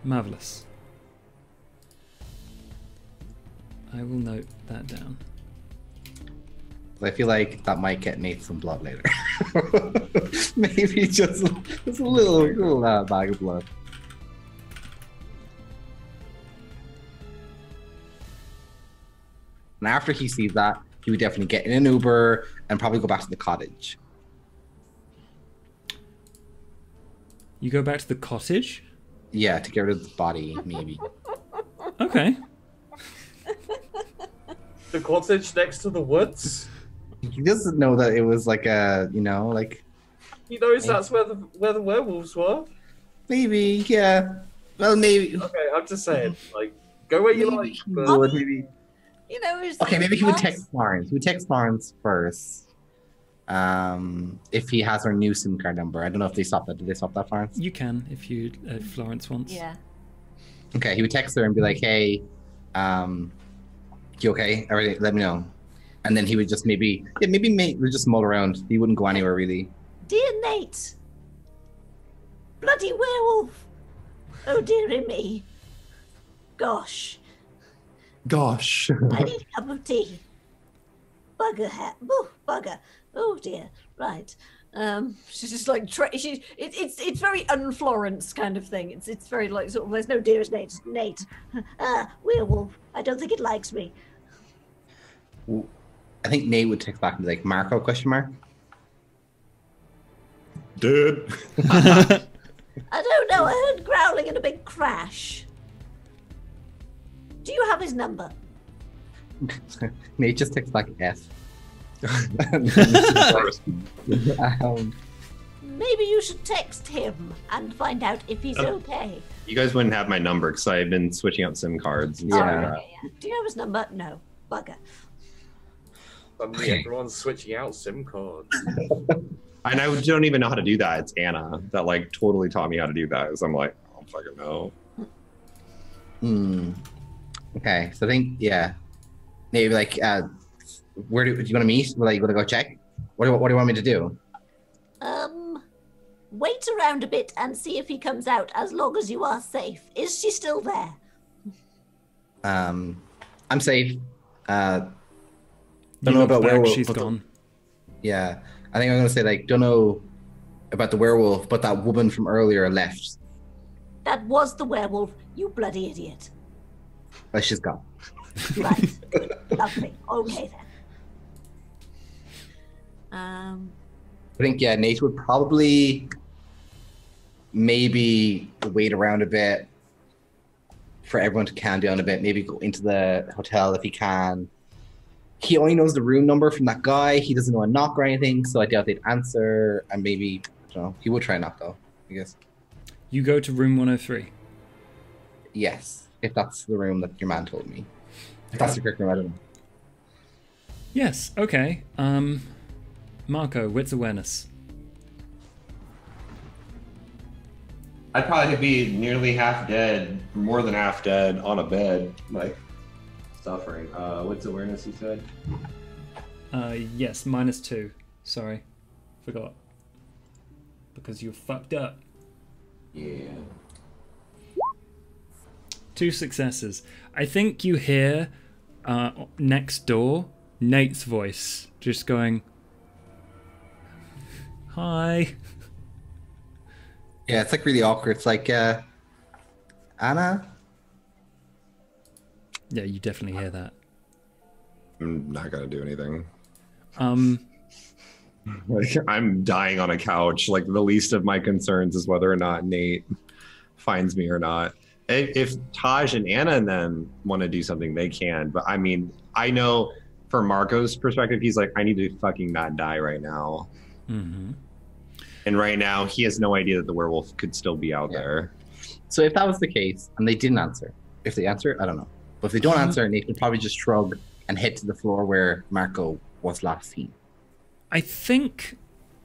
Marvelous. I will note that down. I feel like that might get Nate some blood later. Maybe just a little bag of blood. And after he sees that, he would definitely get in an Uber and probably go back to the cottage. You go back to the cottage? Yeah, to get rid of the body, maybe. Okay. The cottage next to the woods? He doesn't know that it was like a, you know, like... He knows that's where the werewolves were? Maybe, yeah. Well, maybe... Okay, I'm just saying, like, go where you like, but... Maybe... You know, okay, maybe he would text Florence. He would text Florence first. If he has her new SIM card number. I don't know if they stopped that. Did they stop that, Florence? You can if Florence wants. Yeah. Okay, he would text her and be like, "Hey, you okay? All right, let me know." And then he would just maybe Nate would just mull around. He wouldn't go anywhere really. Dear Nate, bloody werewolf! Oh dearie me. Gosh. I need a cup of tea. Bugger hat. Oh, bugger. Oh dear. Right. She's just like it's very un-Florence kind of thing. It's very like sort of there's no dearest Nate. Werewolf. I don't think it likes me. I think Nate would text back and be like, Marco, question mark? Dude. I don't know. I heard growling and a big crash. Do you have his number? Nate just texts back F. Maybe you should text him and find out if he's okay. You guys wouldn't have my number because I've been switching out SIM cards. And Yeah. stuff like that. Okay, yeah. Do you have his number? No. Bugger. Suddenly everyone's switching out SIM cards. And I don't even know how to do that. It's Anna that like totally taught me how to do that. So I'm like, I don't fucking know. Okay, so I think maybe like, where do you want to meet? Will you want to go check? What do you want me to do? Wait around a bit and see if he comes out as long as you are safe. Is she still there? I'm safe. Don't You know look about back, werewolf. she's but gone. Yeah, I think I'm gonna say like, don't know about the werewolf, but that woman from earlier left. That was the werewolf, you bloody idiot. But she's gone. Right. Lovely. Okay then. I think Nate would probably maybe wait around a bit for everyone to calm down a bit. Maybe go into the hotel if he can. He only knows the room number from that guy. He doesn't know a knock or anything, so I doubt they'd answer. And maybe, I don't know, he would try a knock though, I guess. You go to room 103. Yes, if that's the room that your man told me. If that's the correct room, I don't know. Yes, okay. Marco, wits awareness. I'd probably be nearly half dead, more than half dead, on a bed, like suffering. What's awareness you said? Yes, -2. Sorry. Forgot. Because you're fucked up. Yeah. 2 successes. I think you hear next door Nate's voice just going, "Hi." Yeah, it's like really awkward. It's like, Anna? Yeah, you definitely hear that. I'm not gonna do anything. Um, Like, I'm dying on a couch. Like, the least of my concerns is whether or not Nate finds me or not. If Taj and Anna and them want to do something, they can. But I mean, I know from Marco's perspective, he's like, I need to fucking not die right now. mhm. And right now, he has no idea that the werewolf could still be out there. So if that was the case, and they didn't answer, if they answer, I don't know. But if they don't answer, Nate would probably just shrug and head to the floor where Marco was last seen. I think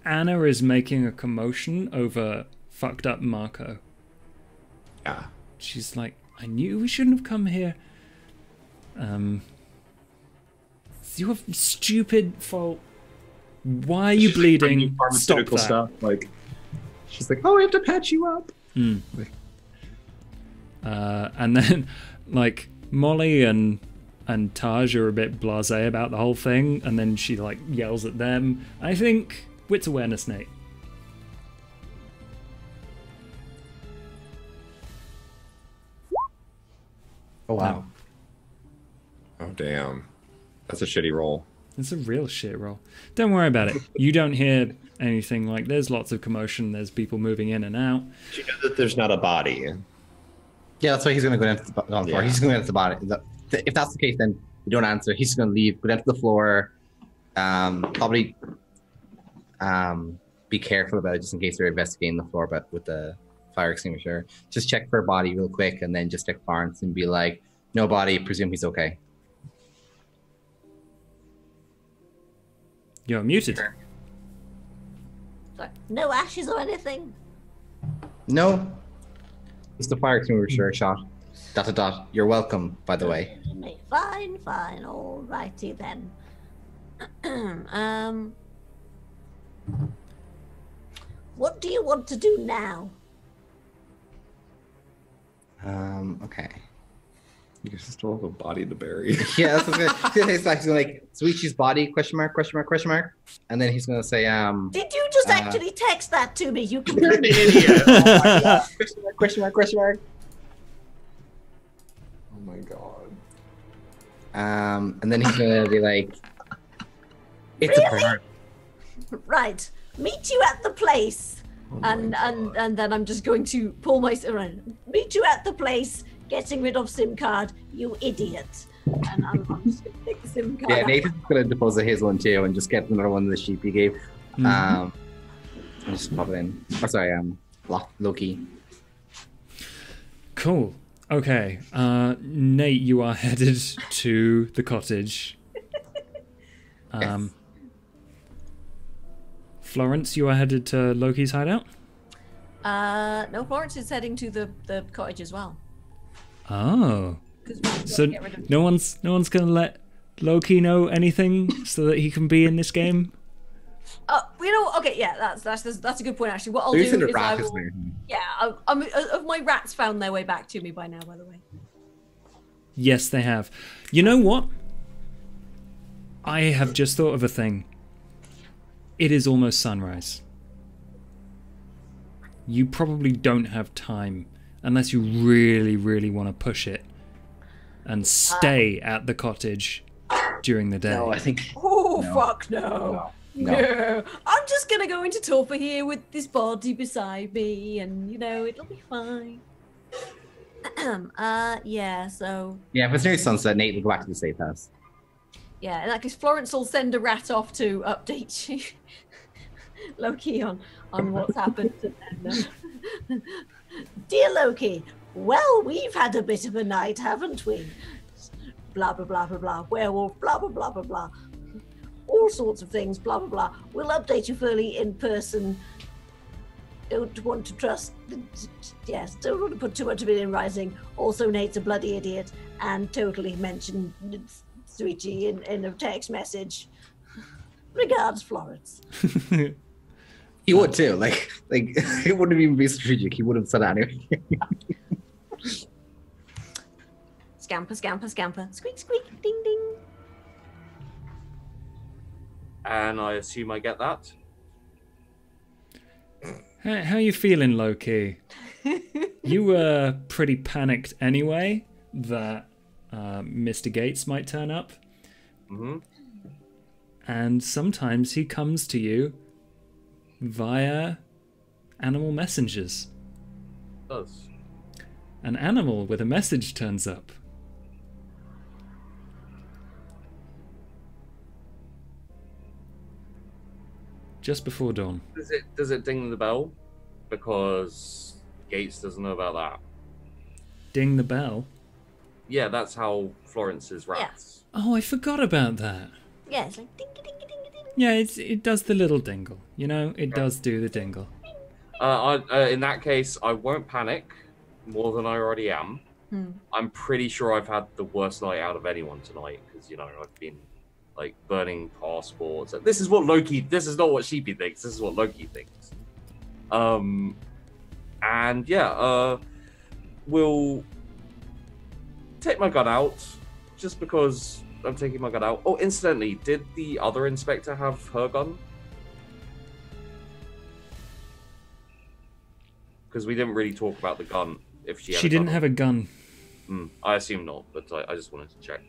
Anna is making a commotion over fucked up Marco. Yeah. She's like, I knew we shouldn't have come here. It's your stupid fault. Why are you bleeding? Stop that. Stuff. Like, she's like, oh, we have to patch you up. And then, like, Molly and Taj are a bit blasé about the whole thing, and then she like yells at them. I think wits awareness, Nate. Oh, wow. Oh, damn. That's a shitty roll. It's a real shit roll. Don't worry about it. You don't hear anything. Like, there's lots of commotion. There's people moving in and out. Do you know that there's not a body? Yeah, that's why he's going to go down to the floor. Yeah. He's going to go down to the body. If that's the case, then you don't answer. He's just going to leave, go down to the floor. Probably be careful about it just in case they're investigating the floor, but with the fire extinguisher. Just check for a body real quick and then just check Florence and be like, no body, presume he's okay. You're muted. Sorry. No ashes or anything? No. Just the fire extinguisher shot. ... You're welcome, by the way. Fine, fine. All righty then. What do you want to do now? Okay. You guys still have a body to bury. Yeah, that's what he's like, Suichi's body, question mark, question mark, question mark. And then he's going to say, Did you just actually text that to me? You You're an idiot. Oh my God. question mark, question mark, question mark. Oh my God. And then he's going to be like, it's Really? a bird. Right. Meet you at the place. Oh and then I'm just going to pull my Meet you at the place. Getting rid of SIM card, you idiot. And I'm just going to take the SIM card. Yeah, out. Nathan's going to dispose of his one too and just get another one of the sheep he gave. And just pop it in. Oh, sorry, Loki. Cool. Okay. Nate, you are headed to the cottage. Yes. Florence, you are headed to Loki's hideout? No, Florence is heading to the cottage as well. Oh. 'Cause we gotta So get rid of- no one's gonna let Loki know anything so that he can be in this game You know, okay, yeah, that's a good point actually. What I'll do There's a is rat I is will, there. yeah, my rats found their way back to me by now, by the way. Yes, they have. You know what? I have just thought of a thing. It is almost sunrise. You probably don't have time, unless you really, really want to push it, and stay at the cottage during the day. No, I think. Oh, No. fuck no. No. I'm just gonna go into torpor here with this body beside me, and, you know, it'll be fine. Yeah, so... Yeah, if it's near sunset, Nate will go back to the safe house. Yeah, in that case, Florence will send a rat off to update you, Loki, on what's happened. And then, Dear Loki, well, we've had a bit of a night, haven't we? Blah, blah, blah, blah, blah. Werewolf, blah, blah, blah, blah, blah. All sorts of things, blah, blah, blah. We'll update you fully in person. Don't want to trust... Yes, don't want to put too much of it in writing. Also, Nate's a bloody idiot and totally mentioned Sweetie in a text message. Regards, Florence. He would too. Like it wouldn't even be strategic. He would have said that anyway. scamper, scamper, scamper. Squeak, squeak, ding, ding. And I assume I get that. How are you feeling, Loki? You were pretty panicked anyway that Mr. Gates might turn up. Mm-hmm. And sometimes he comes to you via animal messengers. Does. An animal with a message turns up. Just before dawn. Does it ding the bell? Because Gates doesn't know about that. Ding the bell. Yeah, that's how Florence is rats. Oh, I forgot about that. Yeah, it's like ding, ding, ding, ding, ding. Yeah, it does the little dingle. You know, it does do the dingle. In that case, I won't panic more than I already am. I'm pretty sure I've had the worst night out of anyone tonight because, you know, I've been like burning passports. This is what Loki. This is not what Sheepy thinks. This is what Loki thinks. And yeah, we'll take my gun out just because I'm taking my gun out. Oh, incidentally, did the other inspector have her gun? Because we didn't really talk about the gun. If she didn't have a gun. I assume not, but I just wanted to check.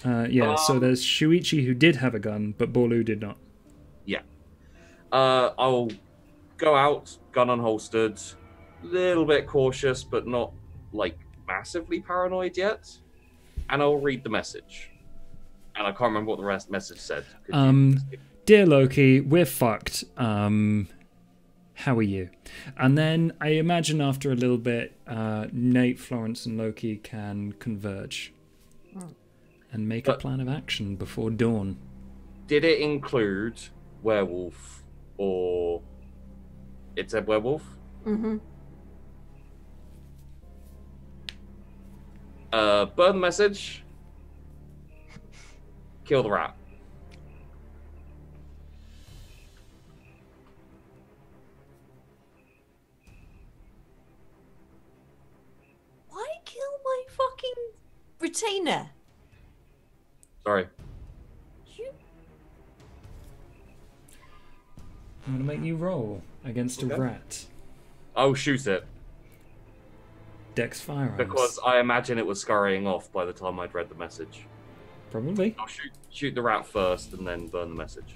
Yeah, so there's Shuichi who did have a gun, but Borlu did not. Yeah. I'll go out, gun unholstered, little bit cautious, but not like massively paranoid yet. And I'll read the message. And I can't remember what the message said. Dear Loki, we're fucked. How are you? And then I imagine after a little bit, Nate, Florence, and Loki can converge and make a plan of action before dawn. Did it include werewolf or it said werewolf? Mm-hmm. Burn the message. Kill the rat. Why kill my fucking retainer? Sorry. I'm going to make you roll against a rat. I'll shoot it. Dex firearms. Because I imagine it was scurrying off by the time I'd read the message. Probably. I'll shoot the rat first and then burn the message.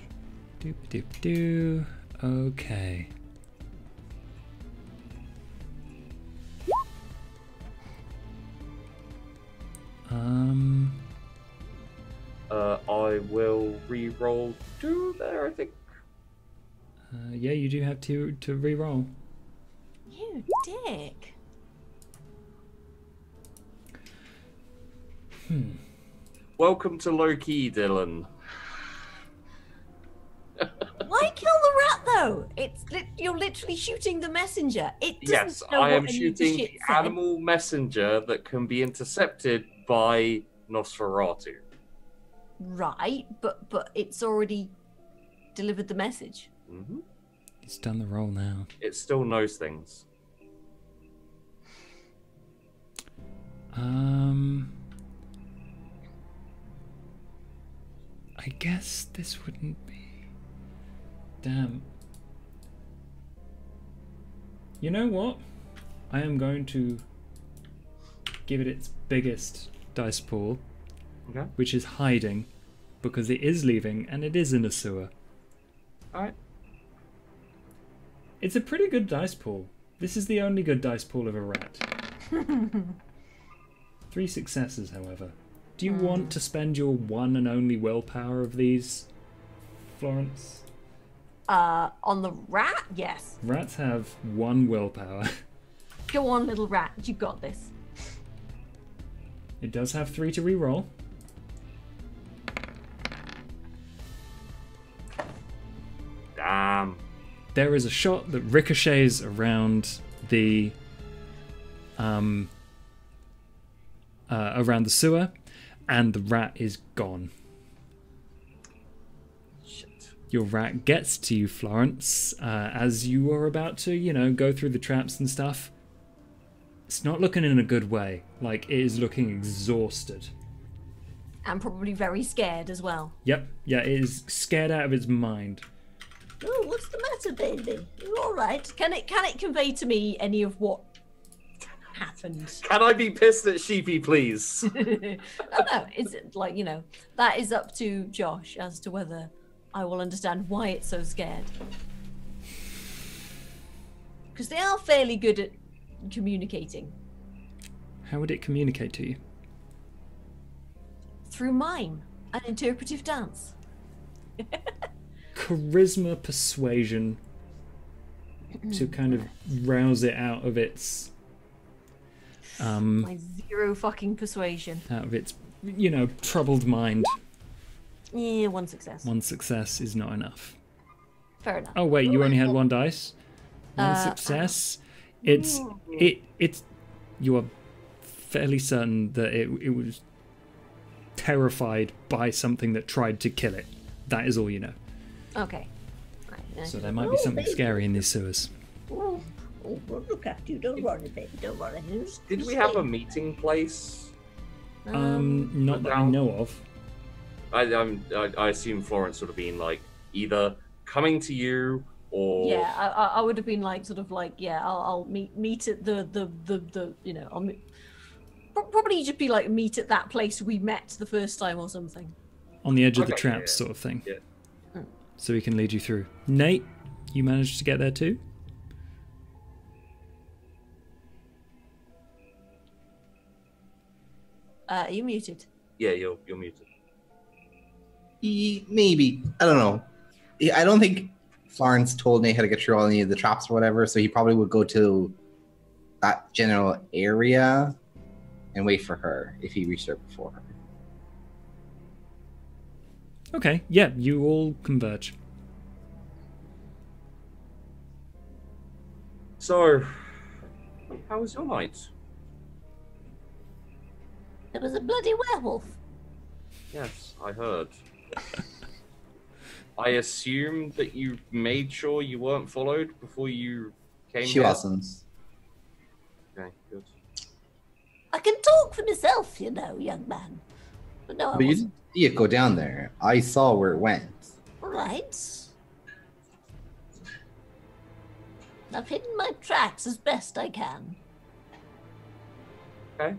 Doop doop doo. Okay. I will re-roll 2 there, I think. Yeah, you do have to re-roll. You dick. Welcome to Loki, Dylan. Why kill the rat though? You're literally shooting the messenger. It doesn't Yes, know I am what any shooting shit the said. animal messenger that can be intercepted by Nosferatu. Right, but it's already delivered the message. Mm-hmm. He's done the roll now. It still knows things. I guess this wouldn't be. Damn. You know what? I am going to give it its biggest dice pool, Okay. which is hiding, because it is leaving and it is in a sewer. Alright. It's a pretty good dice pool. This is the only good dice pool of a rat. 3 successes, however. Do you want to spend your one and only willpower of these, Florence? On the rat? Yes. Rats have 1 willpower. Go on, little rat. You got this. It does have 3 to re-roll. Damn. There is a shot that ricochets around the sewer, and the rat is gone. Shit. Your rat gets to you, Florence, as you are about to, go through the traps and stuff. It's not looking in a good way. Like, it is looking exhausted. And probably very scared as well. Yep, yeah, it is scared out of its mind. Oh, what's the matter, baby? You all right? Can it convey to me any of what happened? Can I be pissed at Sheepy, please? No, is it like, that is up to Josh as to whether I will understand why it's so scared. Because they are fairly good at communicating. How would it communicate to you? Through mime and interpretive dance. Charisma persuasion to kind of rouse it out of its My 0 fucking persuasion. troubled mind. Yeah, 1 success. 1 success is not enough. Fair enough. Oh wait, you only had 1 dice. 1 success. It's you are fairly certain that it was terrified by something that tried to kill it. That is all you know. Okay. Right, So there might be something scary in these sewers. Oh, we'll look after you. Don't worry, baby. Don't worry. Did we have a meeting place? Not that I know of. I assume Florence would have been like either coming to you or Yeah, I would have been like, I'll meet at probably just be like meet at that place we met the first time or something. On the edge of the Okay, traps, yeah. sort of thing. Yeah. So he can lead you through. Nate, you managed to get there too? Are you muted? Yeah, you're muted. Maybe. I don't know. I don't think Florence told Nate how to get through all any of the traps or whatever, so he probably would go to that general area and wait for her if he reached her before her. Okay, yeah, you all converge. So, how was your night? There was a bloody werewolf. Yes, I heard. I assume that you made sure you weren't followed before you came She here? wasn't. Okay, good. I can talk for myself, young man. But no, I But you wasn't. didn't see it go down there. I saw where it went. All right. I've hidden my tracks as best I can. Okay.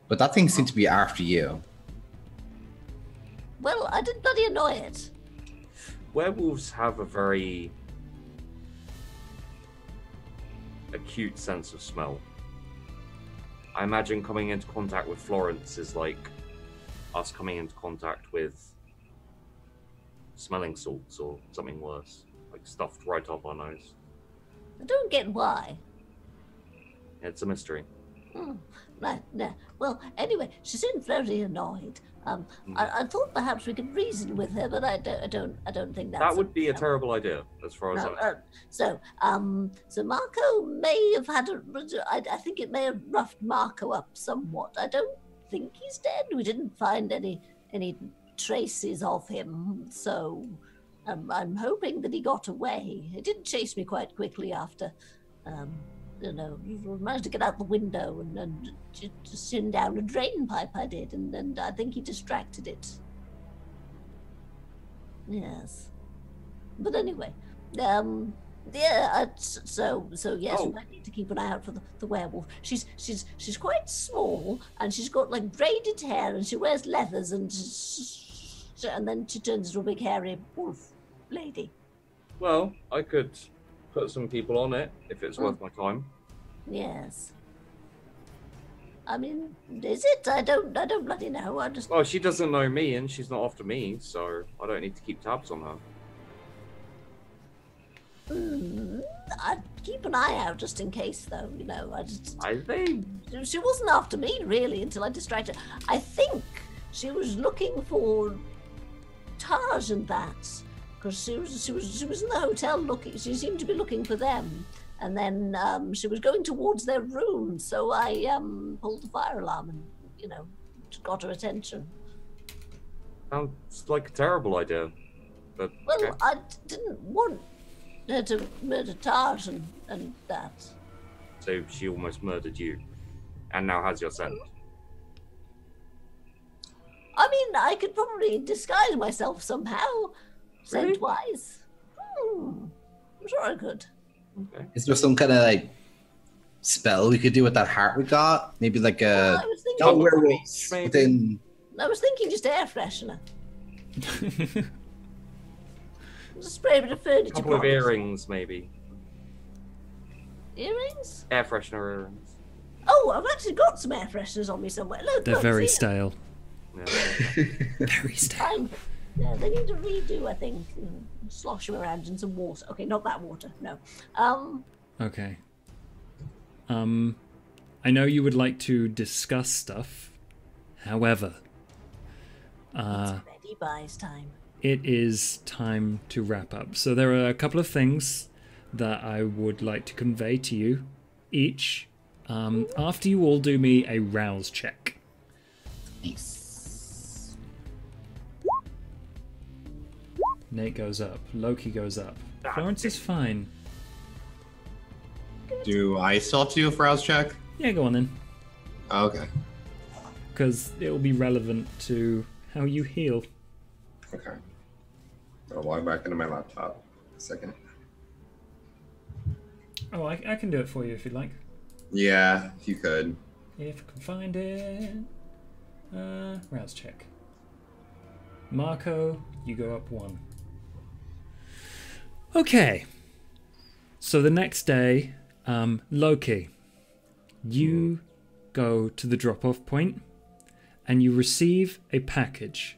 But that thing seemed to be after you. Well, I did bloody annoy it. Werewolves have a very acute sense of smell. I imagine coming into contact with Florence is like us coming into contact with smelling salts or something worse, like stuffed right up our nose. I don't get why. It's a mystery. Right, no. Well, anyway, she seemed very annoyed. I thought perhaps we could reason with her, but I don't think that's. That would be a terrible idea, as far as I'm. So Marco may have had I think it may have roughed Marco up somewhat. I don't think he's dead. We didn't find any traces of him, so I'm hoping that he got away. He did chase me quite quickly after. Managed to get out the window and just send down a drain pipe. I did, and I think he distracted it. Yes, but anyway, so yes, we might need to keep an eye out for the werewolf. She's quite small, and she's got like braided hair, and she wears leathers, and then she turns into a big hairy wolf lady. Well, I could put some people on it if it's worth my time. Yes. I mean, is it? I don't bloody know. I just. Well, she doesn't know me, and she's not after me, so I don't need to keep tabs on her. I'd keep an eye out just in case, though. I think she wasn't after me really until I distracted her. I think she was looking for Taj and that, because she was in the hotel looking. She seemed to be looking for them. And then she was going towards their room, so I pulled the fire alarm and, got her attention. sounds like a terrible idea. But Well, okay. I didn't want her to murder Taj and that. So she almost murdered you, and now has your scent. I mean, I could probably disguise myself somehow, Really? scent-wise. I'm sure I could. Okay. Is there some kind of like spell we could do with that heart we got? Maybe like Well, a I was thinking, no werewolves maybe. within. I was thinking just air freshener. Just spray a bit of furniture. A couple of products. earrings, maybe. Earrings? Air freshener earrings. Oh, I've actually got some air fresheners on me somewhere. Look, They're look, very see? stale. Yeah. Very stale. Yeah, they need to redo, I think. Slosh them around in some water. Okay, not that water. No. Okay. I know you would like to discuss stuff. However, It's ready buys time. it is time to wrap up. So there are a couple of things that I would like to convey to you each. After you all do me a rouse check. Nice. Nate goes up. Loki goes up. Florence is fine. Do I still have to do a rouse check? Yeah, go on then. Okay. Because it will be relevant to how you heal. Okay. I'll log back into my laptop. A second. Oh, I can do it for you if you'd like. Yeah, if you could. If I can find it. Rouse check. Marco, you go up 1. Okay. So the next day, Loki, you go to the drop-off point and you receive a package.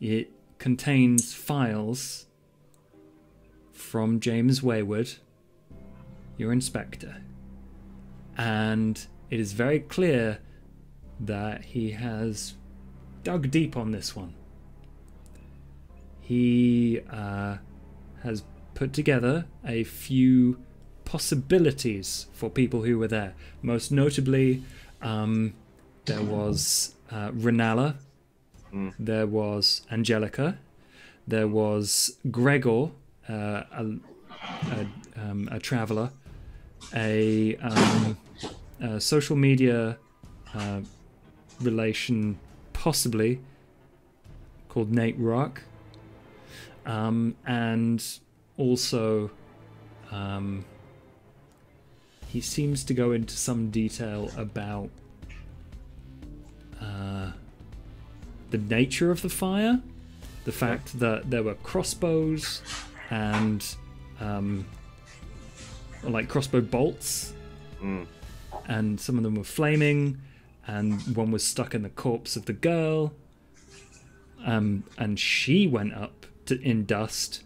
It contains files from James Wayward, your inspector. And it is very clear that he has dug deep on this one. He has put together a few possibilities for people who were there. Most notably, there was Renala, there was Angelica, there was Gregor, a traveler, a social media relation, possibly, called Nate Rock, and also he seems to go into some detail about the nature of the fire, the fact that there were crossbows and like crossbow bolts, and some of them were flaming, and one was stuck in the corpse of the girl, and she went up in dust,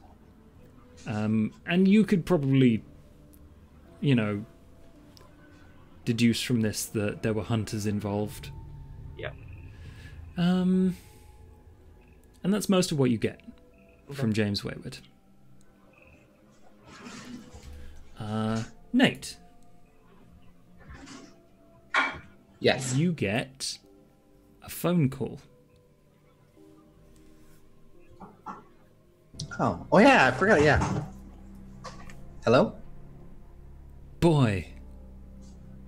and you could probably, deduce from this that there were hunters involved. Yeah. And that's most of what you get from James Wayward. Nate, Yes. you get a phone call. Oh yeah, I forgot. Yeah. Hello. Boy,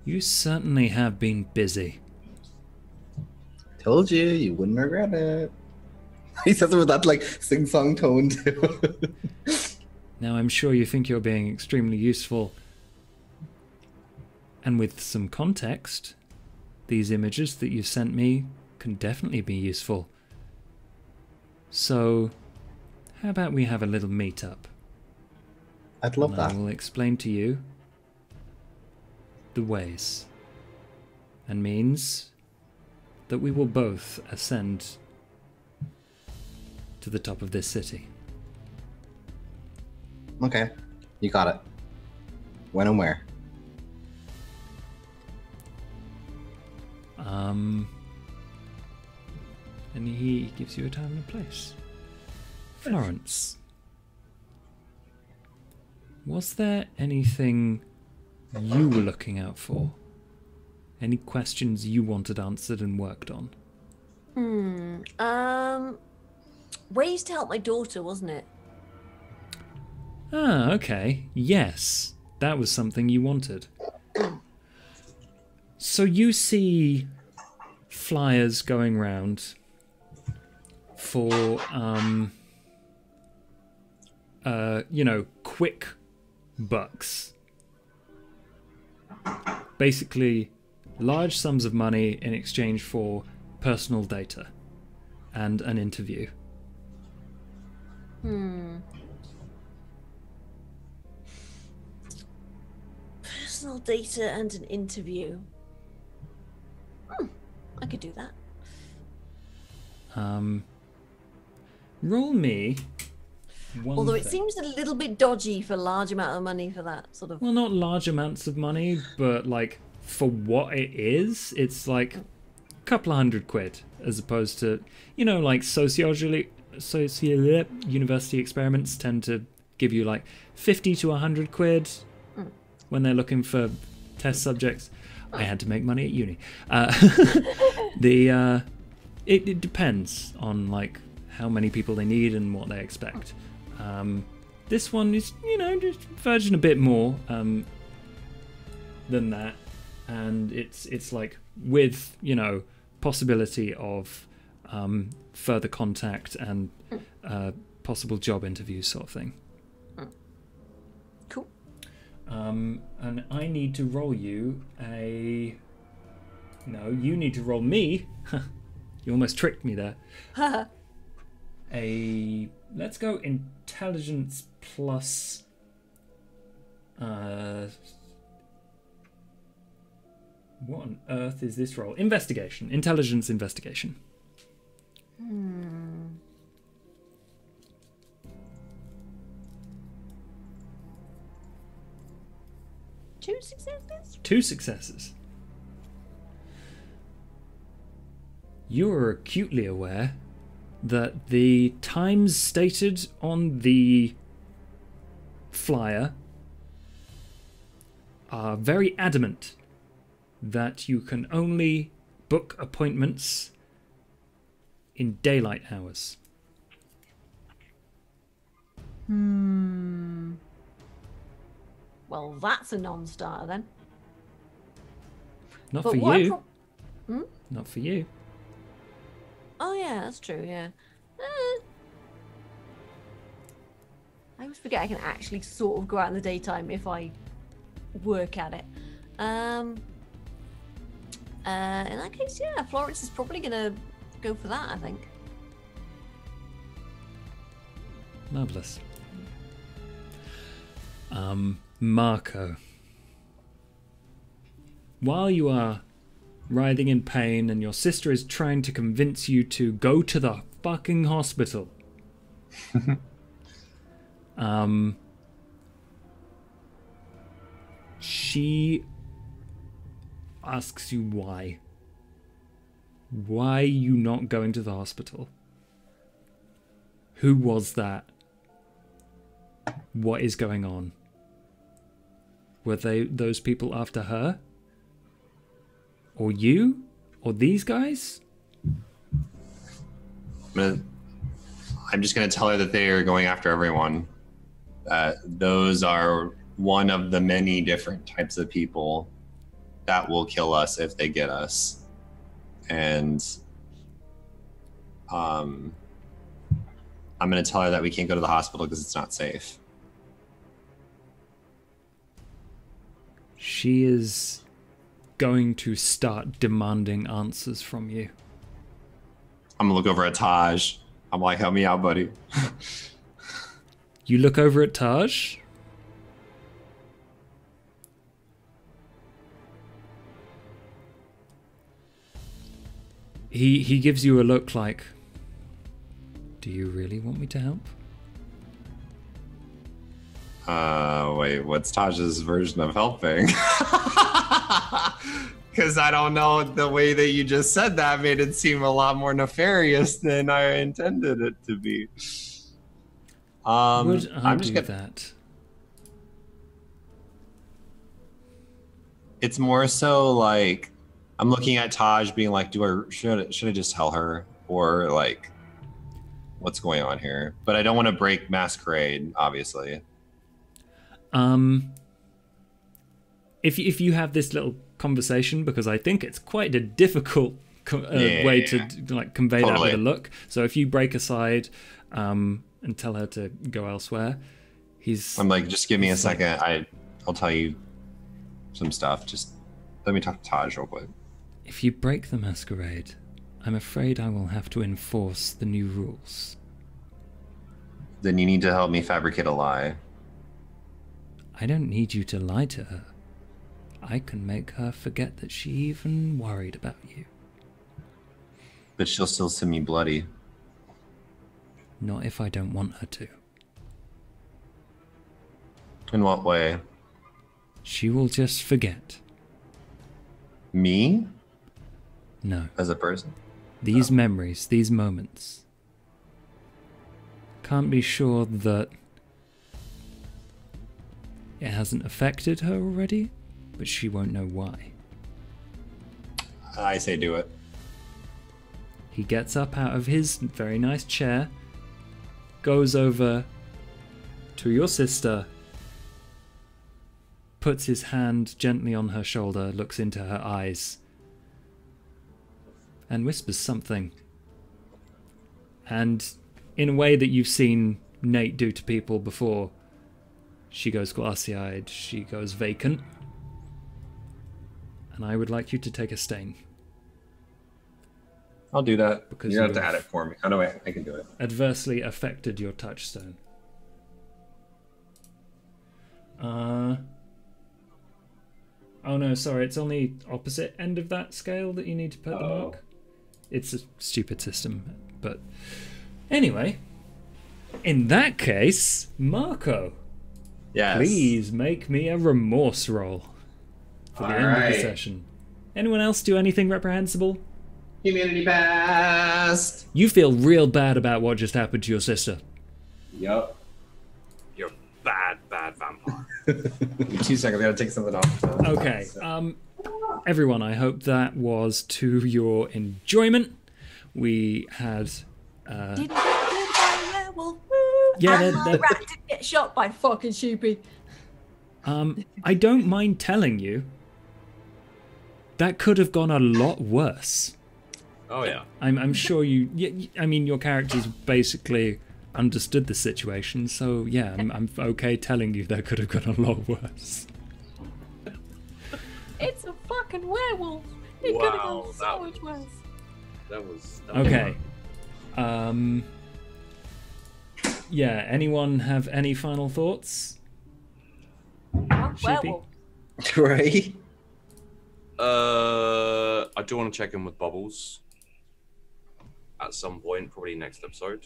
you certainly have been busy. Told you wouldn't regret it. He says it with that like sing-song tone too. Now, I'm sure you think you're being extremely useful. And with some context, these images that you sent me can definitely be useful. So, how about we have a little meet-up? I'd love And that. I will explain to you the ways and means that we will both ascend to the top of this city. Okay, you got it. When and where? And he gives you a time and a place. Florence, was there anything you were looking out for? Any questions you wanted answered and worked on? Ways to help my daughter, wasn't it? Ah, okay. Yes, that was something you wanted. So you see flyers going round for, quick bucks. Basically, large sums of money in exchange for personal data and an interview. Personal data and an interview. I could do that. Roll me. Although it seems a little bit dodgy for a large amount of money for that sort of. Well, not large amounts of money, but like for what it is, it's like a couple of £100 as opposed to, like university experiments tend to give you like 50 to £100 when they're looking for test subjects. I had to make money at uni. It depends on like how many people they need and what they expect. This one is, just verging a bit more than that, and it's like with possibility of further contact and possible job interviews sort of thing. Cool. And I need to roll you a. No, you need to roll me. You almost tricked me there. Let's go intelligence plus. What on earth is this roll? Investigation. Intelligence investigation. 2 successes? 2 successes. You are acutely aware that the times stated on the flyer are very adamant that you can only book appointments in daylight hours. Well, that's a non-starter then. Not But for what you. Hmm? Not for you. Oh yeah, that's true. Yeah. I always forget I can actually sort of go out in the daytime if I work at it. In that case, yeah, Florence is probably gonna go for that, I think. Marvelous. Marco. While you are writhing in pain and your sister is trying to convince you to go to the fucking hospital, she asks you why. Why are you not going to the hospital? Who was that? What is going on? Were those people after her? Or you? Or these guys? I I'm just going to tell her that they are going after everyone. Those are one of the many different types of people that will kill us if they get us. And I'm going to tell her that we can't go to the hospital because it's not safe. She is going to start demanding answers from you. I'm going to look over at Taj. I'm like, help me out, buddy. You look over at Taj. He gives you a look like, do you really want me to help? Wait, what's Taj's version of helping? Because I don't know, the way that you just said that made it seem a lot more nefarious than I intended it to be. Would I I'm just do gonna... that? It's more so like I'm looking at Taj being like, should I just tell her, or like what's going on here? But I don't want to break Masquerade, obviously. If you have this little conversation, because I think it's quite a difficult way to like convey that with a look. So if you break aside and tell her to go elsewhere, I'm like, just give me a second. I'll tell you some stuff. Just let me talk to Taj real quick. If you break the masquerade, I'm afraid I will have to enforce the new rules. Then you need to help me fabricate a lie. I don't need you to lie to her. I can make her forget that she even worried about you. But she'll still send me bloody. Not if I don't want her to. In what way? She will just forget. Me? No. As a person? These memories, these moments. Can't be sure that it hasn't affected her already, but she won't know why. I say do it. He gets up out of his very nice chair, goes over to your sister, puts his hand gently on her shoulder, looks into her eyes, and whispers something. And in a way that you've seen Nate do to people before, she goes glassy-eyed, she goes vacant. And I would like you to take a stain. I'll do that. Because you have to add it for me. Oh, no, wait, I can do it. Adversely affected your touchstone. Oh no, sorry, it's on the opposite end of that scale that you need to put the mark. It's a stupid system, but anyway. In that case, Marco. Yes. Please make me a remorse roll for the end of the session. Anyone else do anything reprehensible? Community best. You feel real bad about what just happened to your sister. Yup. You're bad vampire. 2 seconds, I gotta take something off. Okay. Everyone, I hope that was to your enjoyment. We had Didn't get killed by a werewolf. yeah, And the rat didn't get shot by fucking Shoopy. I don't mind telling you that could have gone a lot worse. Oh yeah. I'm sure I mean, your characters basically understood the situation, so yeah, I'm okay telling you that could have gone a lot worse. It's a fucking werewolf. It could have gone so much worse. That was Okay. Yeah, anyone have any final thoughts? Werewolf. Right? I do want to check in with Bubbles at some point, probably next episode.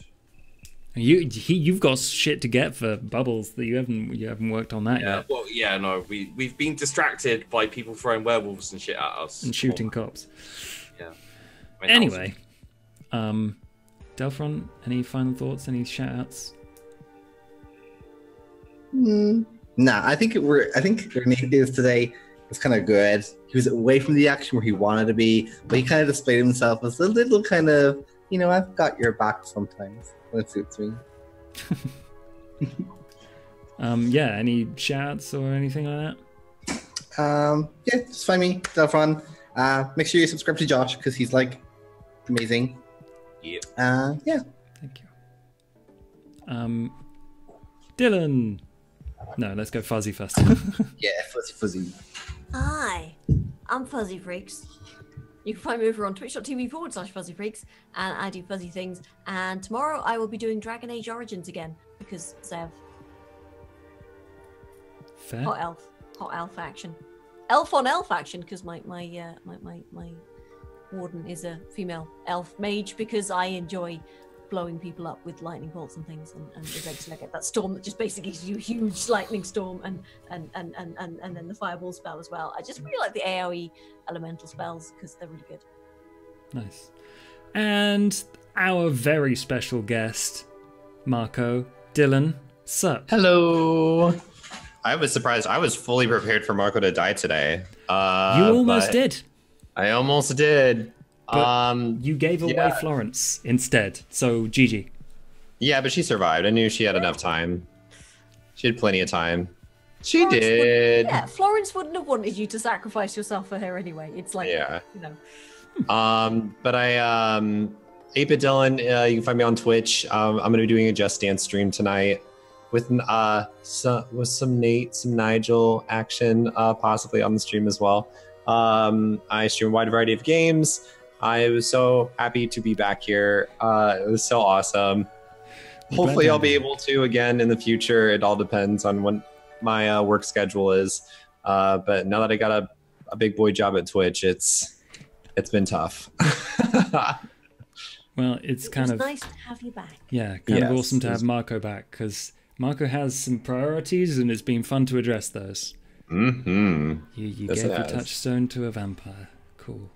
You've got shit to get for Bubbles that you haven't worked on that yet. Well, yeah, no, we've been distracted by people throwing werewolves and shit at us and shooting cops. Yeah. Anyway, Delphron, any final thoughts? Any shout-outs? Nah, I think Ignatius today was kind of good. He was away from the action where he wanted to be, but he kind of displayed himself as a little kind of you know, I've got your back sometimes when it suits me. Yeah, any shouts or anything like that? Yeah, just find me, Delphron. Make sure you subscribe to Josh because he's like amazing. Yeah. Yeah. Thank you. Dylan. No, let's go Fuzzy first. Yeah, fuzzy. Hi, I'm Fuzzy Freaks. You can find me over on twitch.tv/FuzzyFreaks, and I do fuzzy things. And tomorrow I will be doing Dragon Age Origins again because Zev. Fair. Hot elf action. Elf on elf action because my warden is a female elf mage because I enjoy blowing people up with lightning bolts and things, and eventually I get that storm that just basically gives you a huge lightning storm and then the fireball spell as well. I just really like the AoE elemental spells because they're really good. Nice. And our very special guest, Marco, Dylan, sup? Hello. I was surprised. I was fully prepared for Marco to die today. You almost did. I almost did. But you gave away Florence instead, so GG. Yeah, but she survived. I knew she had enough time. She had plenty of time. She Florence did. Yeah, Florence wouldn't have wanted you to sacrifice yourself for her anyway. It's like, Yeah. you know. But I 8-Bit Dylan, you can find me on Twitch. I'm gonna be doing a Just Dance stream tonight with some Nate, some Nigel action, possibly on the stream as well. I stream a wide variety of games. I was so happy to be back here. It was so awesome. Hopefully I'll be able to again in the future. It all depends on when my work schedule is. But now that I got a big boy job at Twitch, it's been tough. Well, it's kind of nice to have you back. Yeah, kind of awesome to have Marco back because Marco has some priorities and it's been fun to address those. Mm-hmm. You gave your touchstone to a vampire. Cool.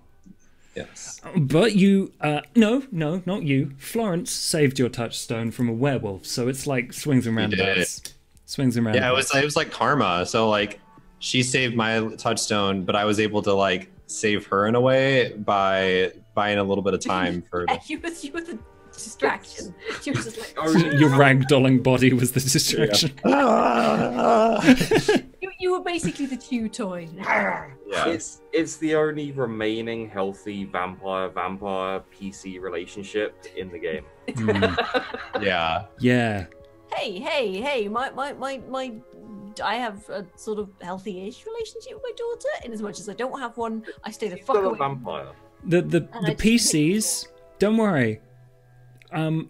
Yes. But you, no, not you. Florence saved your touchstone from a werewolf, so it's like swings and roundabouts. Swings and roundabouts. Yeah, it was like karma. So like, she saved my touchstone, but I was able to like save her in a way by buying a little bit of time for. You were the distraction. She was just like, your ragdolling body was the distraction. you were basically the chew toy. Yeah. It's the only remaining healthy vampire PC relationship in the game. Yeah. Yeah. Hey, my I have a sort of healthy-ish relationship with my daughter. In as much as I don't have one, I stay the fuck Still away. a vampire. The PCs, don't worry. I'm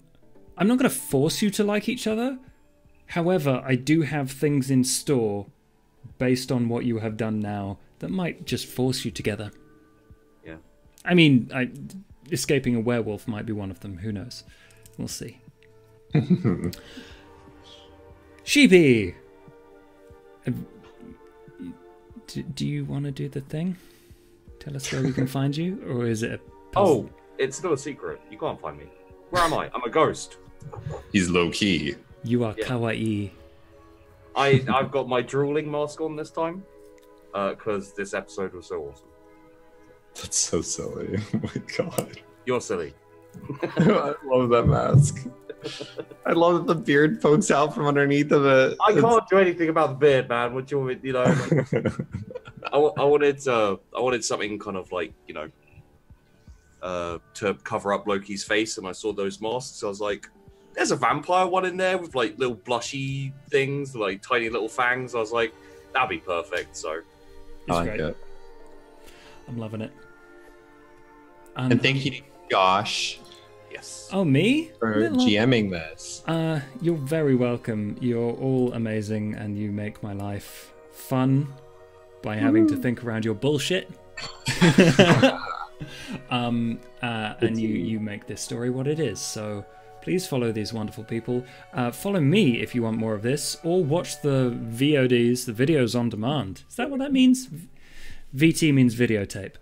not going to force you to like each other. However, I do have things in store based on what you have done now that might just force you together. Yeah. I mean, escaping a werewolf might be one of them. Who knows? We'll see. Sheepy! Do you want to do the thing? Tell us where we can find you? Or is it a puzzle? Oh, it's still a secret. You can't find me. Where am I? I'm a ghost. He's low key. You are kawaii. I've got my drooling mask on this time because this episode was so awesome. That's so silly. Oh my god. You're silly. I love that mask. I love that the beard pokes out from underneath of it. I can't do anything about the beard, man. What do you want me, you know? I wanted something kind of like, you know, to cover up Loki's face, and I saw those masks. I was like, there's a vampire one in there with like little blushy things, like tiny little fangs. I was like, that'd be perfect. So It's great. it. I'm loving it. And thank you to Josh yes. Oh, me? for GMing this. You're very welcome. You're all amazing, and you make my life fun by having to think around your bullshit. And you make this story what it is. So please follow these wonderful people. Follow me if you want more of this, or watch the VODs, the videos on demand. Is that what that means? VT means videotape.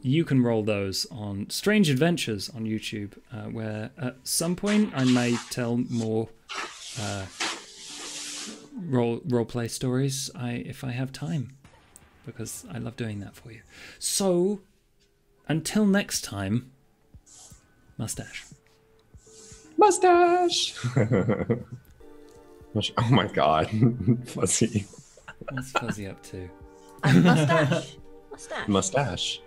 You can roll those on Strange Adventures on YouTube, where at some point I may tell more role-play stories if I have time, because I love doing that for you. So, until next time, Mustache. Mustache. Oh my god, Fuzzy. What's Fuzzy up to? Mustache. Mustache. Mustache.